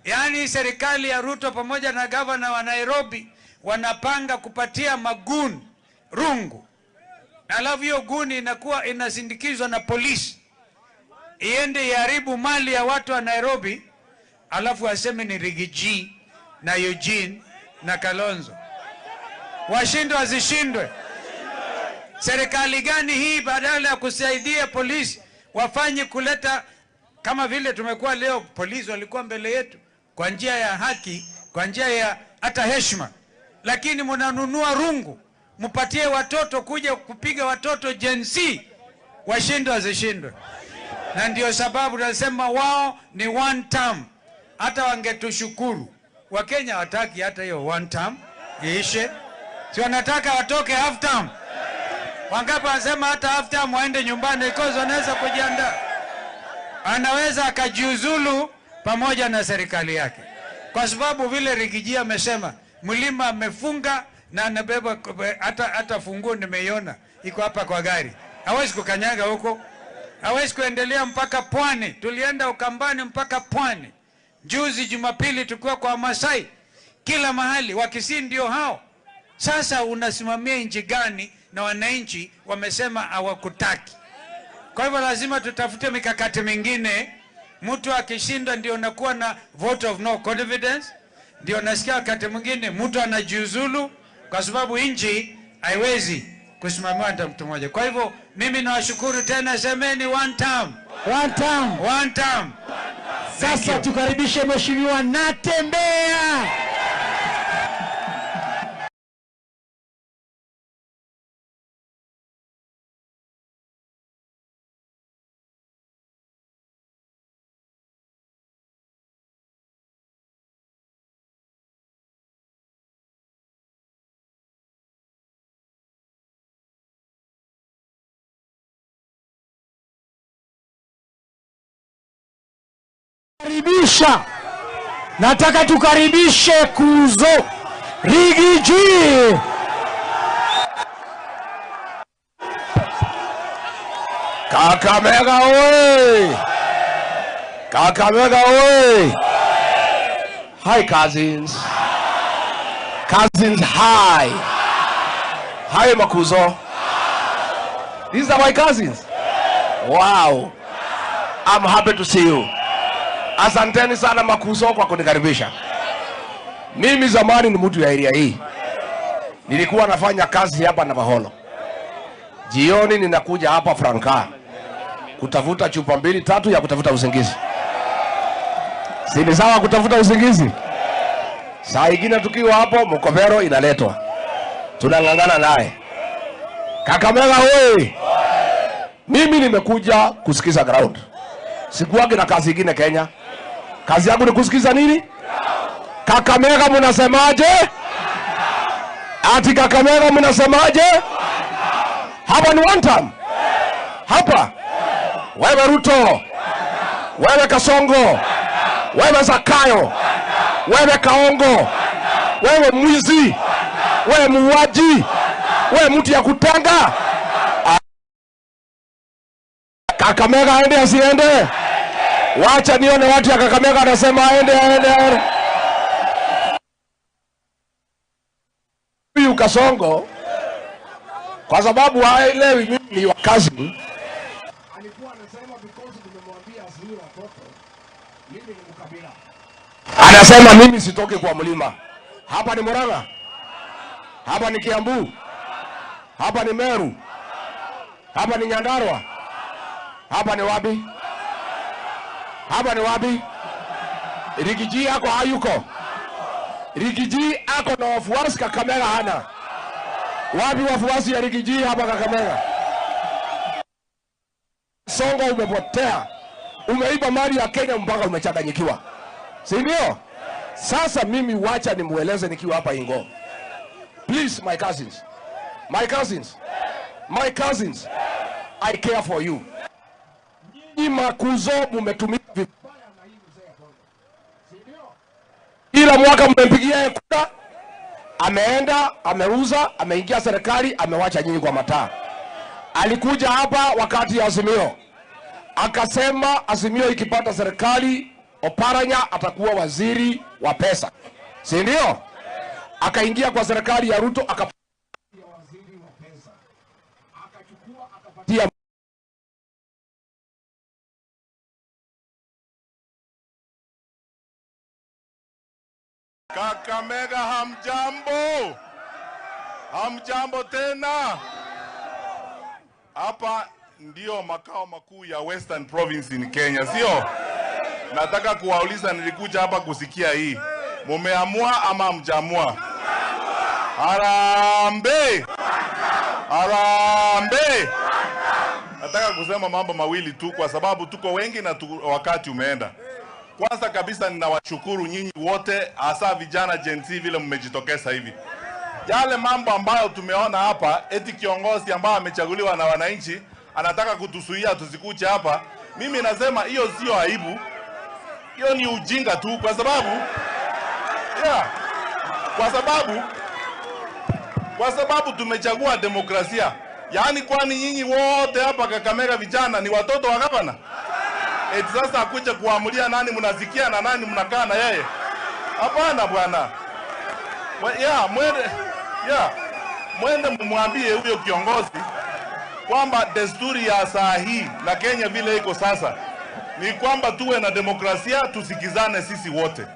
Yaani serikali ya Ruto pamoja na gavana wa Nairobi wanapanga kupatia maguni rungu. Alafu hiyo guni inakuwa inasindikizwa na polisi, iende iharibu mali ya watu wa Nairobi, alafu waseme ni Rigiji na Eugene na Kalonzo. Washindwe wazishindwe. Serikali gani hii badala ya kusaidia polisi wafanye kuleta, kama vile tumekuwa leo, polisi walikuwa mbele yetu kwa njia ya haki, kwa njia ya hata heshima, lakini mnanunua rungu mpatie watoto kuja kupiga watoto Gen Z. Washindwe wazishindwe. Na ndio sababu nasema wao ni one term. Hata wangetushukuru. Wakenya wataki hata hiyo one term iishe. Si wanataka watoke half term? Wangapi wanasema hata half term waende nyumbani because wanaweza kujiandaa? Anaweza akajiuzulu pamoja na serikali yake. Kwa sababu vile Rigiji amesema, mlima amefunga na anabeba hata funguo nimeiona iko hapa kwa gari. Hawezi kukanyaga huko. Hawezi kuendelea mpaka Pwani. Tulienda Ukambani mpaka Pwani. Juzi Jumapili tukua kwa Masai. Kila mahali Wakisii ndio hao. Sasa unasimamia nchi gani na wananchi wamesema hawakutaki? Kwa hivyo lazima tutafute mikakati mingine. Mtu akishinda ndio nakuwa na vote of no confidence. Ndio nasikia wakati mwingine mtu anajiuzulu kwa sababu nchi haiwezi kusimamiwa na mtu mmoja. Kwa hivyo mimi nawashukuru tena, semeni one term. One term. One term. Sasa tukaribishe Mheshimiwa Natembeya. Karibisha. Nataka tukaribishe Kuzo Rigiji. Kakamega oye! Kakamega oye! Hi cousins. Cousins hi. Hi Makuzo. These are my cousins. Wow. I'm happy to see you. Asanteni sana Makuzo kwa kunikaribisha. Mimi zamani ni mtu ya area hii. Nilikuwa nafanya kazi hapa na Baholo. Jioni ninakuja hapa Franka kutafuta chupa 2-3 ya kutafuta usingizi. Si ni sawa kutafuta usingizi? Saa ingine tukiwa hapo Mkopero inaletwa. Tunangangana naye. Kakamega wewe. Mimi nimekuja kusikiza ground. Sikuwagi na kazi ingine Kenya. Kazi yangu ni kusikiza nini? Kakamega mnasemaje? Ati Kakamega mnasemaje? Hapa ni one term. Hapa. Wewe Ruto. Wewe Kasongo. Wewe Zakayo. Wewe Kaongo. Wewe mwizi. Wewe muuaji. Wewe mtu ya kutanga. Kakamega aende asiende? Wacha nione watu ya Kakamega anasema aende. Huyu Kasongo kwa sababu haelewi mimi ni wakazi. Alikuwa anasema because nimemwambia asiwe watoto. Mimi ni mkabila. Anasema mimi sitoke kwa mlima. Hapa ni Murang'a. Hapa ni Kiambu. Hapa ni Meru. Hapa ni Nyandarua. Hapa ni wapi? Hapa ni wapi? Rigiji yako hayuko. Rigiji ako na wafuasi Kakamega hana. Wapi wafuasi ya Rigiji hapa Kakamega? Songo umepotea. Umeiba mali ya Kenya mpaka umechanganyikiwa. Si ndio? Sasa mimi wacha nimueleze nikiwa hapa Ingo. Please my cousins. My cousins. My cousins. I care for you. Nyinyi Makuzo mmetumia vibaya na hii mzee ya Kongo. Si ndio? Kila mwaka mmempigia kura. Ameenda, ameuza, ameingia serikali, amewacha nyinyi kwa mataa. Alikuja hapa wakati ya Azimio. Akasema Azimio ikipata serikali, Oparanya atakuwa waziri wa pesa. Si ndio? Akaingia kwa serikali ya Ruto akapatia waziri wa pesa. Akachukua akapatia Kakamega hamjambo. Hamjambo tena. Hapa ndio makao makuu ya Western Province in Kenya, sio? Nataka kuwauliza, nilikuja hapa kusikia hii. Mumeamua ama hamjamua? Harambee! Harambee! Nataka kusema mambo mawili tu kwa sababu tuko wengi na wakati umeenda. Kwanza kabisa ninawashukuru nyinyi wote, hasa vijana Gen Z vile mmejitokeza hivi. yale mambo ambayo tumeona hapa, eti kiongozi ambaye amechaguliwa na wananchi anataka kutusuia tusikuje hapa, mimi nasema hiyo sio aibu, hiyo ni ujinga tu, kwa sababu tumechagua demokrasia. Yaani kwani nyinyi wote hapa Kakamega vijana ni watoto wa gavana? Eti sasa akuje kuamulia nani mnazikia na nani mnakaa na yeye? Hapana bwana. Mwende mumwambie huyo kiongozi kwamba desturi ya saa hii na Kenya vile iko sasa ni kwamba tuwe na demokrasia, tusikizane sisi wote.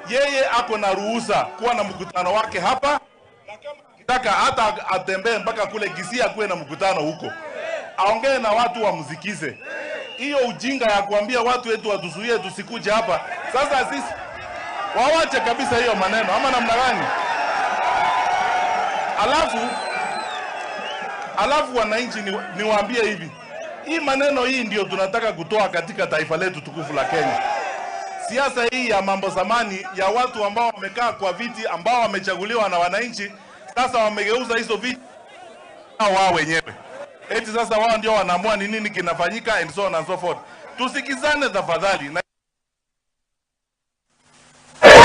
Yeye ako na ruhusa kuwa na mkutano wake hapa, na kama akitaka hata atembee mpaka kule Kisii kuwe na mkutano huko, aongee na watu wamsikize. Hiyo ujinga ya kuambia watu wetu watuzuie tusikuje hapa, sasa sisi wawache kabisa hiyo maneno, ama namna gani? Alafu wananchi niwaambie hivi, hii maneno hii ndio tunataka kutoa katika taifa letu tukufu la Kenya. Siasa hii ya mambo zamani ya watu ambao wamekaa kwa viti ambao wamechaguliwa na wananchi, sasa wamegeuza hizo viti wao wenyewe. Eti sasa wao ndio wanaamua ni nini kinafanyika and so on and so forth. Tusikizane tafadhali.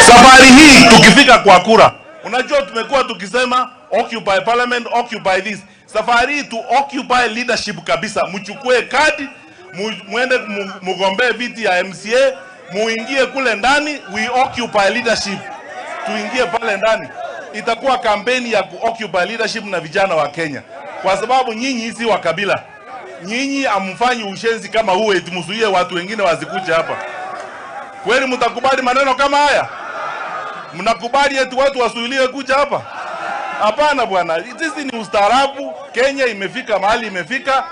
Safari hii tukifika kwa kura, unajua tumekuwa tukisema occupy parliament, occupy this. Safari hii tu occupy leadership kabisa. Mchukue kadi, muende mugombee viti ya MCA, muingie kule ndani, we occupy leadership. Tuingie pale ndani. Itakuwa kampeni ya occupy leadership na vijana wa Kenya. Kwa sababu nyinyi si wa kabila. Nyinyi amfanyi ushenzi kama huo eti msuie watu wengine wasikuje hapa. Kweli mtakubali maneno kama haya? Mnakubali eti watu wasuiliwe kuja hapa? Hapana bwana. Sisi ni ustaarabu. Kenya imefika mahali imefika.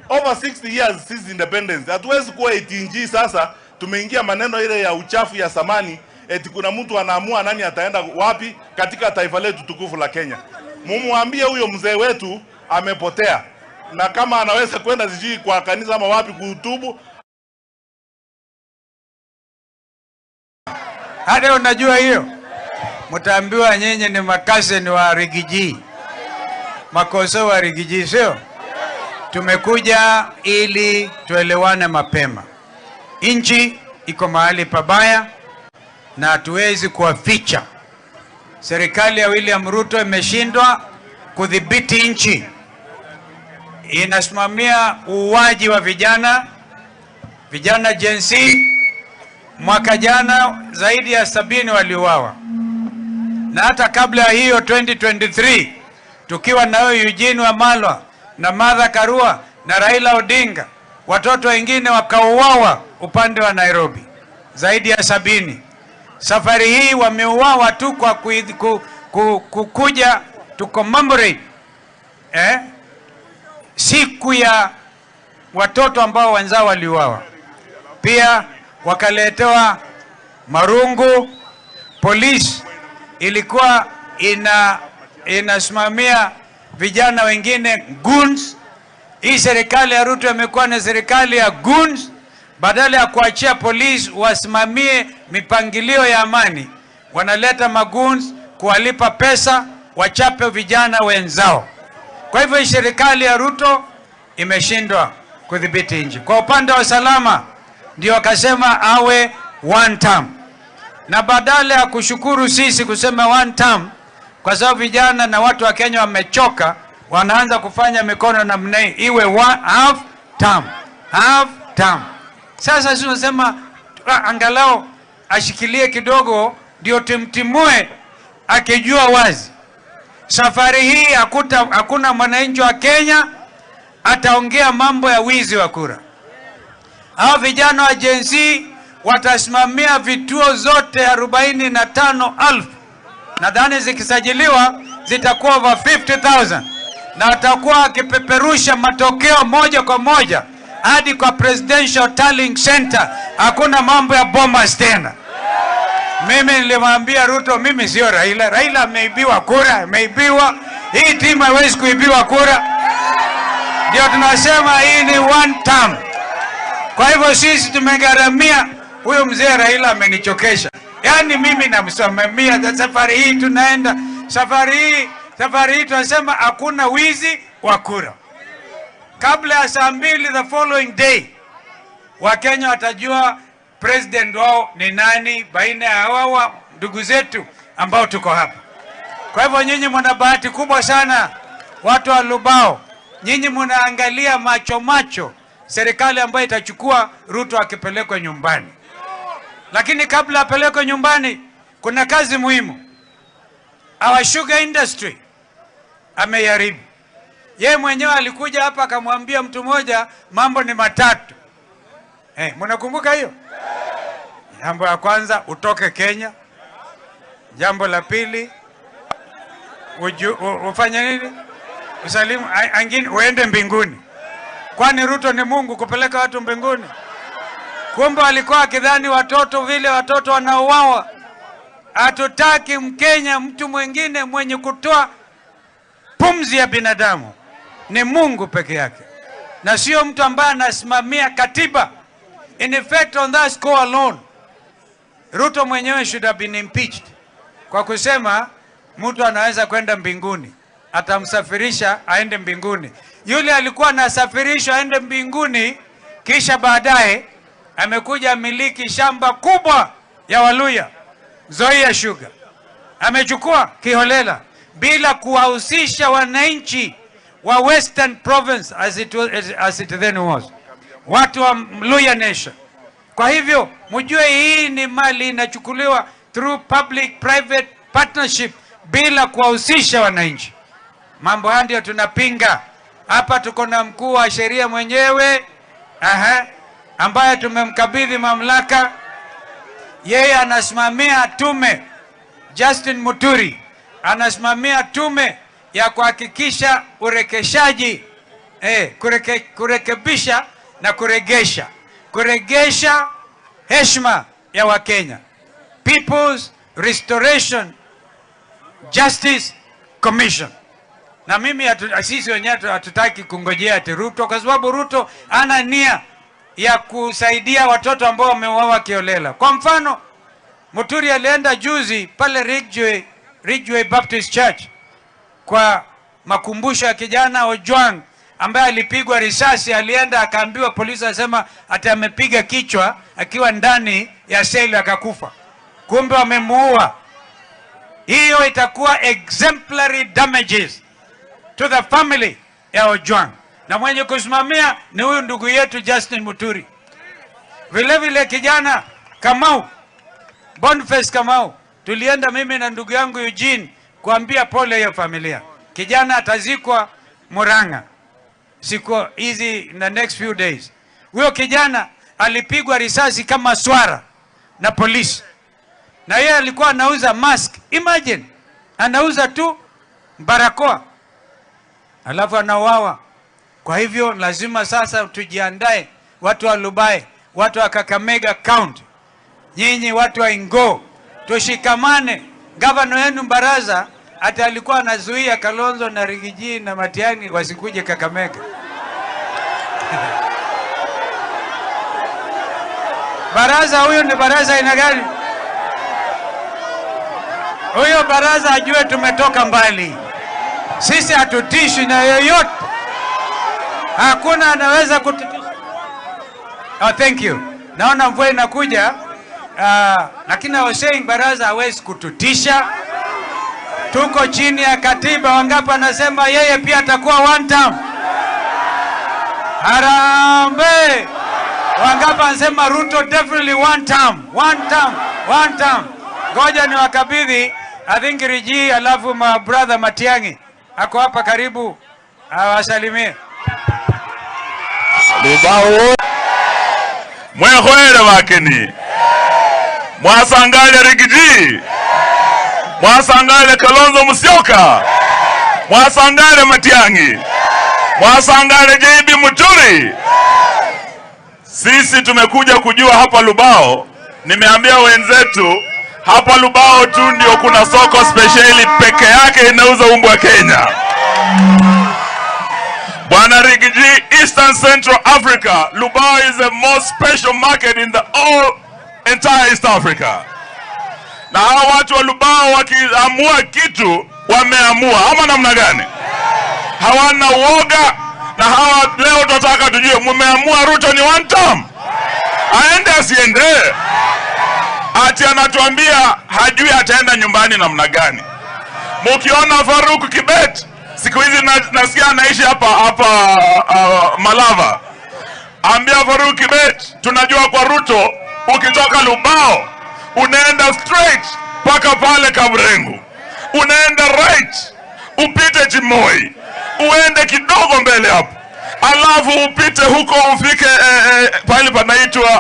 Over 60 years since independence. Hatuwezi kuwa etinji sasa tumeingia maneno ile ya uchafu ya samani eti kuna mtu anaamua nani ataenda wapi katika taifa letu tukufu la Kenya. Mumuambie huyo mzee wetu amepotea. Na kama anaweza kwenda sijui kwa kanisa ama wapi kuhutubu. Hata unajua hiyo, mtaambiwa nyinyi ni makazeni wa Rigiji, makoso wa Rigiji, sio? Tumekuja ili tuelewane mapema. Nchi iko mahali pabaya na hatuwezi kuwaficha. Serikali ya William Ruto imeshindwa kudhibiti nchi. Inasimamia uuaji wa vijana Gen Z. Mwaka jana zaidi ya 70 waliuawa. Na hata kabla ya hiyo 2023 tukiwa na Eugene Wamalwa na Martha Karua na Raila Odinga, watoto wengine wakauawa upande wa Nairobi zaidi ya 70. Safari hii wameuawa tu kwa kukuja to commemorate siku ya watoto ambao wenzao waliuawa. Pia wakaletewa marungu. Polisi ilikuwa inasimamia vijana wengine goons. Hii serikali ya Ruto imekuwa na serikali ya goons. Badala ya kuachia polisi wasimamie mipangilio ya amani, wanaleta magoons kuwalipa pesa wachape vijana wenzao. Kwa hivyo serikali ya Ruto imeshindwa kudhibiti nchi. Kwa upande wa usalama ndio wakasema awe one term. Na badala ya kushukuru sisi kusema one term, kwa sababu vijana na watu wa Kenya wamechoka, wanaanza kufanya mikono namna hii, iwe half term. Half term. Sasa sisi tunasema angalau ashikilie kidogo ndio timtimue akijua wazi. Safari hii hakuna mwananchi wa Kenya ataongea mambo ya wizi wa kura. Hao vijana wa Gen Z watasimamia vituo zote 45,000. Nadhani zikisajiliwa zitakuwa over 50,000. Na watakuwa wakipeperusha matokeo moja kwa moja hadi kwa Presidential Tallying Center. Hakuna mambo ya bombas tena. Mimi nilimwambia Ruto, mimi sio Raila. Raila ameibiwa kura, ameibiwa. Hii timu haiwezi kuibiwa kura. Ndio tunasema hii ni one term. Kwa hivyo sisi tumegharamia. Huyo mzee Raila amenichokesha. Yaani mimi namsimamia safari hii tunaenda Safari hii tunasema hakuna wizi wa kura. Kabla ya saa 2 the following day, Wakenya watajua president wao ni nani baina ya hawa ndugu zetu ambao tuko hapa. Kwa hivyo nyinyi mna bahati kubwa sana, watu wa Lubao. Nyinyi mnaangalia macho serikali ambayo itachukua Ruto akipelekwa nyumbani. Lakini kabla apelekwe nyumbani, kuna kazi muhimu. Our sugar industry ameharibu. Yeye mwenyewe alikuja hapa akamwambia mtu mmoja mambo ni matatu. Mnakumbuka hiyo? Jambo la kwanza, utoke Kenya. Jambo la pili, ufanye nini? Usalimu angine uende mbinguni. Kwani Ruto ni Mungu kupeleka watu mbinguni? Kumbe alikuwa akidhani watoto vile watoto wanauawa. Hatutaki Mkenya mtu mwingine mwenye kutoa pumzi ya binadamu. Ni Mungu peke yake. Na sio mtu ambaye anasimamia katiba. In effect, on that score alone, Ruto mwenyewe should have been impeached. Kwa kusema mtu anaweza kwenda mbinguni, atamsafirisha aende mbinguni. Yule alikuwa anasafirishwa aende mbinguni, kisha baadaye amekuja miliki shamba kubwa ya Waluya, Nzoia Sugar. Amechukua kiholela bila kuwahusisha wananchi wa Western Province as it then was. Watu wa Luya Nation. Kwa hivyo mjue hii ni mali inachukuliwa through public private partnership bila kuwahusisha wananchi. Mambo haya ndio tunapinga. Hapa tuko na mkuu wa sheria mwenyewe ambaye tumemkabidhi mamlaka. Yeye anasimamia tume, Justin Muturi anasimamia tume ya kuhakikisha urekeshaji, kurekebisha na kuregesha heshima ya Wakenya. People's Restoration Justice Commission. Na mimi sisi wenyewe hatutaki kungojea ati Ruto, kwa sababu Ruto ana nia ya kusaidia watoto ambao wameuawa kiolela. Kwa mfano, Muturi alienda juzi pale Ridgeway Baptist Church kwa makumbusho ya kijana Ojwang ambaye alipigwa risasi. Alienda akaambiwa, polisi asema ati amepiga kichwa akiwa ndani ya seli akakufa. Kumbe wamemuua. Hiyo itakuwa exemplary damages to the family ya Ojwang. Na mwenye kusimamia ni huyu ndugu yetu Justin Muturi. Vile vile kijana Kamau, Boniface Kamau, tulienda mimi na ndugu yangu Eugene kuambia pole ya familia. Kijana atazikwa Murang'a siku hizi in the next few days. Huyo kijana alipigwa risasi kama swara na polisi. Na yeye alikuwa anauza mask. Imagine, anauza tu barakoa, alafu anauawa. Kwa hivyo lazima sasa tujiandae, watu wa Lubai, watu wa Kakamega County, nyinyi watu wa Ingo, tushikamane. Gavana wenu Baraza hata alikuwa anazuia Kalonzo na Rigiji na Matiang'i wasikuje Kakamega. Baraza huyo ni Baraza aina gani? Huyo Baraza ajue tumetoka mbali. Sisi hatutishwi na yoyote. Hakuna anaweza kututisha. Thank you. Naona mvua inakuja. Lakini I was saying Baraza hawezi kututisha. Tuko chini ya katiba. Wangapi anasema yeye pia atakuwa one term? Harambee! Wangapi anasema Ruto definitely one term? One term. Ngoja ni wakabidhi, I think Riji, alafu my brother Matiang'i ako hapa karibu, awasalimie. Lubao mwehoere wakeni, mwasangale Rigiji, mwasangale Kalonzo Musyoka, mwasangale Matiang'i, mwasangale JB Muturi. Sisi tumekuja kujua hapa Lubao. Nimeambia wenzetu hapa Lubao tu ndio kuna soko speciali peke yake inauza unga wa Kenya. Bwana Rigiji, Eastern Central Africa, Lubao is the most special market in the entire East Africa. Na hawa watu wa Lubao wakiamua kitu wameamua, ama namna gani? Hawana uoga. Na hawa leo tunataka tujue, mmeamua Ruto ni one term, aende asiende? Ati anatuambia hajui ataenda nyumbani namna gani. Mukiona Faruk Kibet siku hizi nasikia anaishi hapa Malava. Ambia Faruk Kibet, tunajua kwa Ruto ukitoka Lubao unaenda straight paka pale Kabrengu, unaenda right upite Chimoi, uende kidogo mbele hapo, alafu upite huko ufike pale panaitwaje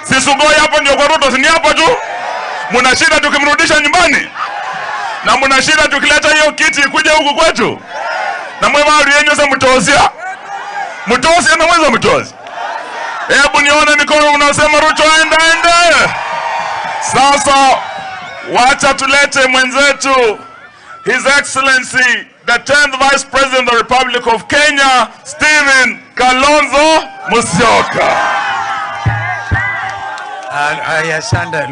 Sisugoi. Hapo ndio kwa Ruto, si ni hapo tu? Muna shida tukimrudisha nyumbani, na muna shida tukileta hiyo kiti kuja huku kwetu, na mwe mali yenyu sasa mtozia na mwanzo mtozi. Hebu nione mikono unasema Ruto aende. Sasa wacha tulete mwenzetu His Excellency the 10th Vice President of the Republic of Kenya, Stephen Kalonzo Musyoka. Asante.